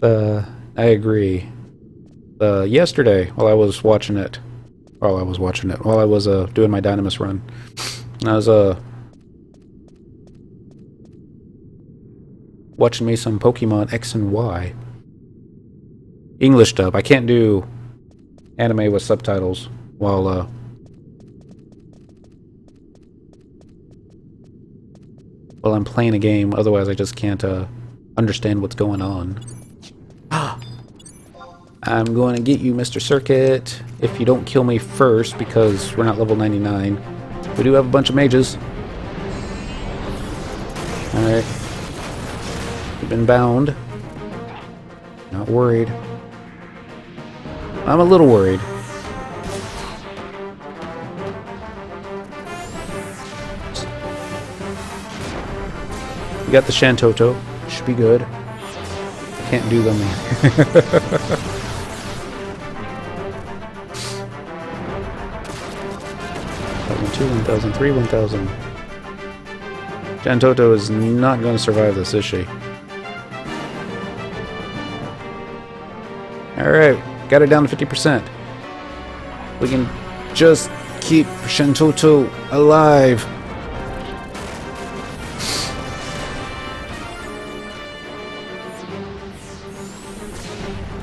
I agree. Yesterday, while I was watching it, while I was doing my Dynamis run, I was watching me some Pokemon X and Y. English dub. I can't do anime with subtitles while I'm playing a game, otherwise I just can't understand what's going on. I'm going to get you, Mr. Circuit, if you don't kill me first, because we're not level 99. We do have a bunch of mages. Alright. We've been bound. Not worried. I'm a little worried. We got the Shantoto. Should be good. Can't do them. That one 2, 1,000, 3, 1,000. Jantoto is not going to survive this, is she? Alright, got it down to 50%. We can just keep Shantoto alive.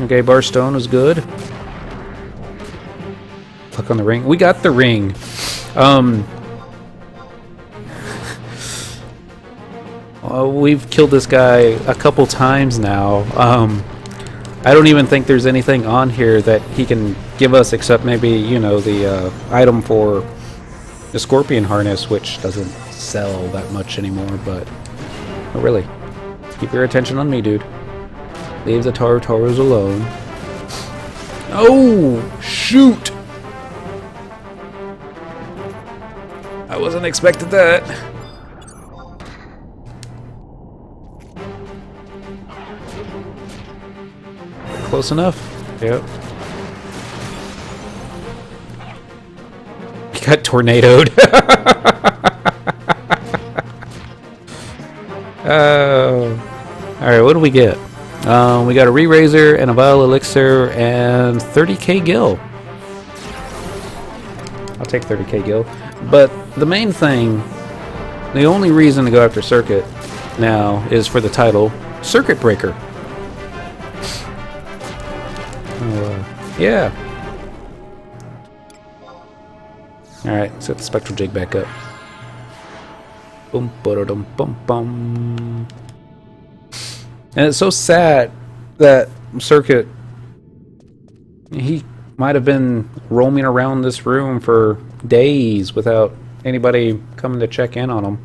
Okay, Barstone was good. Click on the ring. We got the ring. We've killed this guy a couple times now. I don't even think there's anything on here that he can give us except maybe, you know, the item for the scorpion harness, which doesn't sell that much anymore, but oh, really. Keep your attention on me, dude. Leave the Taros alone. Oh, shoot! I wasn't expecting that. Close enough. Yep. He got tornadoed. Oh. Alright, what do we get? We got a re-raiser and a vile elixir and 30k gil. I'll take 30k gil. But the main thing, the only reason to go after Circuit now is for the title, Circuit Breaker. Yeah. Alright, set the spectral jig back up. Boom, ba-da-dum, bum, bum. And it's so sad that Circuit, he might have been roaming around this room for days without anybody coming to check in on him.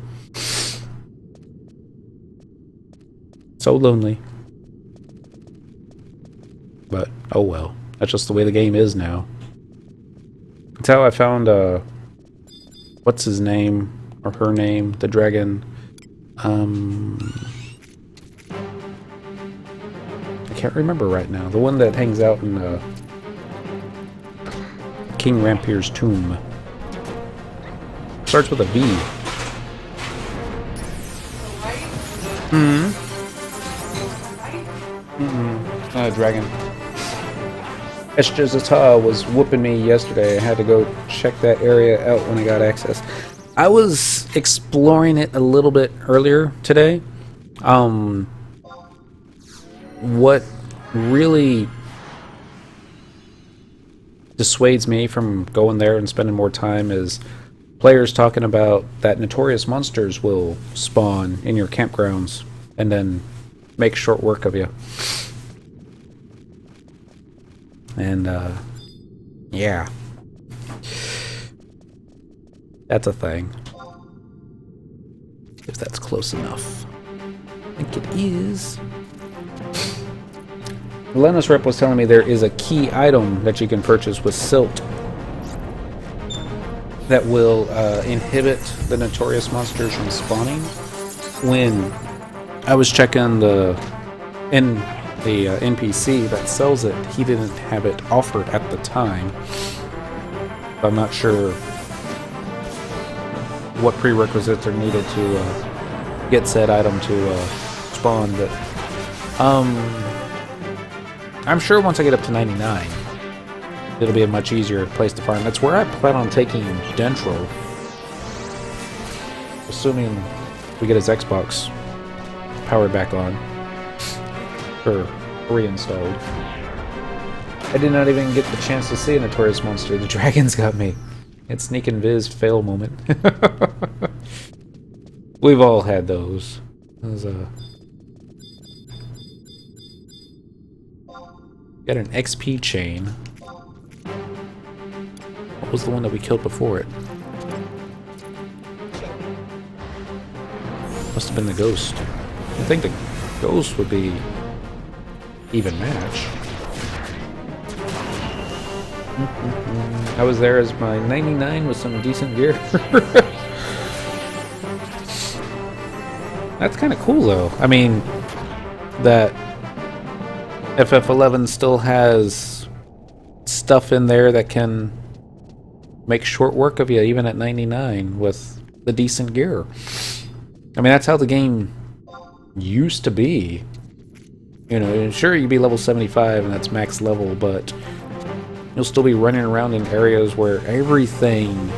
So lonely. But, oh well. That's just the way the game is now. That's how I found, what's his name? Or her name? The dragon. I can't remember right now. The one that hangs out in, King Rampier's tomb. Starts with a V. Dragon. Eshjazata was whooping me yesterday. I had to go check that area out when I got access. I was exploring it a little bit earlier today. What really dissuades me from going there and spending more time is players talking about that notorious monsters will spawn in your campgrounds and then make short work of you. And, yeah. That's a thing. If that's close enough. I think it is. The lanosrep was telling me there is a key item that you can purchase with Silt that will inhibit the notorious monsters from spawning. When I was checking the NPC that sells it, he didn't have it offered at the time. I'm not sure what prerequisites are needed to get said item to spawn, but I'm sure once I get up to 99, it'll be a much easier place to farm. That's where I plan on taking Dentrel, assuming we get his Xbox powered back on. Or reinstalled. I did not even get the chance to see a notorious monster. The dragons got me. It's sneak and viz fail moment. We've all had those. Got an XP chain. What was the one that we killed before it? Must have been the ghost. I think the ghost would be even match. I was there as my 99 with some decent gear. That's kind of cool though. I mean, that FF11 still has stuff in there that can make short work of you even at 99 with the decent gear. I mean, that's how the game used to be. You know, sure, you'd be level 75 and that's max level, but you'll still be running around in areas where everything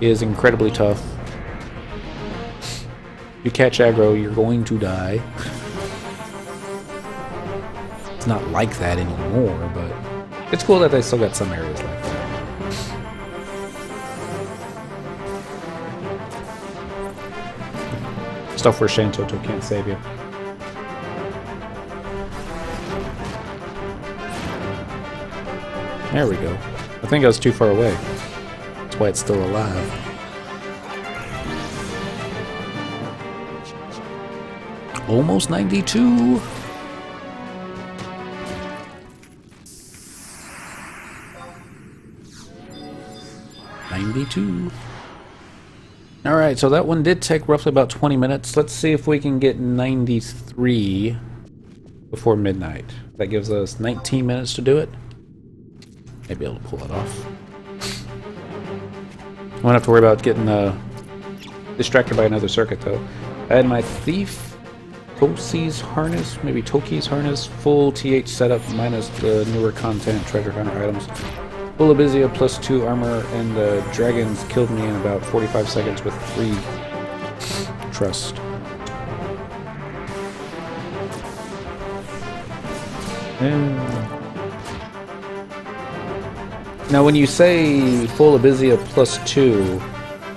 is incredibly tough. You catch aggro, you're going to die. It's not like that anymore, but it's cool that they still got some areas like that. Stuff where Shantoto can't save you. There we go. I think I was too far away. That's why it's still alive. Almost 92. Alright, so that one did take roughly about 20 minutes. Let's see if we can get 93 before midnight. That gives us 19 minutes to do it. Maybe able to pull it off. I won't have to worry about getting distracted by another circuit, though. I had my Thief Toki's harness, maybe Toki's harness, full TH setup minus the newer content, treasure hunter items. Full Abizia plus 2 armor, and the dragons killed me in about 45 seconds with 3 trust. Now when you say full Abizia plus 2,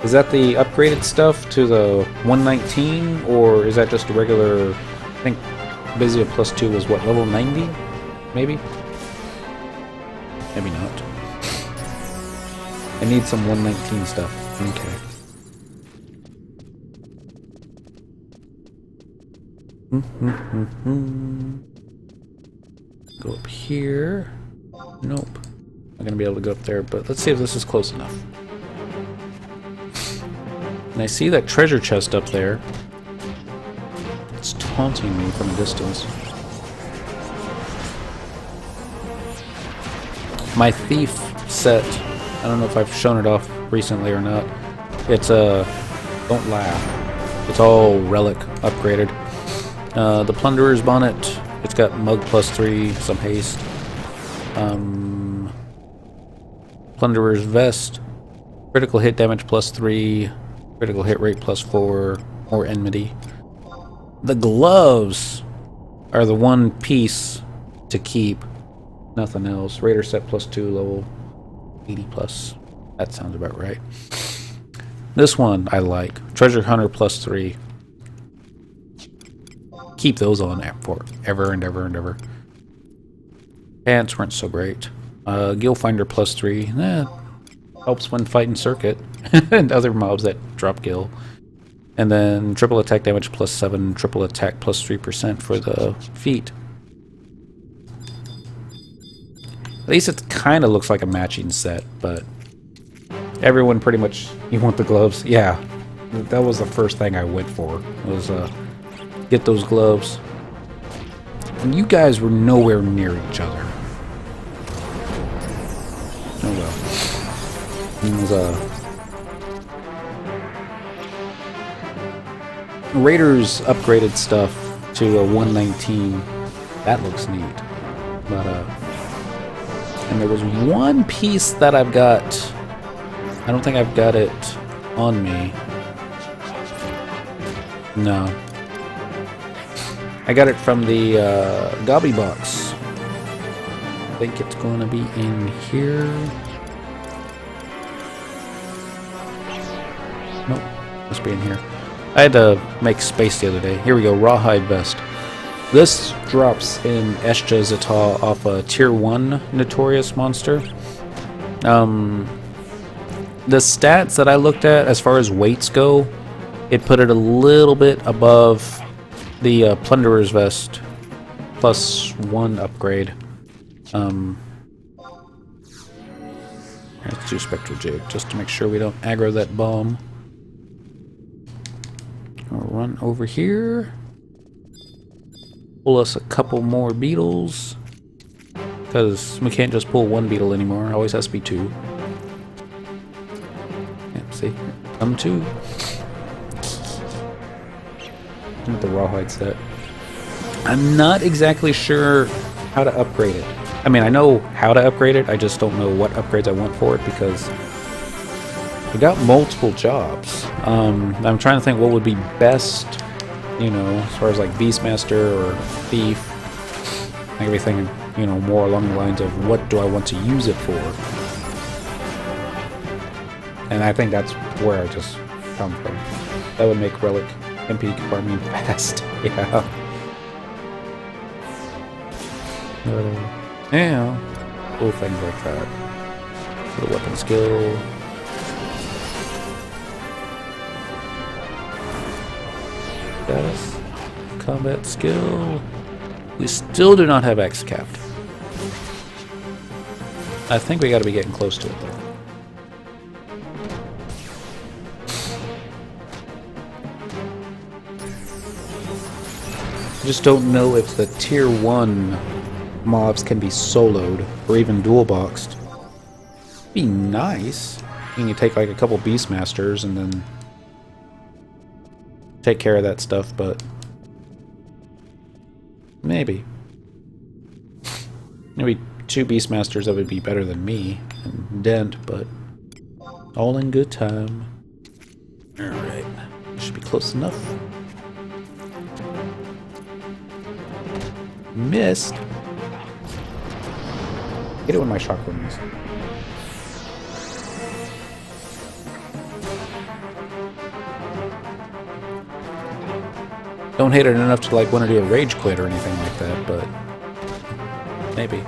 is that the upgraded stuff to the 119, or is that just a regular, I think Abizia plus 2 was what, level 90? Maybe? Maybe not. I need some 119 stuff. Okay. Go up here. Nope. Not gonna be able to go up there, but let's see if this is close enough. And I see that treasure chest up there. It's taunting me from a distance. My Thief set, I don't know if I've shown it off recently or not. It's don't laugh. It's all relic upgraded. The Plunderer's Bonnet, it's got Mug plus 3, some haste. Plunderer's Vest, critical hit damage plus 3, critical hit rate plus 4, or enmity. The gloves are the one piece to keep, nothing else. Raider set plus 2, level 80 plus. That sounds about right. This one I like. Treasure Hunter plus 3. Keep those on for ever and ever and ever. Pants weren't so great. Gil Finder plus 3. Helps when fighting circuit and other mobs that drop gil. And then triple attack damage plus 7, triple attack plus 3% for the feet. At least it kind of looks like a matching set, but everyone pretty much, you want the gloves? Yeah, that was the first thing I went for, was get those gloves. And you guys were nowhere near each other. Oh well. It was Raiders upgraded stuff to a 119. That looks neat. But and there was one piece that I've got. I don't think I've got it on me. No. I got it from the Gobby box. I think it's going to be in here. Nope. Must be in here. I had to make space the other day. Here we go. Rawhide Vest. This drops in Escha Zeta off a Tier 1 Notorious monster. The stats that I looked at as far as weights go, it put it a little bit above the Plunderer's Vest plus 1 upgrade. Let's do Spectral Jig just to make sure we don't aggro that bomb. I'll run over here. Pull us a couple more beetles. Because we can't just pull one beetle anymore. It always has to be 2. Come to. With the rawhide set. I'm not exactly sure how to upgrade it. I mean, I know how to upgrade it, I just don't know what upgrades I want for it because I got multiple jobs. I'm trying to think what would be best, you know, as far as like Beastmaster or Thief. Everything, you know, more along the lines of what do I want to use it for. And I think that's where I just come from. That would make Relic MP farming fast. Yeah. Yeah. Cool things like that. The weapon skill. Status. Combat skill. We still do not have X capped. I think we gotta be getting close to it though. I just don't know if the tier 1 mobs can be soloed or even dual boxed. Be nice. You can take like a couple Beastmasters and then take care of that stuff, but maybe 2 Beastmasters that would be better than me and Dent, but all in good time. Alright, should be close enough. Missed. Hit it with my shotguns. Don't hit it enough to like want to do a rage quit or anything like that, but maybe.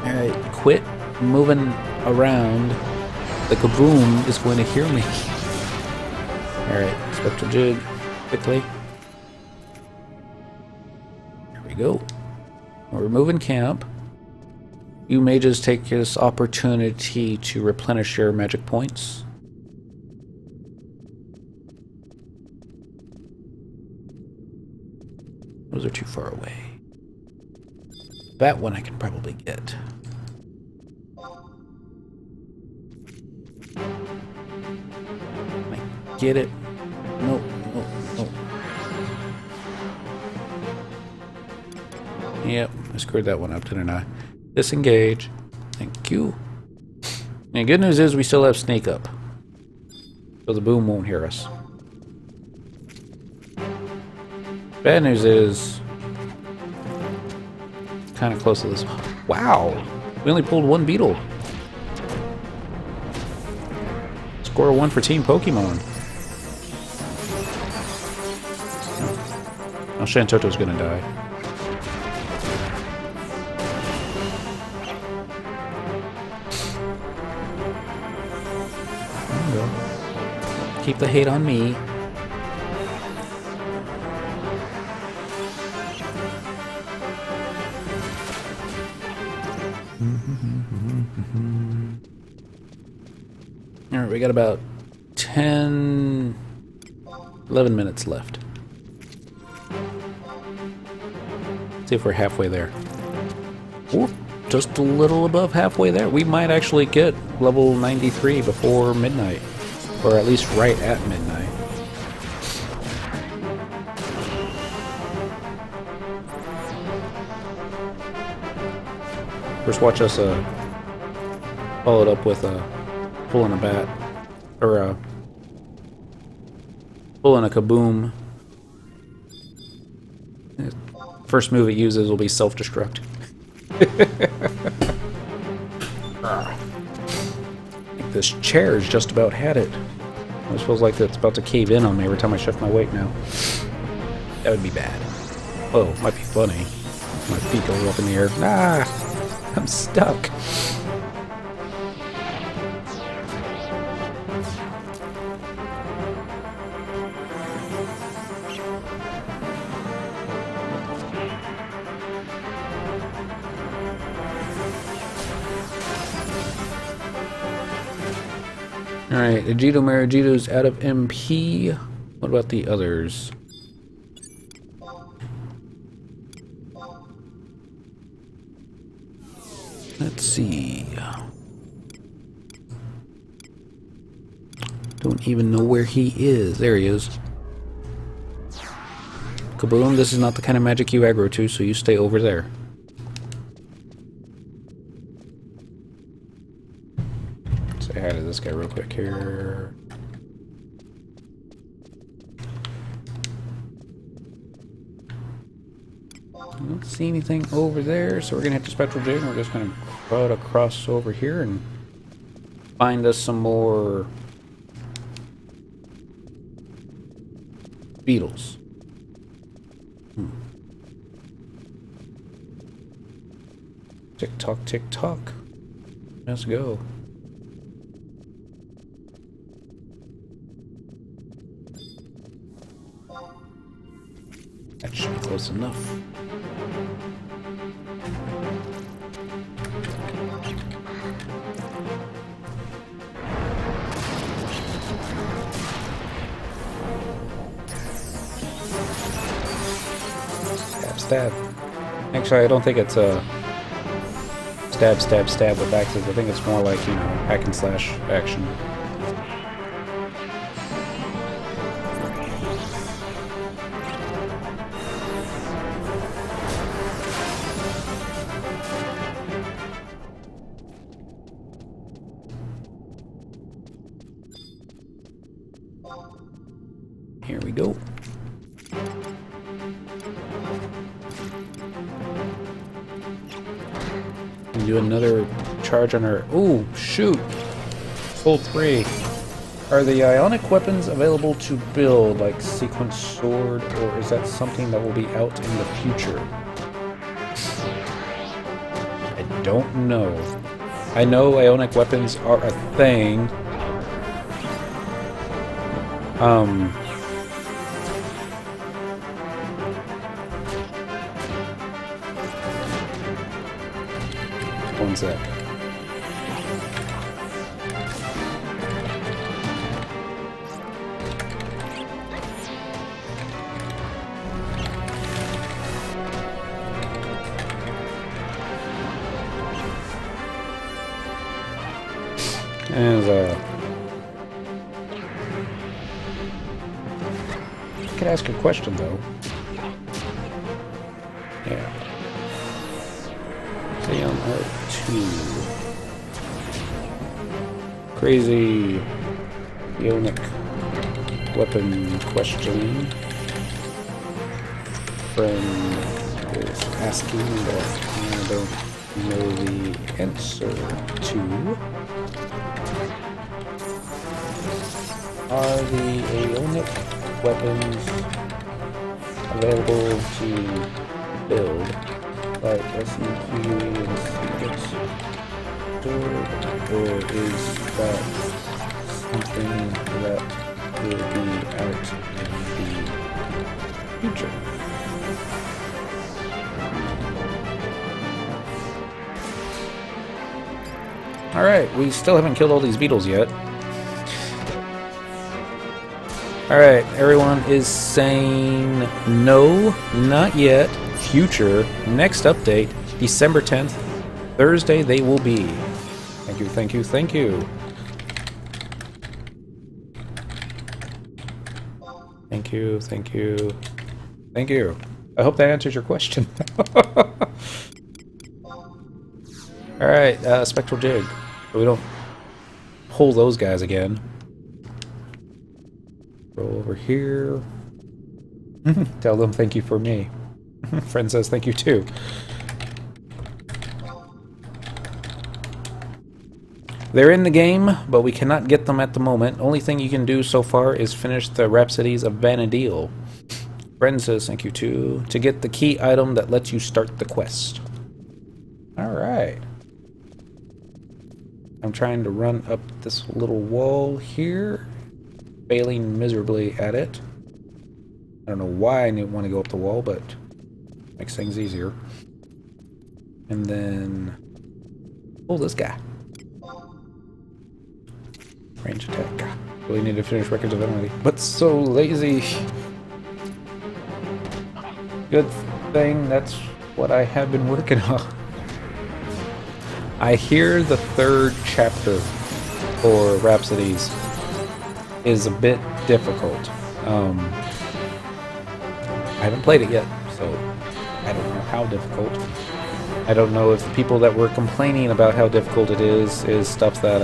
Alright, quit moving around. The kaboom is going to hear me. Alright, Spectral Jig, quickly. There we go. We're moving camp. You may just take this opportunity to replenish your magic points. Those are too far away. That one I can probably get. Get it? Nope, nope, nope. Yep, I screwed that one up, didn't I? Disengage. Thank you. And good news is we still have sneak up. So the boom won't hear us. Bad news is kind of close to this. Wow! We only pulled 1 beetle. Score 1 for Team Pokemon. Oh, Shantoto's gonna die. There we go. Keep the hate on me. Alright, we got about 11 minutes left. See if we're halfway there. Ooh, just a little above halfway there. We might actually get level 93 before midnight. Or at least right at midnight. First watch us follow it up with pulling a bat. Or pulling a kaboom. First move it uses will be self-destruct. I think this chair has just about had it. It feels like it's about to cave in on me every time I shift my weight now. That would be bad. Oh, might be funny. My feet go up in the air. Ah! I'm stuck. Alright, Agito Maragito's out of MP. What about the others? Let's see. don't even know where he is. There he is. Kaboom, this is not the kind of magic you aggro to, so you stay over there. Say hi to this guy real quick here. I don't see anything over there, so we're gonna hit the spectral jig, and we're just gonna crowd across over here and find us some more beetles. Tick tock, tick tock. Let's go. That should be close enough. Stab, stab. Actually, I don't think it's a stab, stab, stab with axes. I think it's more like, you know, hack and slash action. Here we go. And do another charge on her. Ooh, shoot! Full 3. Are the ionic weapons available to build, like sequence sword, or is that something that will be out in the future? I don't know. I know ionic weapons are a thing. One sec. And I could ask a question though. Yeah. Say on R2. Crazy ionic weapon question. Friend is asking that I don't know the answer to. Are the ionic weapons available to build, like SEQ and Secrets Sword, or is that something that will be out in the future? Alright, we still haven't killed all these beetles yet. Alright, everyone is saying no, not yet, future, next update, December 10th, Thursday they will be. Thank you, thank you, thank you. Thank you, thank you, thank you. I hope that answers your question. Alright, Spectral Jig. So we don't pull those guys again. Go over here. Tell them thank you for me. Friend says thank you too. They're in the game, but we cannot get them at the moment. Only thing you can do so far is finish the Rhapsodies of Vana'diel. Friend says thank you too. To get the key item that lets you start the quest. Alright. I'm trying to run up this little wall here. Failing miserably at it. I don't know why I want to go up the wall, but makes things easier. And then pull this guy. Range attack. Really need to finish Records of Enemy, but so lazy. Good thing that's what I have been working on. I hear the 3rd chapter for Rhapsodies is a bit difficult. I haven't played it yet, so I don't know how difficult. I don't know if the people that were complaining about how difficult it is stuff that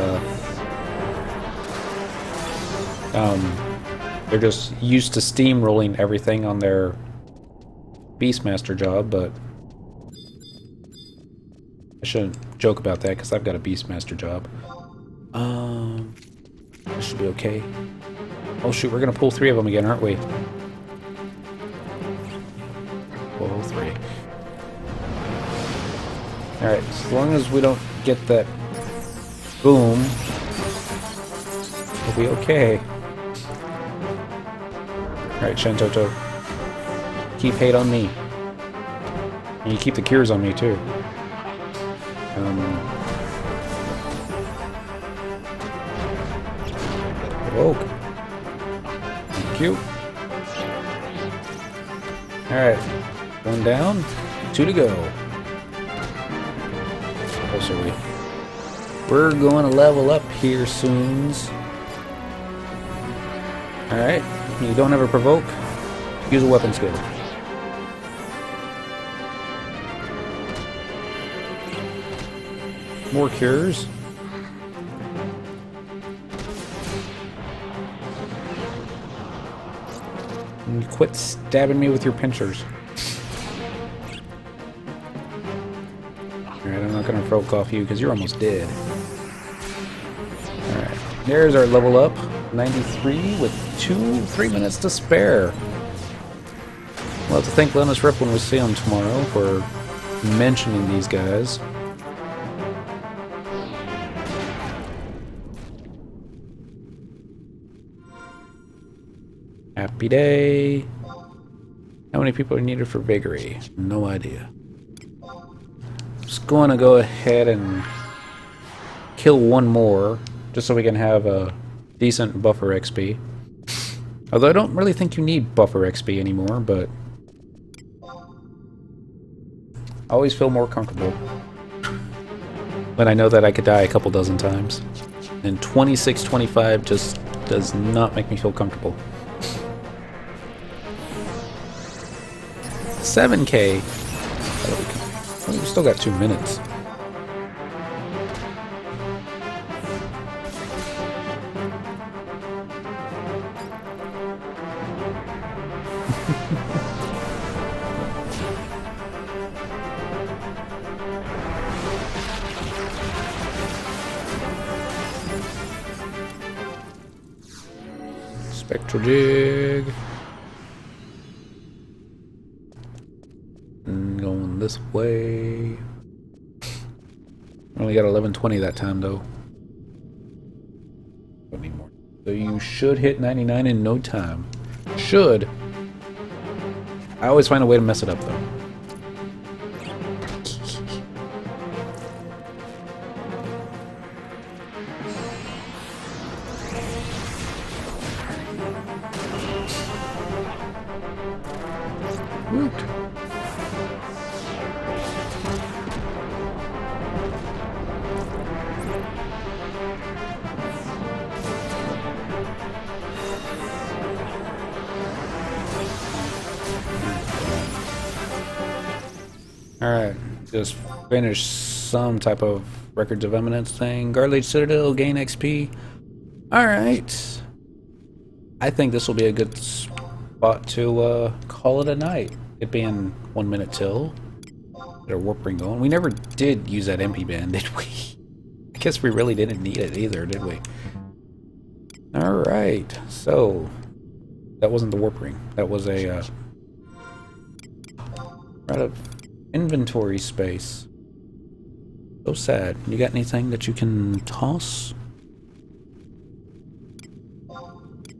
they're just used to steamrolling everything on their Beastmaster job, but I shouldn't joke about that because I've got a Beastmaster job. This should be okay. Oh shoot, we're gonna pull 3 of them again, aren't we? Pull 3. Alright, as long as we don't get that boom, we'll be okay. Alright, Shantoto. Keep hate on me. And you keep the cures on me too. Whoa. Thank you. Alright. 1 down. 2 to go. How close are we? We're going to level up here soon. Alright. You don't have a provoke. Use a weapon skill. More cures. And you quit stabbing me with your pincers. Alright, I'm not gonna provoke off you because you're almost dead. Alright, there's our level up. 93 with 3 minutes to spare. We'll have to thank lanosrep when we see him tomorrow for mentioning these guys. Happy day. How many people are needed for Vagary? No idea. Just going to go ahead and kill 1 more, just so we can have a decent buffer XP. Although I don't really think you need buffer XP anymore, but I always feel more comfortable when I know that I could die a couple dozen times. And 26-25 just does not make me feel comfortable. 7K. Oh, we still got 2 minutes. Spectral jig. Going this way. Only got 1120 that time though. Don't need more. So you should hit 99 in no time. Should. I always find a way to mess it up though. Woot. Alright, just finish some type of Records of Eminence thing. Garlage Citadel, gain XP. Alright. I think this will be a good spot to call it a night. It being 1 minute till. Get our warp ring going. We never did use that MP band, did we? I guess we really didn't need it either, did we? Alright, so that wasn't the warp ring. That was a out of inventory space. So sad. You got anything that you can toss?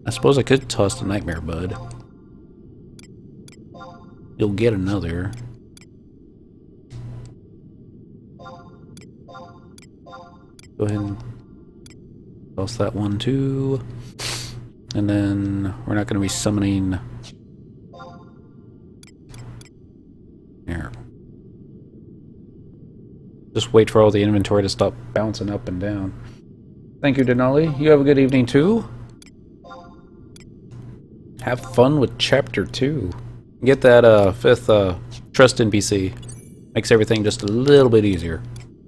I suppose I could toss the Nightmare Bud. You'll get another. Go ahead and toss that one too. And then we're not going to be summoning. Here. Just wait for all the inventory to stop bouncing up and down. Thank you, Denali. You have a good evening too. have fun with Chapter 2. Get that 5th Trust NPC. Makes everything just a little bit easier.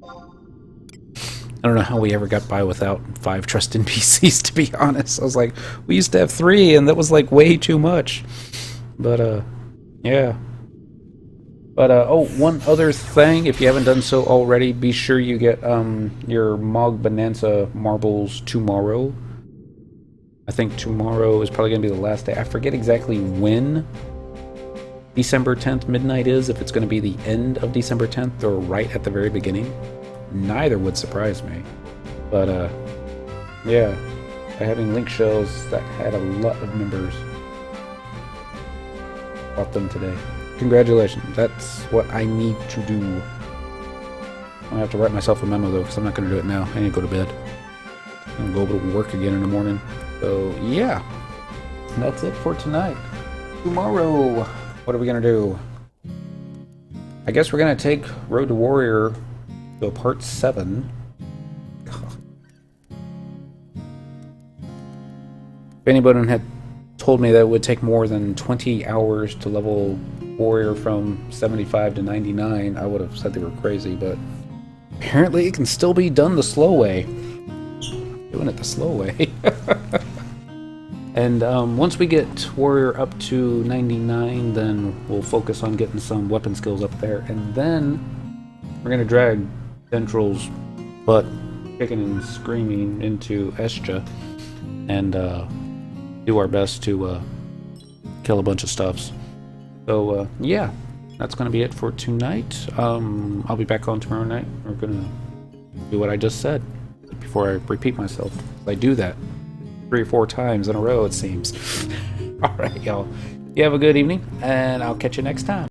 I don't know how we ever got by without 5 Trust NPCs, to be honest. I was like, we used to have 3, and that was like way too much. But, yeah. But, oh, one other thing, if you haven't done so already, be sure you get your Mog Bonanza marbles tomorrow. I think tomorrow is probably going to be the last day. I forget exactly when December 10th midnight is, if it's going to be the end of December 10th or right at the very beginning. Neither would surprise me. But, yeah, by having link shells that had a lot of members. Bought them today. Congratulations. That's what I need to do. I have to write myself a memo, though, because I'm not going to do it now. I need to go to bed. I'm going to go to work again in the morning. So, yeah. That's it for tonight. Tomorrow, what are we going to do? I guess we're going to take Road to Warrior to part 7. God. If anybody had told me that it would take more than 20 hours to level Warrior from 75 to 99, I would have said they were crazy, but apparently it can still be done the slow way. Doing it the slow way. And once we get Warrior up to 99, then we'll focus on getting some weapon skills up there, and then we're going to drag Dentrel's butt kicking and screaming into Escha and do our best to kill a bunch of stuffs. So, yeah, that's going to be it for tonight. I'll be back on tomorrow night. We're going to do what I just said before I repeat myself. I do that 3 or 4 times in a row, it seems. Alright, y'all. You have a good evening, and I'll catch you next time.